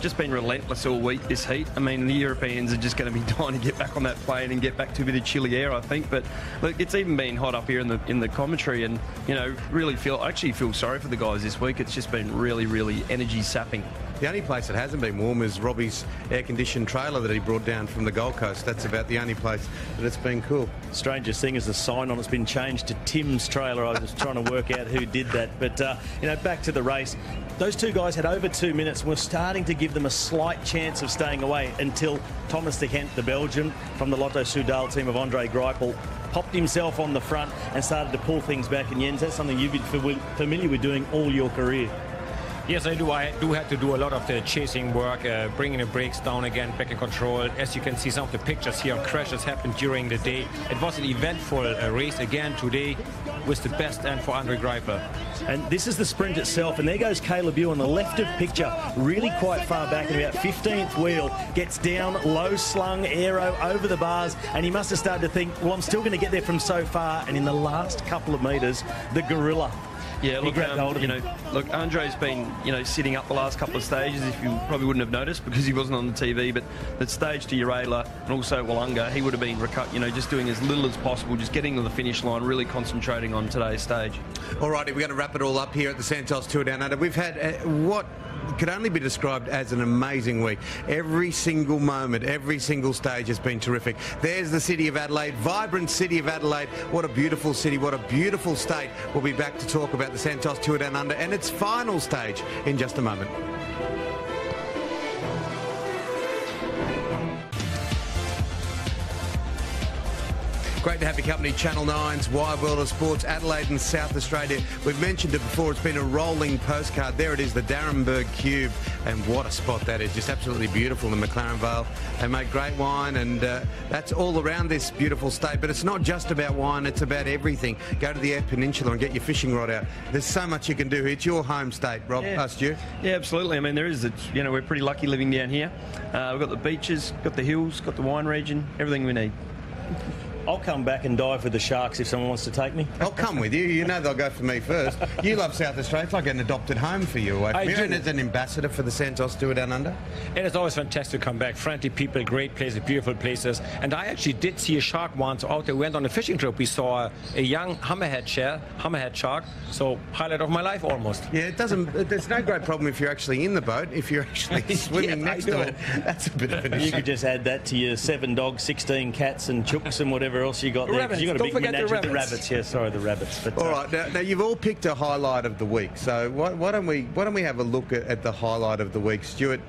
just been relentless all week, this heat. I mean, the Europeans are just going to be dying to get back on that plane and get back to a bit of chilly air, I think. But look, it's even been hot up here in the commentary, and you know, I actually feel sorry for the guys this week. It's just been really, really energy sapping. The only place that hasn't been warm is Robbie's air-conditioned trailer that he brought down from the Gold Coast. That's about the only place that it's been cool. Strangest thing is the sign on it's been changed to Tim's trailer. I was trying to work out who did that. But, you know, back to the race. Those two guys had over 2 minutes and were starting to give them a slight chance of staying away until Thomas de Gent, the Belgian, from the Lotto Soudal team of Andre Greipel, popped himself on the front and started to pull things back. And Jens, that's something you've been familiar with doing all your career. Yes, I do. I do have to do a lot of the chasing work, bringing the brakes down again, back in control. As you can see, some of the pictures here of crashes happened during the day. It was an eventful race again today with the best end for Andre Greipel. And this is the sprint itself, and there goes Caleb Ewan on the left of picture, really quite far back, in about 15th wheel, gets down, low slung, aero, over the bars, and he must have started to think, well, I'm still going to get there from so far, and in the last couple of metres, the gorilla. Yeah, look, you know, look, Andre's been, you know, sitting up the last couple of stages. If you probably wouldn't have noticed because he wasn't on the TV, but the stage to Urela and also Wollonga, he would have been, you know, just doing as little as possible, just getting to the finish line, really concentrating on today's stage. All righty, we're going to wrap it all up here at the Santos Tour Down Under. We've had what could only be described as an amazing week. Every single moment, every single stage has been terrific. There's the city of Adelaide, vibrant city of Adelaide. What a beautiful city, what a beautiful state. We'll be back to talk about the Santos Tour Down Under and its final stage in just a moment. Great to have your company, Channel 9's Wide World of Sports, Adelaide and South Australia. We've mentioned it before, it's been a rolling postcard. There it is, the Darrenberg Cube, and what a spot that is. Just absolutely beautiful in McLaren Vale. They make great wine, and that's all around this beautiful state. But it's not just about wine, it's about everything. Go to the Eyre Peninsula and get your fishing rod out. There's so much you can do here. It's your home state, Rob, Stu. Yeah, absolutely. I mean, there is, you know, we're pretty lucky living down here. We've got the beaches, got the hills, got the wine region, everything we need. I'll come back and dive with the Sharks if someone wants to take me. I'll come with you. You know they'll go for me first. You love South Australia. It's like an adopted home for you away from here. And as an ambassador for the Santos Tour Down Under. It is always fantastic to come back. Friendly people, great places, beautiful places. And I actually did see a shark once out there. We went on a fishing trip. We saw a young hammerhead shark. So highlight of my life almost. Yeah, it doesn't. There's no great problem if you're actually in the boat. If you're actually swimming next to it, that's a bit of an issue. You could just add that to your 7 dogs, 16 cats and chooks and whatever whatever else you got there. 'Cause you got a big menage of the rabbits. Yeah, sorry, the rabbits. But, all right, now you've all picked a highlight of the week. So why don't we have a look at the highlight of the week, Stuart?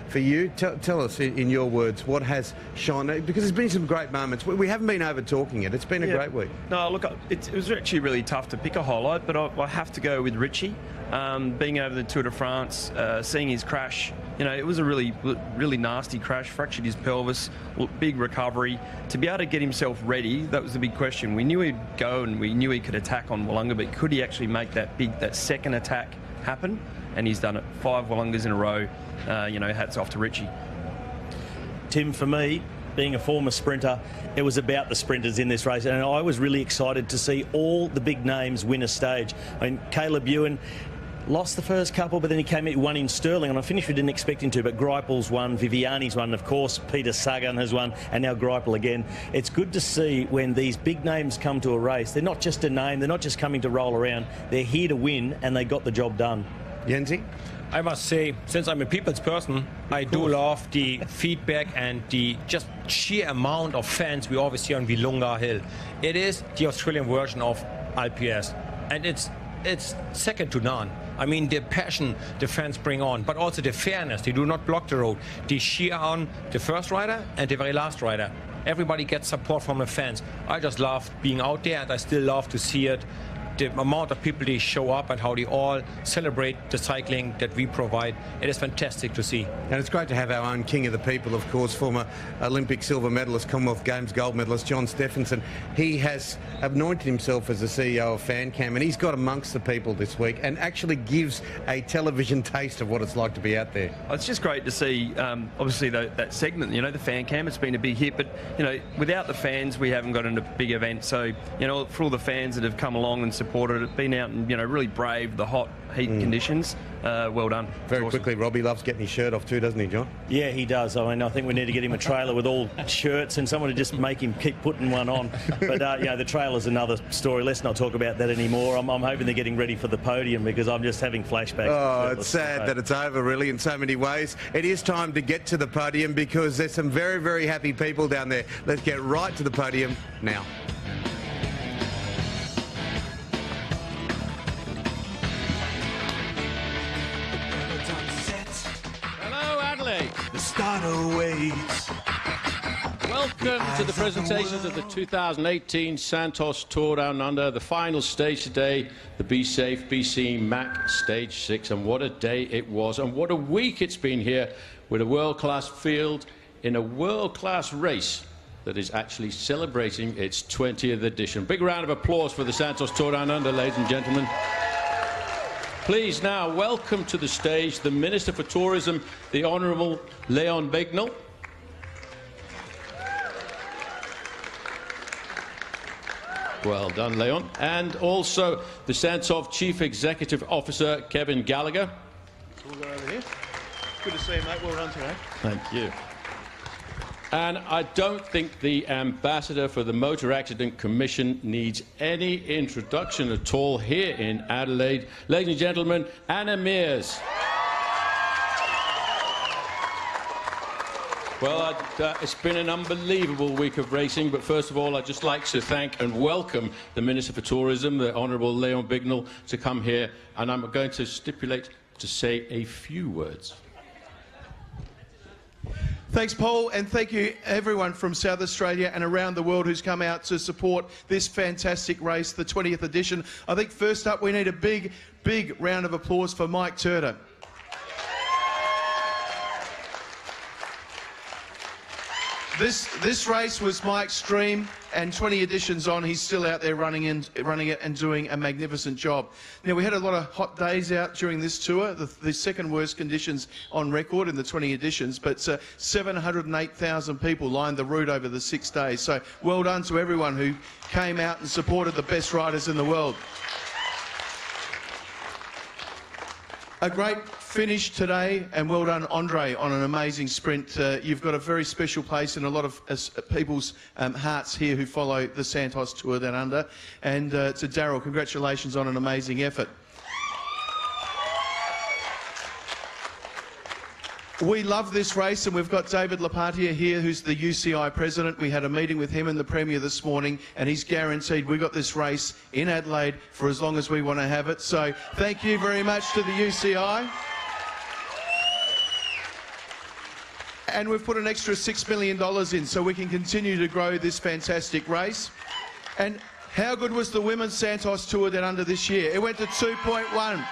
For you, tell us in your words what has shone, because there's been some great moments. We haven't been over talking it. It's been a great week. No, look, it was actually really tough to pick a highlight, but I have to go with Richie. Being over the Tour de France, seeing his crash, you know, it was a really nasty crash, fractured his pelvis, big recovery. To be able to get himself ready, that was the big question. We knew he'd go and we knew he could attack on Wollonga, but could he actually make that second attack happen? And he's done it. 5 Wollongas in a row. You know, hats off to Richie. Tim, for me, being a former sprinter, it was about the sprinters in this race, and I was really excited to see all the big names win a stage. I mean, Caleb Ewan lost the first couple, but then he came in, won in Stirling, and I finished we didn't expect him to, but Greipel's won, Viviani's won, of course, Peter Sagan has won, and now Greipel again. It's good to see when these big names come to a race. They're not just a name, they're not just coming to roll around, they're here to win, and they got the job done. Jensi? I must say, since I'm a people's person, I do love the feedback and the just sheer amount of fans we always see on Wollonga Hill. It is the Australian version of IPS, and it's second to none. I mean, the passion the fans bring on, but also the fairness. They do not block the road. They cheer on the first rider and the very last rider. Everybody gets support from the fans. I just love being out there, and I still love to see it. The amount of people they show up and how they all celebrate the cycling that we provide, it is fantastic to see. And it's great to have our own king of the people, of course, former Olympic silver medalist, Commonwealth Games gold medalist John Stephenson. He has anointed himself as the CEO of FanCam, and he's got amongst the people this week and actually gives a television taste of what it's like to be out there. It's just great to see, obviously, that segment, you know, the FanCam, it's been a big hit, but, you know, without the fans, we haven't got a big event. So, you know, for all the fans that have come along and supported it, been out and, you know, really braved the hot heat conditions. Well done. Very quickly, Robbie loves getting his shirt off too, doesn't he, John? Yeah, he does. I mean, I think we need to get him a trailer with all shirts and someone to just make him keep putting one on. But, yeah, the trailer's another story. Let's not talk about that anymore. I'm hoping they're getting ready for the podium because I'm just having flashbacks. Oh, it's sad that it's over, really, in so many ways. It is time to get to the podium because there's some very, very happy people down there. Let's get right to the podium now. The starter waits. Welcome to the presentations of the 2018 Santos Tour Down Under, the final stage today, the Be Safe, Be Seen MAC Stage 6. And what a day it was, and what a week it's been here with a world-class field in a world-class race that is actually celebrating its 20th edition. Big round of applause for the Santos Tour Down Under, ladies and gentlemen. Please now welcome to the stage the Minister for Tourism, the Honourable Leon Bignell. Well done, Leon. And also the Santos Chief Executive Officer, Kevin Gallagher. We'll go over here. Good to see you, mate. Well done today. Thank you. And I don't think the Ambassador for the Motor Accident Commission needs any introduction at all here in Adelaide. Ladies and gentlemen, Anna Mears. Well, it's been an unbelievable week of racing, but first of all, I'd just like to thank and welcome the Minister for Tourism, the Honourable Leon Bignell, to come here, and I'm going to stipulate to say a few words. Thanks, Paul, and thank you everyone from South Australia and around the world who's come out to support this fantastic race, the 20th edition. I think first up we need a big, big round of applause for Mike Turner. This race was Mike's dream, and 20 editions on, he's still out there running it and doing a magnificent job. Now, we had a lot of hot days out during this tour, the second worst conditions on record in the 20 editions, but 708,000 people lined the route over the 6 days. So well done to everyone who came out and supported the best riders in the world. A great finish today, and well done, Andre, on an amazing sprint. You've got a very special place in a lot of people's hearts here who follow the Santos Tour Down Under. And to Daryl, congratulations on an amazing effort. We love this race, and we've got David Lapatia here, who's the UCI president. We had a meeting with him and the Premier this morning, and he's guaranteed we got this race in Adelaide for as long as we want to have it. So thank you very much to the UCI. And we've put an extra $6 million in so we can continue to grow this fantastic race. And how good was the Women's Santos Tour Down Under this year? It went to 2.1.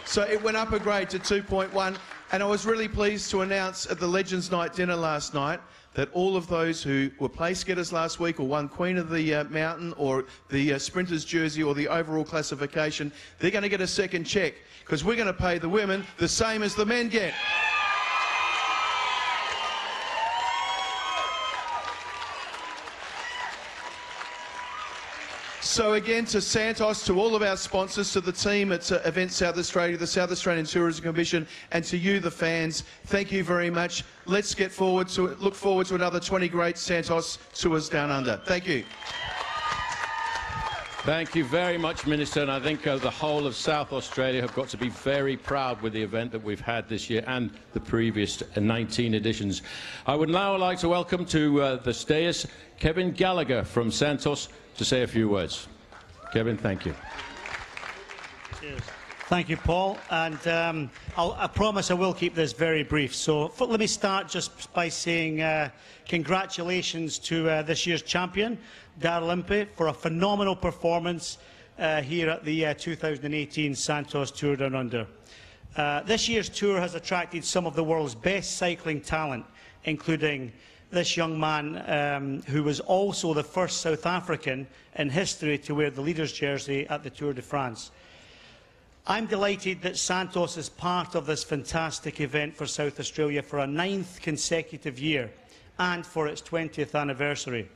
So it went up a grade to 2.1, and I was really pleased to announce at the Legends Night dinner last night that all of those who were place getters last week or won Queen of the Mountain or the Sprinters jersey or the overall classification, they're going to get a second cheque because we're going to pay the women the same as the men get. So again, to Santos, to all of our sponsors, to the team at Event South Australia, the South Australian Tourism Commission, and to you, the fans, thank you very much. Let's look forward to another 20 great Santos Tours Down Under. Thank you. Thank you very much, Minister, and I think the whole of South Australia have got to be very proud with the event that we've had this year and the previous 19 editions. I would now like to welcome to the dais Kevin Gallagher from Santos to say a few words. Kevin, thank you. Cheers. Thank you, Paul, and I promise I will keep this very brief. So let me start just by saying congratulations to this year's champion, Darryl Impey, for a phenomenal performance here at the 2018 Santos Tour Down Under. This year's tour has attracted some of the world's best cycling talent, including this young man who was also the first South African in history to wear the leader's jersey at the Tour de France. I'm delighted that Santos is part of this fantastic event for South Australia for a 9th consecutive year and for its 20th anniversary.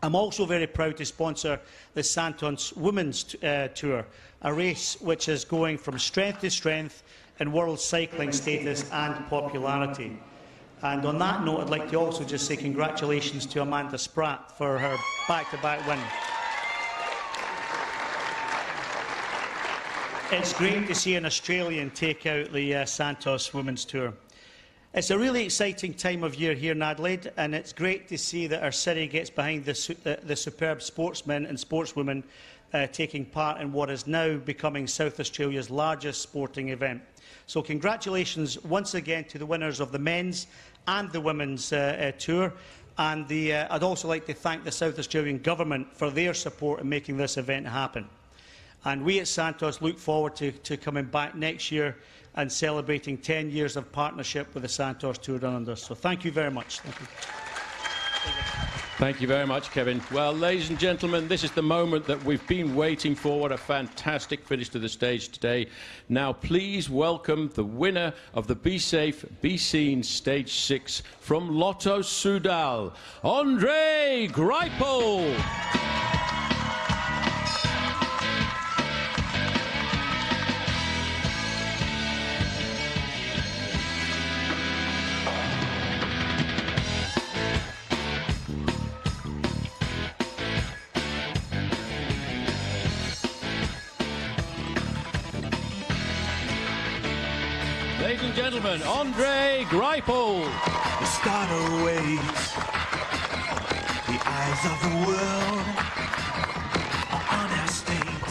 I'm also very proud to sponsor the Santos Women's Tour, a race which is going from strength to strength in world cycling status and popularity. And on that note, I'd like to also just say congratulations to Amanda Spratt for her back-to-back win. It's great to see an Australian take out the Santos Women's Tour. It's a really exciting time of year here in Adelaide, and it's great to see that our city gets behind the superb sportsmen and sportswomen taking part in what is now becoming South Australia's largest sporting event. So congratulations once again to the winners of the men's and the women's tour. And I'd also like to thank the South Australian Government for their support in making this event happen. And we at Santos look forward to coming back next year and celebrating 10 years of partnership with the Santos Tour Down Under. So thank you very much. Thank you. Thank you very much, Kevin. Well, ladies and gentlemen, this is the moment that we've been waiting for. What a fantastic finish to the stage today. Now, please welcome the winner of the Be Safe, Be Seen Stage 6 from Lotto Soudal, Andre Greipel. Ladies and gentlemen, Andre Greipel. The starter waves, the eyes of the world are on our stage.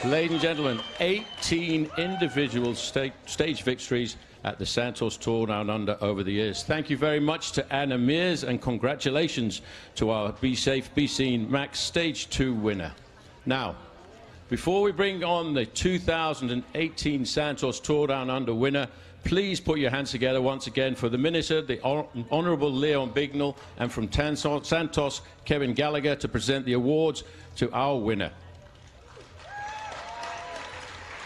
Ladies and gentlemen, 18 individual stage victories at the Santos Tour Down Under over the years. Thank you very much to Anna Mears, and congratulations to our Be Safe, Be Seen Max Stage 2 winner. Now, before we bring on the 2018 Santos Tour Down Under winner, please put your hands together once again for the Minister, the Honourable Leon Bignell, and from Santos, Kevin Gallagher, to present the awards to our winner.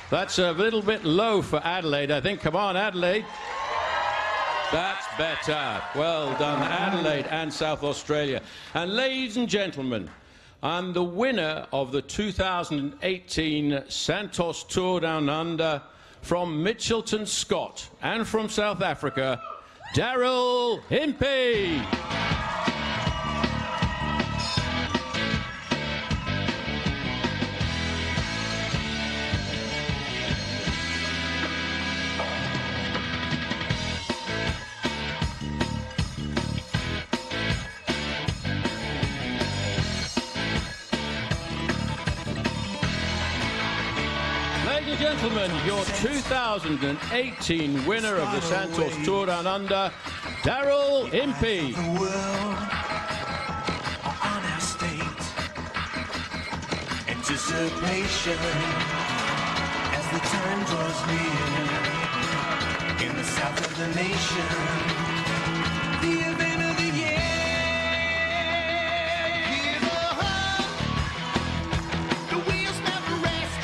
That's a little bit low for Adelaide, I think. Come on, Adelaide. That's better. Well done, Adelaide and South Australia. And ladies and gentlemen, I'm the winner of the 2018 Santos Tour Down Under from Mitchelton, Scott, and from South Africa, Darryl Impey. gentlemen, your 2018 winner of the Santos Tour Down Under, Daryl Impey. Anticipation as the time draws near in the south of the nation, the event of the year. Here's a hope, the wheels never rest,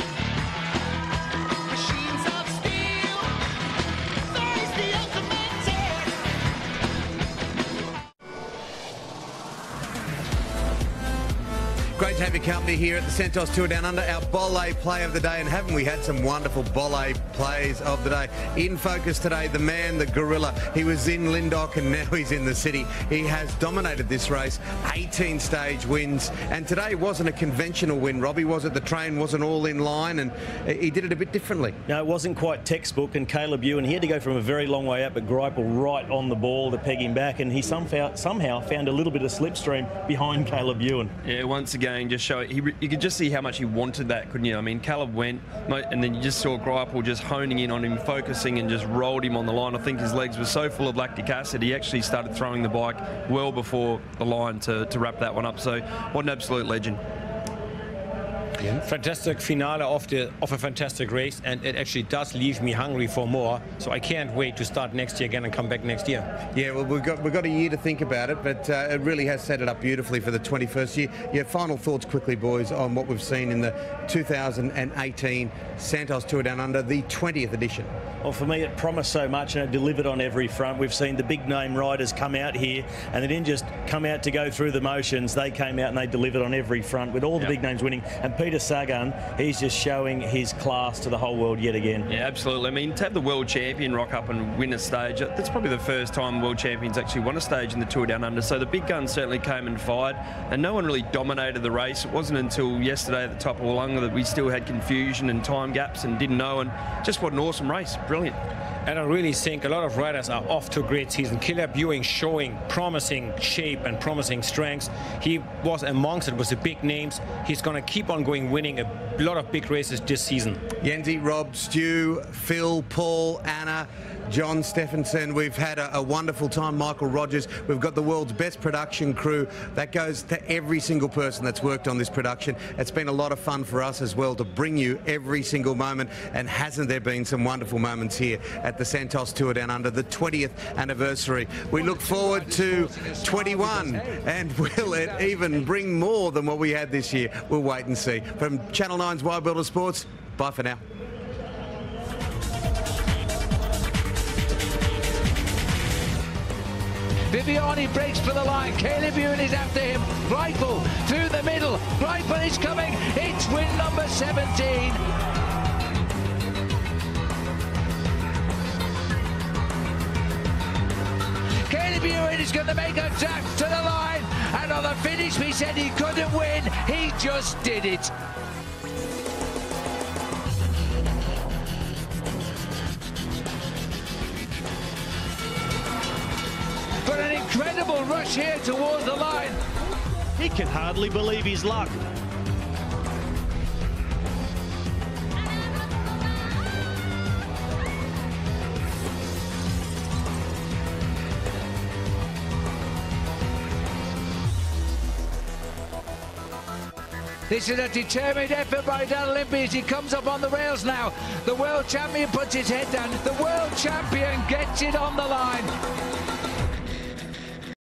machines of steel face the ultimate test. Great to have your company here at the Santos Tour Down Under, our Bolle play of the day, and haven't we had some wonderful Bolle plays of the day? In focus today, the man, the gorilla. He was in Lindau and now he's in the city. He has dominated this race, 18 stage wins, and today wasn't a conventional win, Robbie, was it? The train wasn't all in line, and he did it a bit differently. No, it wasn't quite textbook, and Caleb Ewan, he had to go from a very long way up, but Greipel right on the ball to peg him back, and he somehow found a little bit of slipstream behind Caleb Ewan. Yeah, once again, just show it. You could just see how much he wanted that, couldn't you? I mean, Caleb went, and then you just saw Greipel just honing in on him, focusing, and just rolled him on the line. I think his legs were so full of lactic acid, he actually started throwing the bike well before the line to wrap that one up. So, what an absolute legend. Fantastic finale of a fantastic race, and it actually does leave me hungry for more. So I can't wait to start next year again and come back next year. Yeah, well, we've got a year to think about it, but it really has set it up beautifully for the 21st year. Yeah, final thoughts quickly, boys, on what we've seen in the 2018 Santos Tour Down Under, the 20th edition. Well, for me, it promised so much and it delivered on every front. We've seen the big name riders come out here, and they didn't just come out to go through the motions. They came out and they delivered on every front with all the big names winning. And Peter Sagan, he's just showing his class to the whole world yet again. Yeah, absolutely. I mean, to have the world champion rock up and win a stage, that's probably the first time world champions actually won a stage in the Tour Down Under. So the big guns certainly came and fired, and no one really dominated the race. It wasn't until yesterday at the top of Wollonga that we still had confusion and time gaps and didn't know, and just what an awesome race. Brilliant. And I really think a lot of riders are off to a great season. Caleb Ewan showing promising shape and promising strengths. He was amongst it with the big names. He's going to keep on going, winning a lot of big races this season. Yenzi, Rob, Stu, Phil, Paul, Anna, John Stephenson. We've had a wonderful time. Michael Rogers. We've got the world's best production crew. That goes to every single person that's worked on this production. It's been a lot of fun for us as well to bring you every single moment, and hasn't there been some wonderful moments here at the Santos Tour Down Under, the 20th anniversary. We look forward to 21, and will it even bring more than what we had this year? We'll wait and see. From Channel 9's Wild Builder Sports, bye for now. Viviani breaks for the line. Caleb Ewan is after him. Greipel through the middle. Greipel is coming. It's win number 17. Caleb Ewan is going to make a dash to the line. And on the finish, we said he couldn't win. He just did it. But an incredible rush here towards the line. He can hardly believe his luck. This is a determined effort by Daryl Impey as he comes up on the rails now. The world champion puts his head down. The world champion gets it on the line.